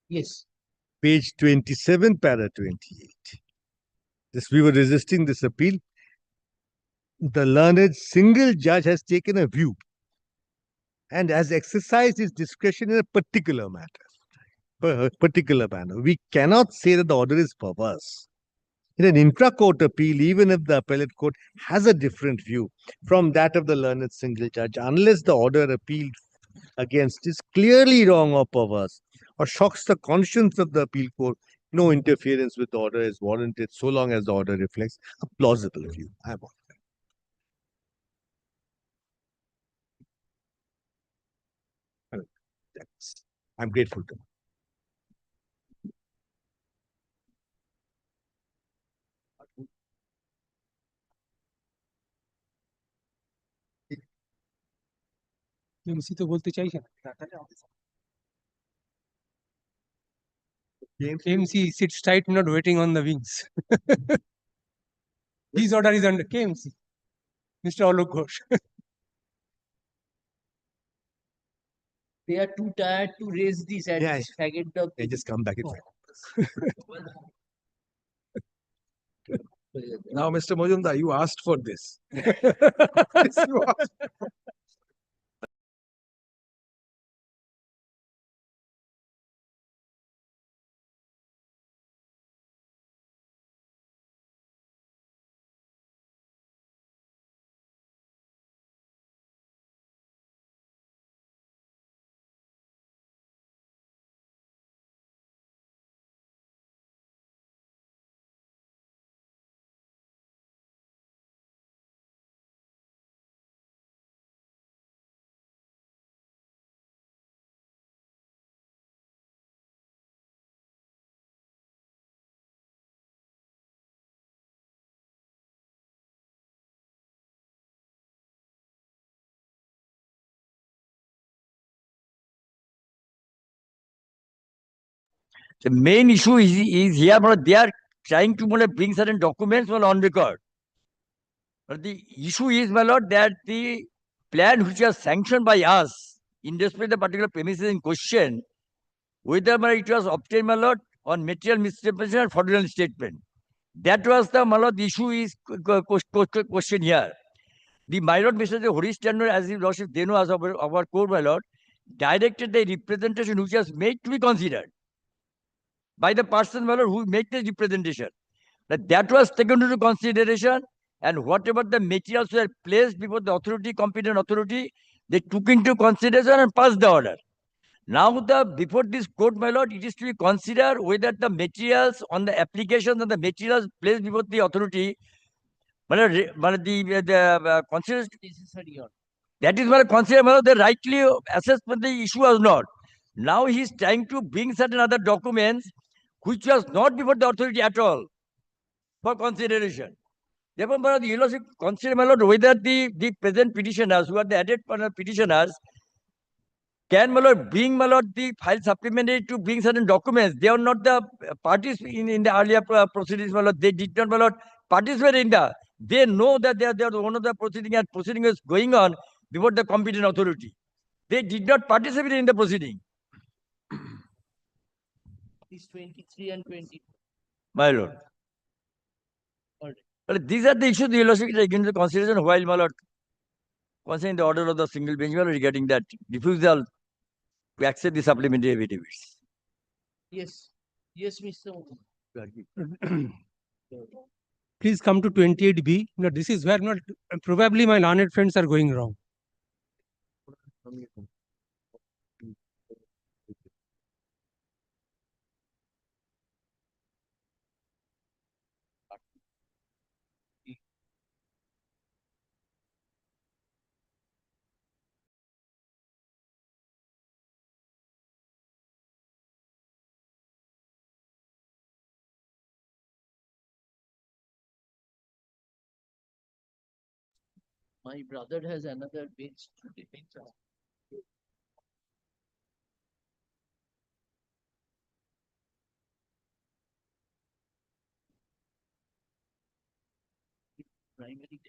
Yes. Page 27, para 28. We were resisting this appeal. The learned single judge has taken a view and has exercised his discretion in a particular matter. We cannot say that the order is perverse. In an intra-court appeal, even if the appellate court has a different view from that of the learned single judge, unless the order appealed against is clearly wrong or perverse, or shocks the conscience of the appeal court, no interference with the order is warranted so long as the order reflects a plausible view. I'm grateful to. KMC তো বলতে চাইছে না KMC sits tight, not waiting on the wings. His order is under KMC, Mr. Alok Ghosh. They are too tired to raise this at Yeah, this faggot dog. They just come back in. Now, Mr. Mojumdar, you asked for this. Yes, you asked. The main issue is here, but they are trying to bring certain documents on record. But the issue is, my lord, that the plan which was sanctioned by us in respect to the particular premises in question, whether it was obtained, my lord, on material misrepresentation or fraudulent statement. That was the, my lord, the issue is question here. The my lord, Mr. Horish Chandra, as the lordship, they know as our court, my lord, directed the representation which was made to be considered by the person, my lord, who made the representation. That was taken into consideration, and whatever the materials were placed before the authority, competent authority, they took into consideration and passed the order. Now, before this court, my lord, it is to be considered whether the materials on the applications and the materials placed before the authority, considered Necessary or that is what considered the rightly assessment the issue was not. Now he is trying to bring certain other documents which was not before the authority at all for consideration. Therefore, my lord, you know, consider, my lord, whether the present petitioners, who are the added petitioners, can, my lord, bring, my lord, the file supplementary to bring certain documents. They are not the parties in the earlier proceedings, my lord. They did not, my lord, participate in the. They know that they are one of the proceeding, and proceeding is going on before the competent authority. They did not participate in the proceeding. These 23 and 20. My lord. But these are the issues the lordship is taking into consideration while, my lord, concerning the order of the single bench, my lord, regarding that refusal to accept the supplementary affidavits. Yes. Yes, Mr. Please come to 28B. Now, this is where not probably my learned friends are going wrong. My brother has another bench today. Primary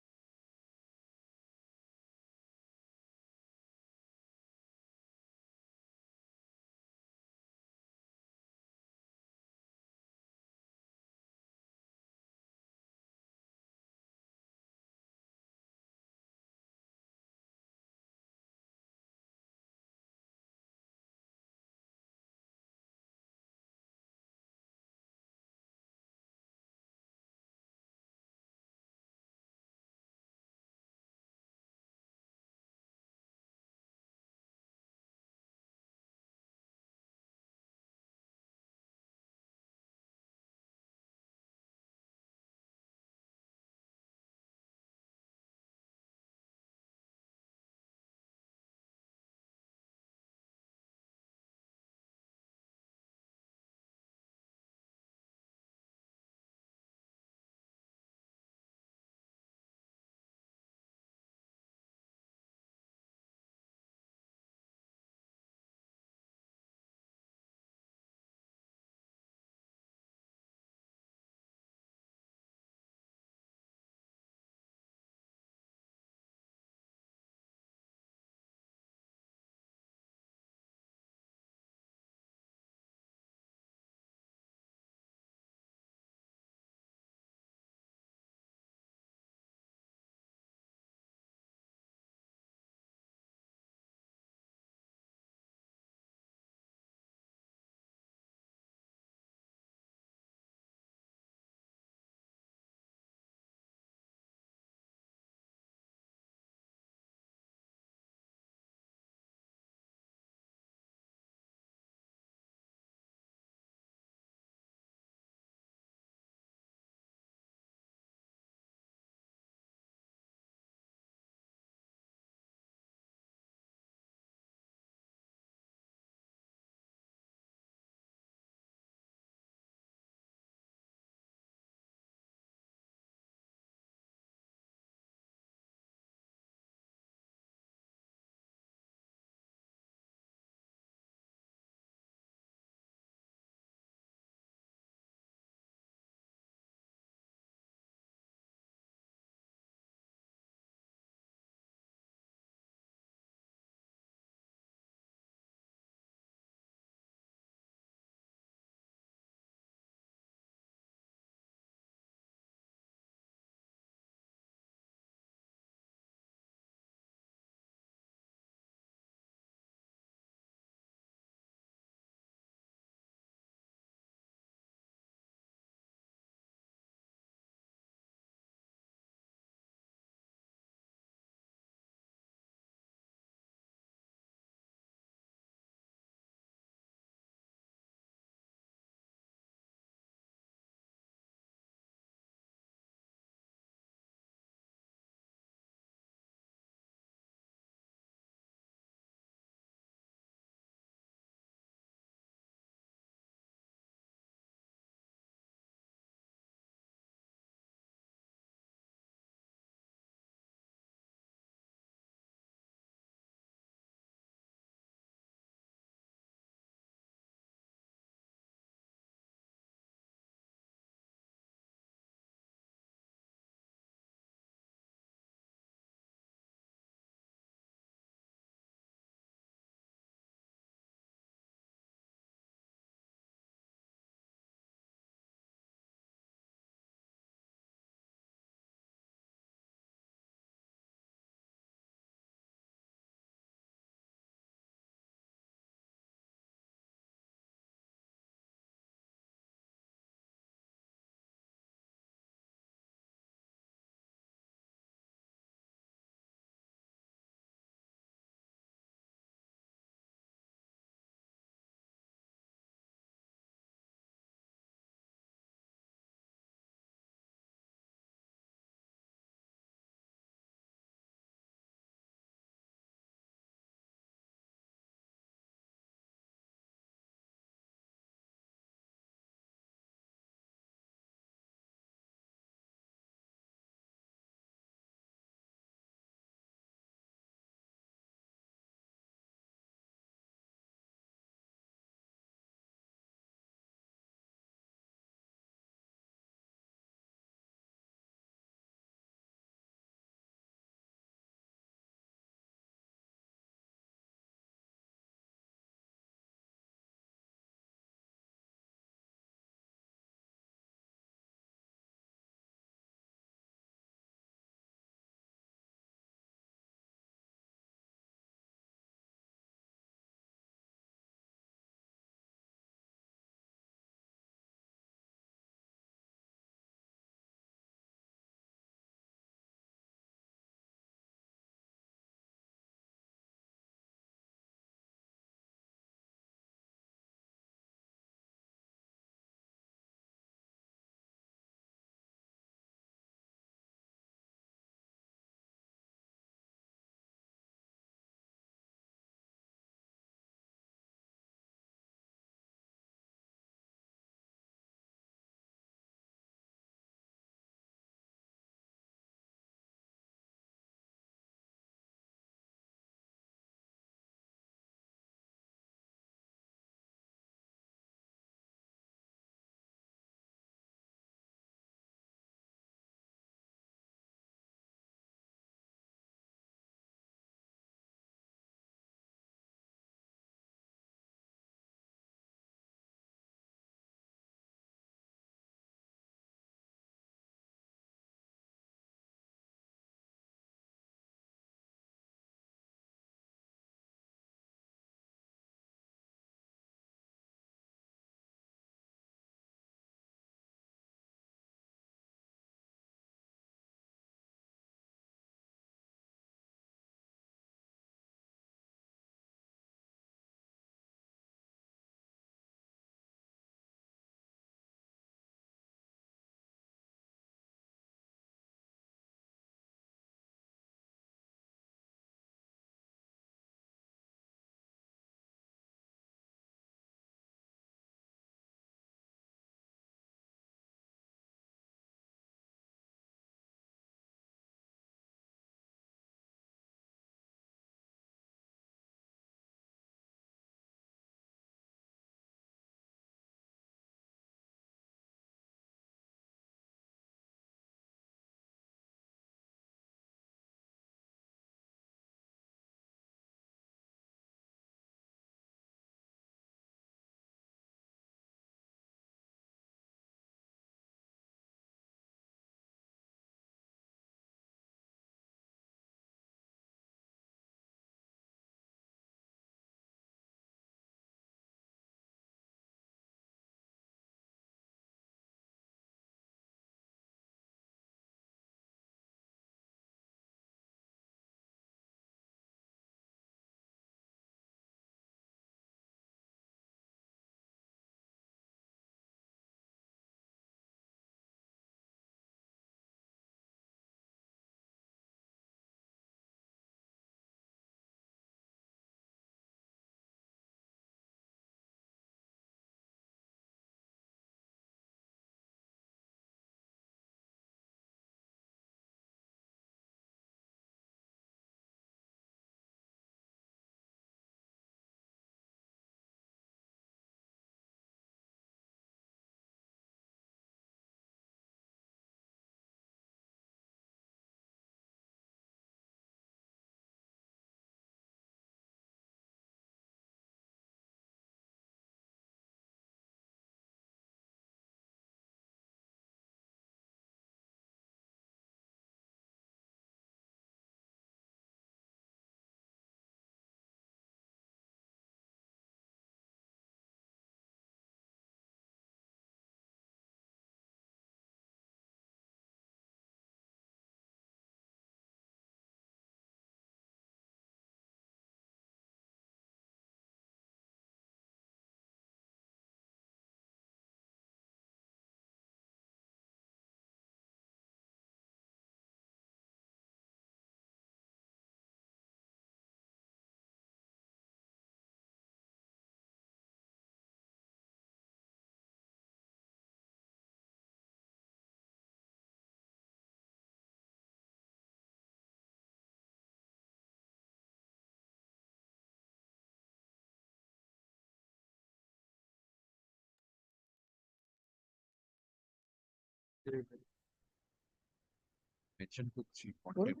Mention to chief contempt.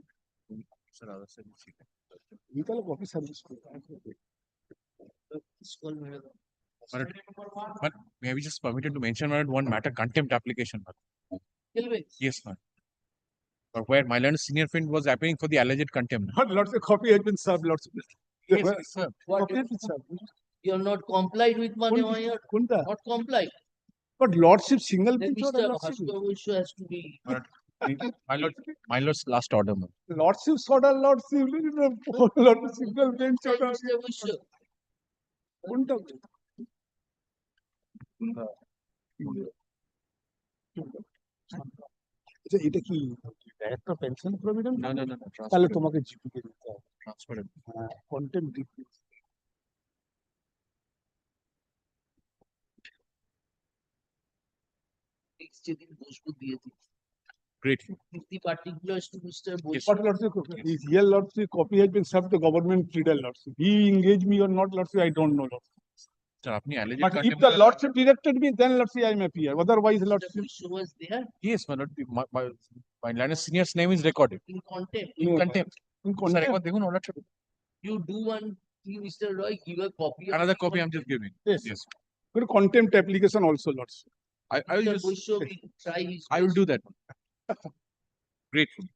Sir, other side is chief. copy service. But may we just permitted to mention one matter contempt application? Yes, ma'am. But where my learned senior friend was appealing for the alleged contempt. Lots of copy has been served. Lots of. Yes, sir. Copy has been served. You are not complied with money, not complied. But lordship single Then bench or Mr. lordship? Bhaskar has to be. My lord's last order, ma'am. Lordship sort of lordship, lordship single bench or Mr. Bhaskar. কোনটা? আচ্ছা, এটা কি director pension provident? না। তাহলে তোমাকে জিপিকে দিতে হবে। Transparent. Content decrease. যেদিন বসবো দিয়ে দিই। Great. If the particulars to Mr. Bush. But lordship, his real lordship copy has been served to government pleader lordship. He engaged me or not lordship, I don't know lordship. Sir, apni alleged But if contempt. the lordship directed me, then lordship I may appear. Otherwise, lordship. Was there Yes, my lord. My learned senior's name is recorded. in contempt. In contempt. In Sir, contempt. ekbar dekhun order chhodo. You do one thing, Mr. Roy, give a copy. of Another the copy I'm contempt. just giving. Yes. Good contempt application also lordship. I will Mr. just. Bush will try his I will do that. Grateful.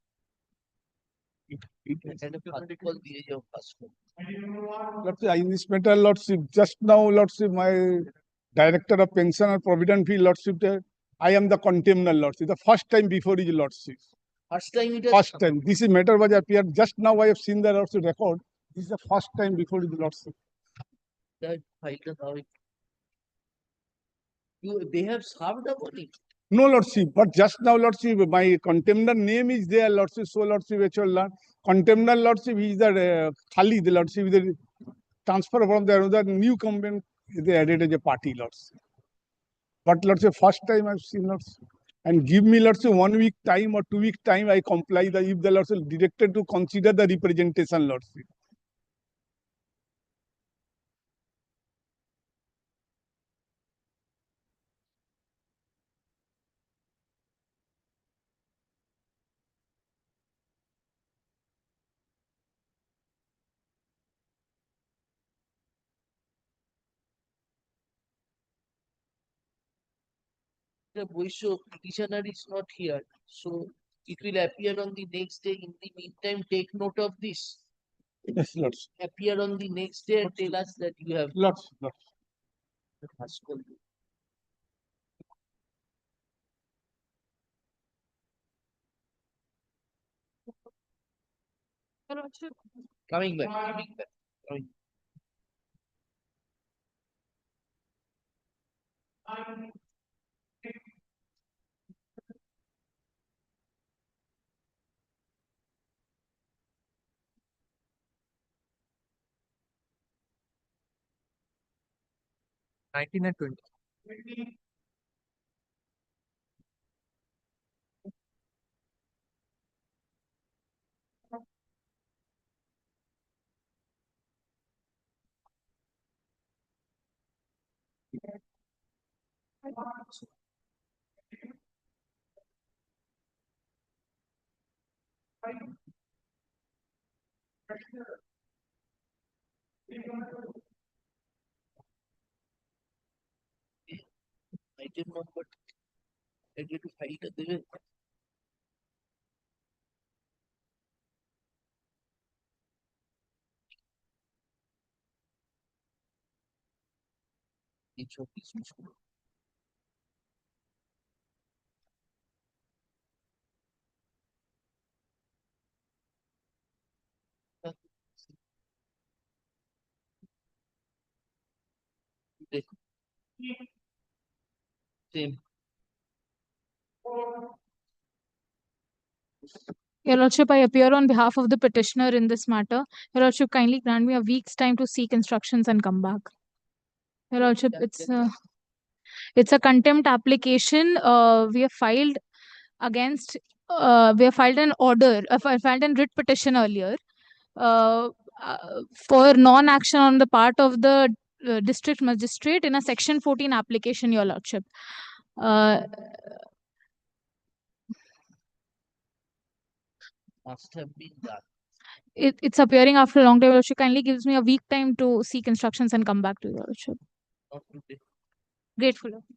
and a particle the age of Bhaskar. Lordship, in this matter, lordship, just now, lordship, my director of pension and provident fee, lordship, I am the contemner, lordship. The first time before his lordship. First time it has First time. This is matter was appeared. Just now I have seen the lordship record. This is the first time before his lordship. that filed now. They have served the money. No, lordship, but just now, lordship, my contemner name is there, lordship, so lordship, contemner, lordship, he is the Khali, the lordship, the transfer from the another new company, they added as a party, lordship. But lordship, first time I've seen lordship. And give me lordship 1 week time or 2 week time, I comply the if the lordship directed to consider the representation, lordship. The Boisho petitioner is not here, so it will appear on the next day. In the meantime, take note of this. Yes, lordship. Appear on the next day and tell us that you have. Lordship, lordship. Bhaskar. Coming back. Coming. Nineteen and 20. I didn't know, but I get to fight at the each of these issues. Same. Your Lordship, I appear on behalf of the petitioner in this matter. Your Lordship, kindly grant me a week's time to seek instructions and come back. Your Lordship, it's a contempt application. We have filed against. We have filed an order. Filed a writ petition earlier. For non-action on the part of the district magistrate in a section 14 application, Your Lordship. must have been done. It's appearing after a long time, Your Lordship. Kindly gives me a week time to seek instructions and come back to Your Lordship. Not today. Grateful. Your Lordship.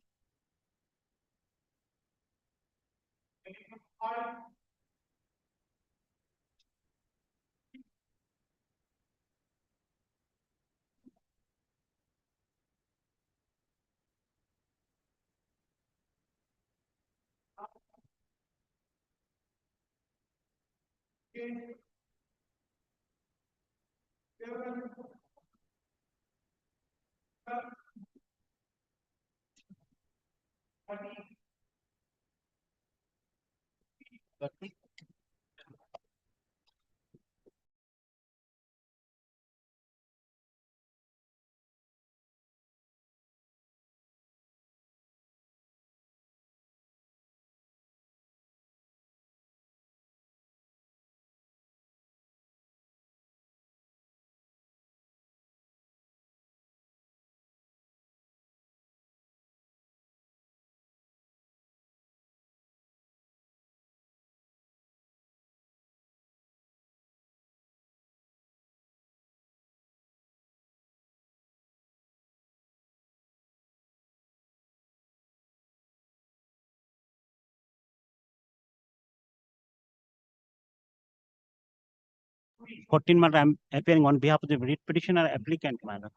I'm appearing on behalf of the writ petitioner applicant, my lord.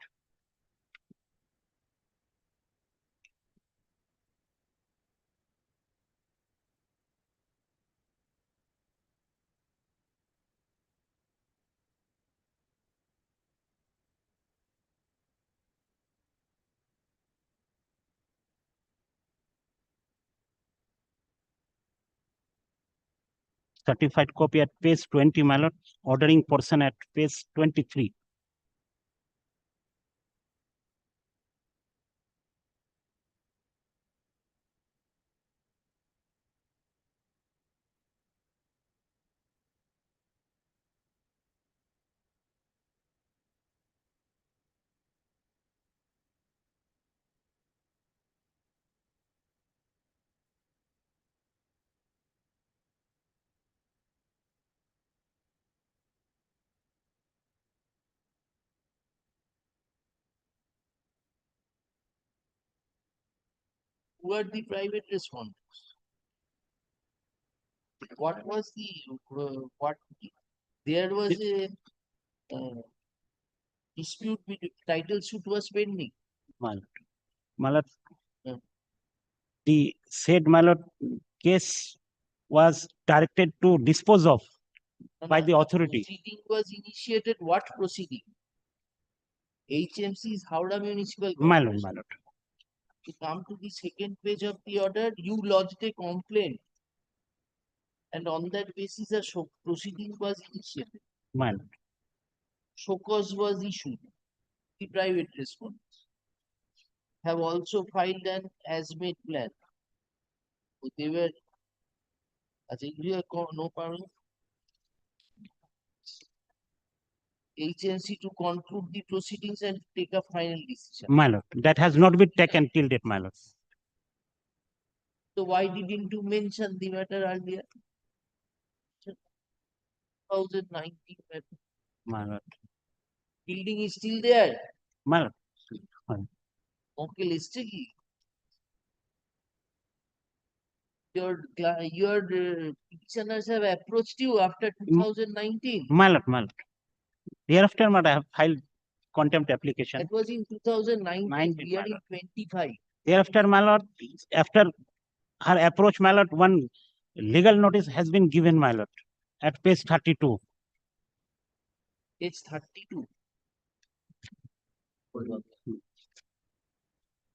Certified copy at page 20, my lord. Ordering portion at page 23. Who are the private respondents? What was the what? There was a dispute with title suit was pending. My lord, Yeah. the said my lord case was directed to dispose of by the authority. Proceeding was initiated. What proceeding? HMC's Howrah Municipal My Corporation. lord, my lord. To come to the second page of the order, you lodged a complaint, and on that basis, a proceeding was initiated. My lord. Show cause was issued. The private respondents have also filed an as-made plan. So they were, I think we are no problem. Agency to conclude the proceedings and take a final decision. My lord, that has not been taken till date, my lord. So why didn't you mention the matter earlier? 2019 matter. My lord. Building is still there. My lord. Okay, listigi. Your petitioners have approached you after 2019. My lord, my lord. Thereafter, I have filed contempt application. That was in 2019. We are in 25. Thereafter, my lord, after her approach, my lord, one legal notice has been given, my lord, at page 32. Page 32.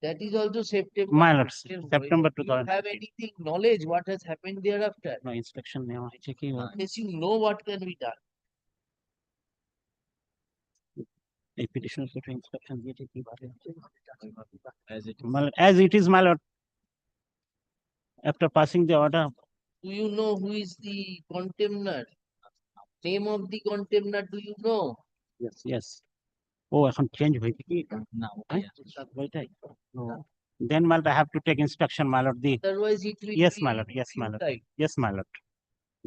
That is also September. My lord, September September Do you have 2019. anything knowledge what has happened thereafter? No inspection. Yes, you know what can be done. A petitioner for inspection. As it is, my lord. After passing the order. Do you know who is the contemner? Name of the contemner, do you know? Yes, yes. Oh, এখন change হয়েছে কি? No. Then, my lord, I have to take inspection, my lord. Otherwise, it will Yes, be my lord. Yes, my lord. futile. Yes, my lord.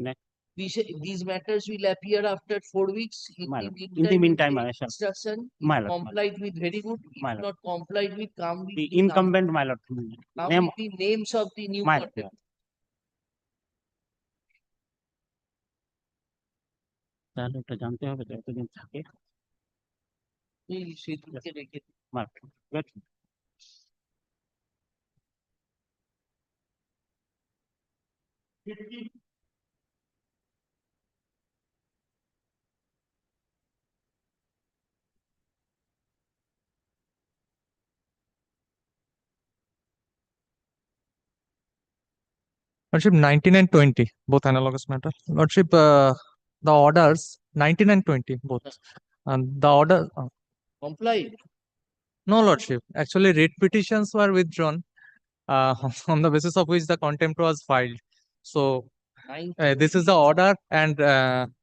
Next. These matters will appear after 4 weeks. In My the lord. meantime, In the meantime, take I shall. instruction. My If lord. complied with, very good. My If lord. not complied with, come with The the incumbent, my lord. Now Name, with the names of the new my lord. contempt. তাহলে ওটা জানতে হবে তো এতদিন থাকে। সেদিনকে রেখে My lord. Good. Lordship, 19 and 20, both analogous matter. Lordship, the orders 19 and 20, both. And the order. complied. No, Lordship. Actually, writ petitions were withdrawn on the basis of which the contempt was filed. So, this is the order, and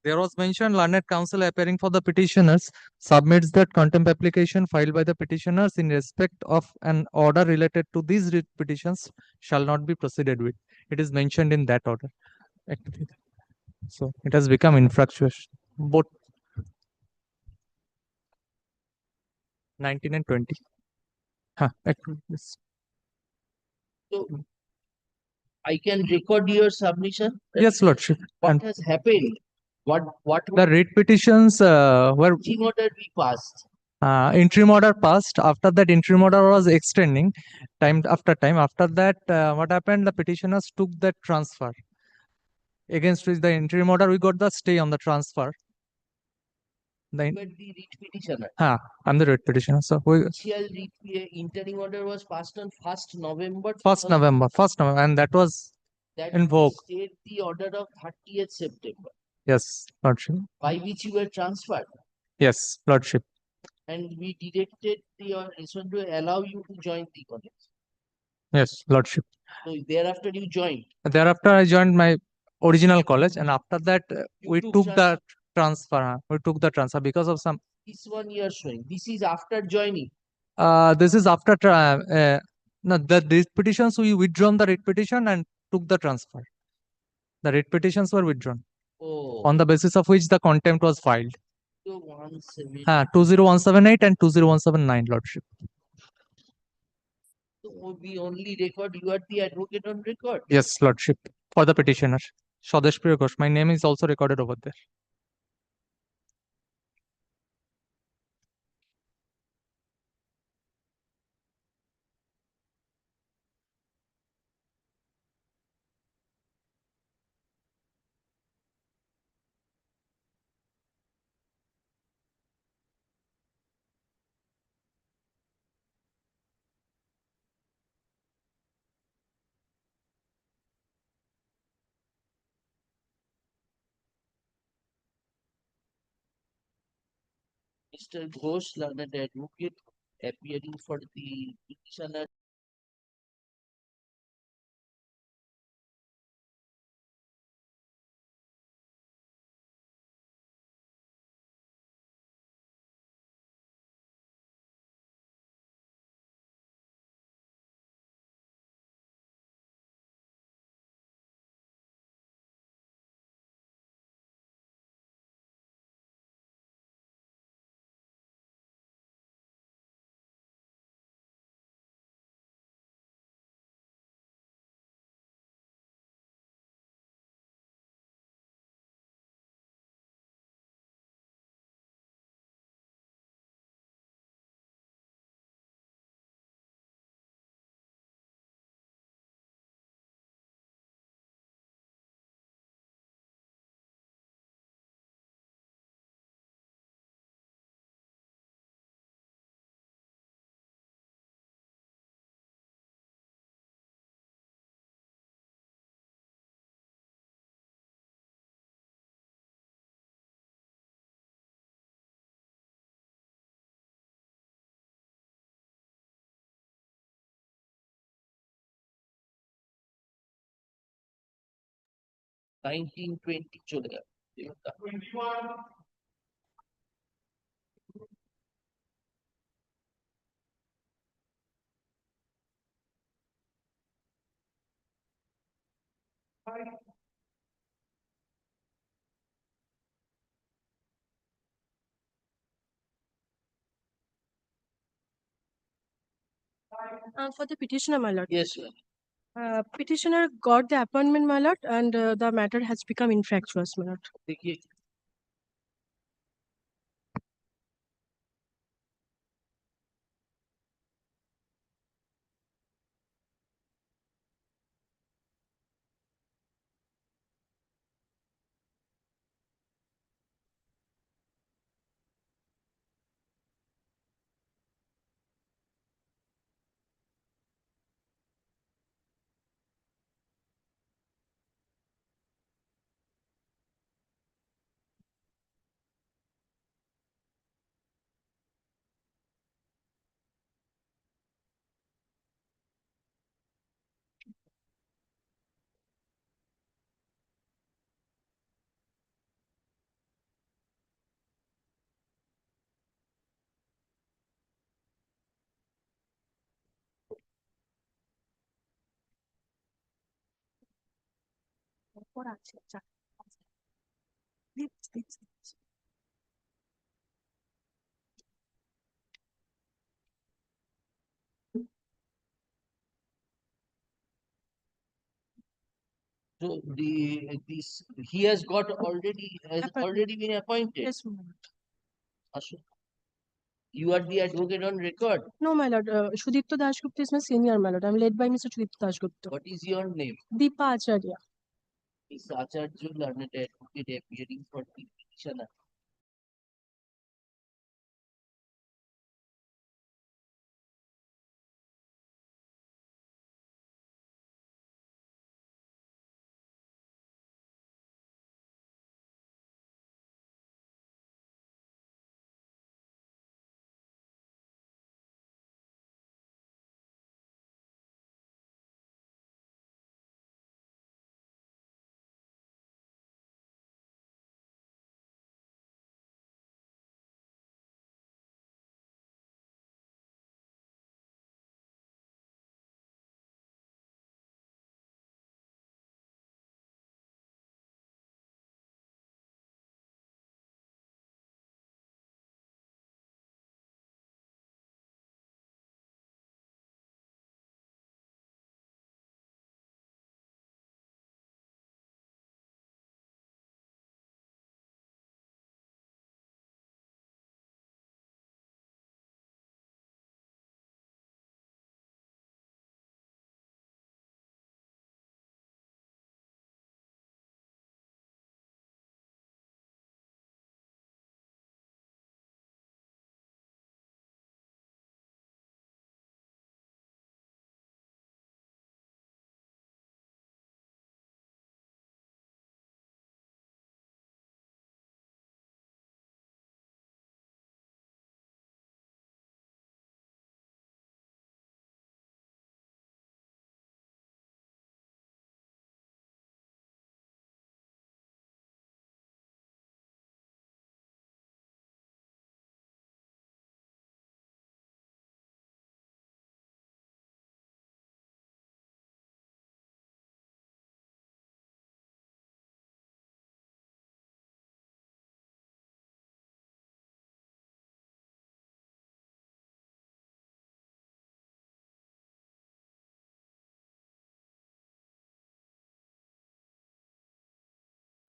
there was mentioned learned counsel appearing for the petitioners submits that contempt application filed by the petitioners in respect of an order related to these writ petitions shall not be proceeded with. It is mentioned in that order. Actually. So it has become infructuous. Both 19 and 20. Yes. So I can record your submission. Yes, Lordship. What And has happened? What the writ petitions were team order we passed? interim order passed. After that, interim order was extending time after time. After that, what happened? The petitioners took that transfer. Against which the interim order, we got the stay on the transfer. You were the writ petitioner. I'm the writ petitioner. So we Initial interim order was passed on 1st November. 1st November, and that was That in vogue. stayed the order of 30th September, Yes, Lordship. by which you were transferred. Yes, Lordship. And we directed the order to allow you to join the college. Yes, Lordship. So thereafter you joined. Thereafter, I joined my original college, and after that, we took the transfer. We took the transfer because of some. This one you are showing. This is after joining. This is after no, these petitions we withdrawn the writ petition and took the transfer. The writ petitions were withdrawn. Oh. On the basis of which the contempt was filed. 20178. 20178 and 20179, Lordship. So we only record you are the advocate on record. Yes, Lordship. For the petitioner, Swadesh Priya Ghosh. My name is also recorded over there. Mr. Ghosh, learned advocate, appearing for the petitioner. Nineteen 20 চলে যাবে। For the petitioner, my lord. Yes, sir. Petitioner got the appointment, my lord, and the matter has become infractuous, my lord. देखिए So this he has already been appointed. Yes, my lord. Ashok, you are the advocate on record. No, my lord. Shudipto Dashgupta is my senior, my lord. I'm led by Mr. Shudipto Dashgupta. What is your name? Deepa Acharya. Is Acharya learned advocate appearing for the petitioner?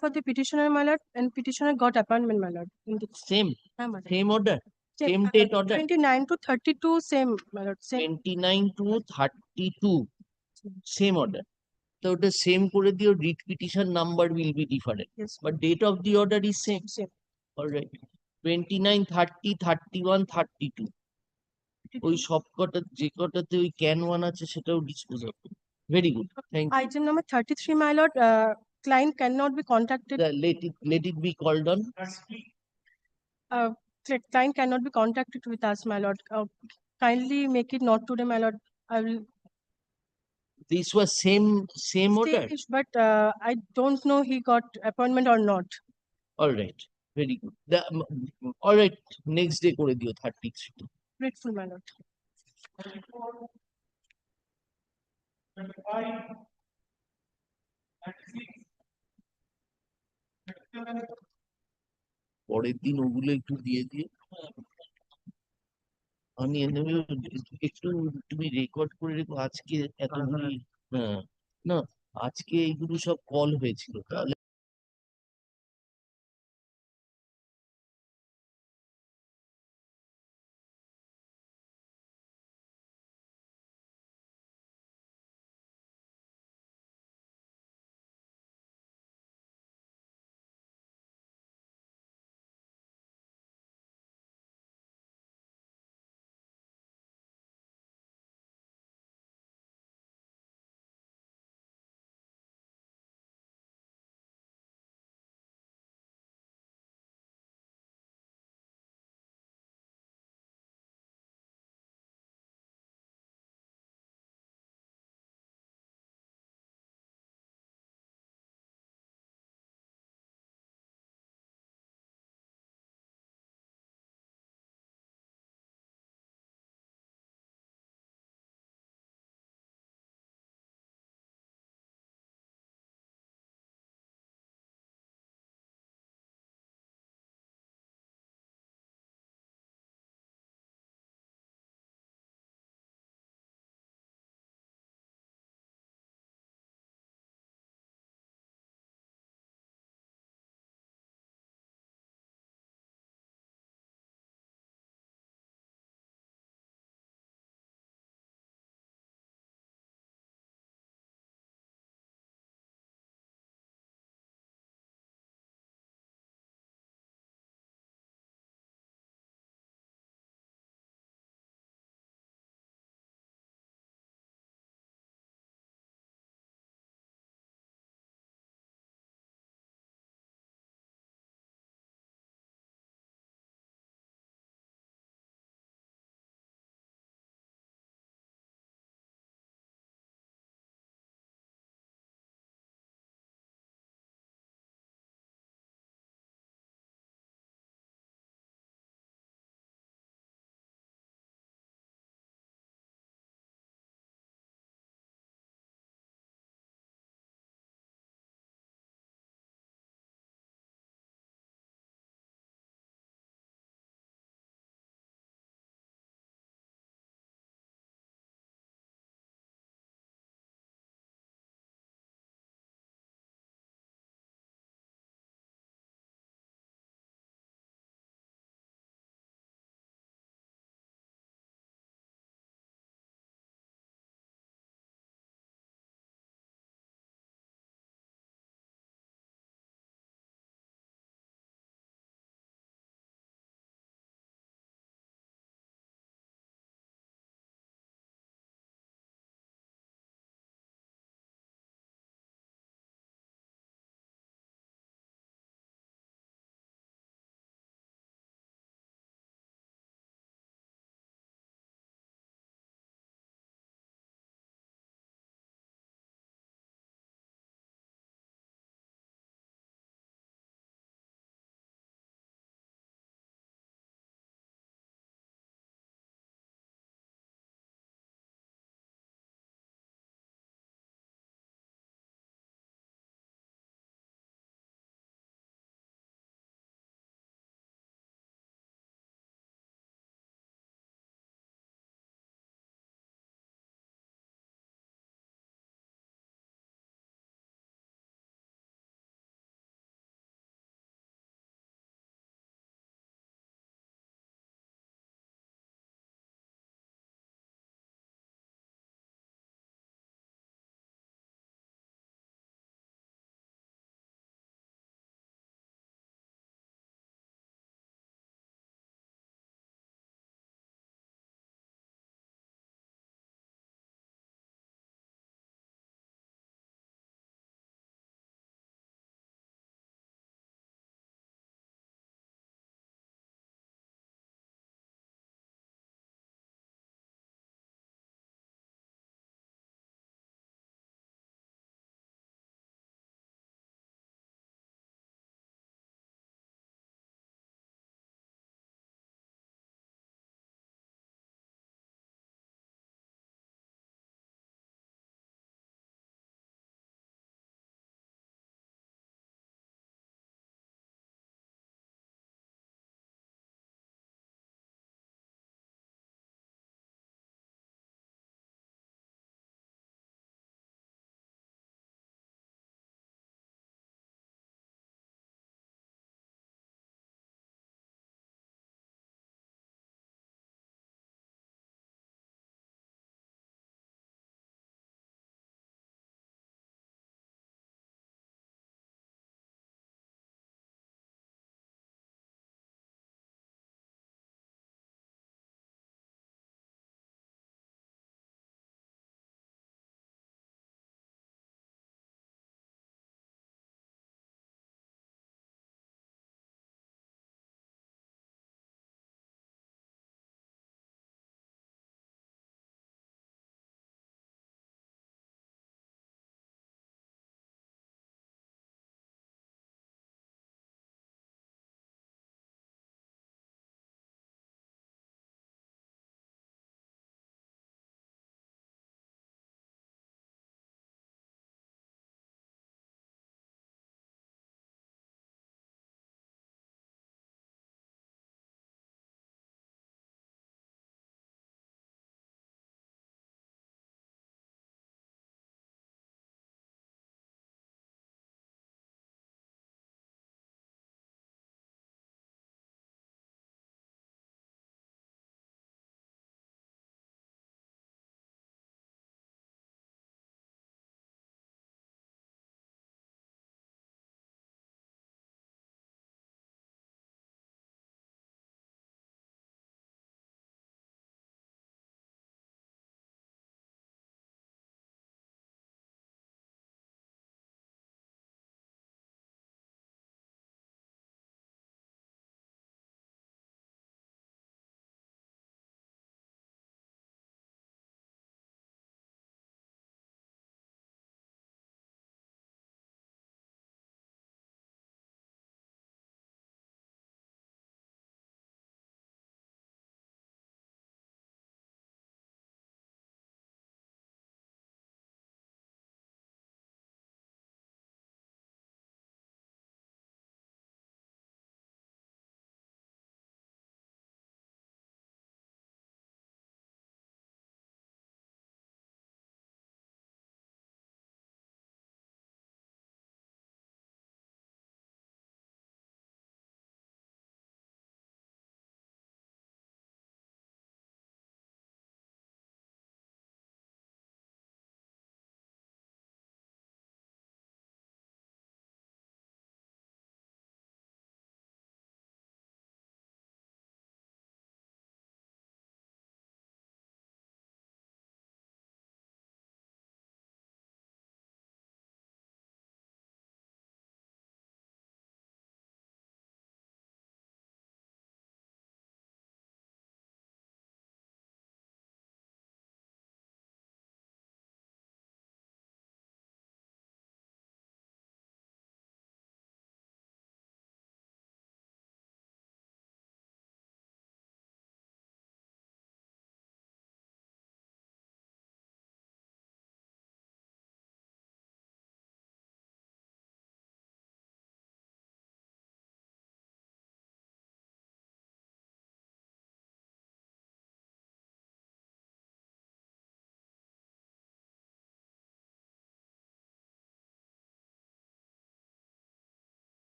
For the petitioner, my lord, and petitioner got appointment, my lord. Same. Yeah, my lord. Same order. Same date order. 29 to 32, same, my lord. Same. 29 to 32. Same order. So the same করে দিও, read petition number will be different. Yes. But date of the order is same. Same. All right. 29, 30, 31, 32. ওই সব কটা যে কটাতে ওই can one আছে সেটাও dispose হবে। Very good. Thank you. Item number 33, my lord. Client cannot be contacted. Let it be called on. Client cannot be contacted with us, my lord. Kindly make it not today, my lord. I will. This was same order. Same, but I don't know he got appointment or not. All right. Very good. All right. Next day করে দিও 33. Grateful, my lord. পরের দিন ওগুলো একটু দিয়ে দিয়ে আমি একটু তুমি রেকর্ড করে রেখো আজকে এতগুলি, হ্যাঁ, না আজকে এইগুলো সব কল হয়েছিল তাহলে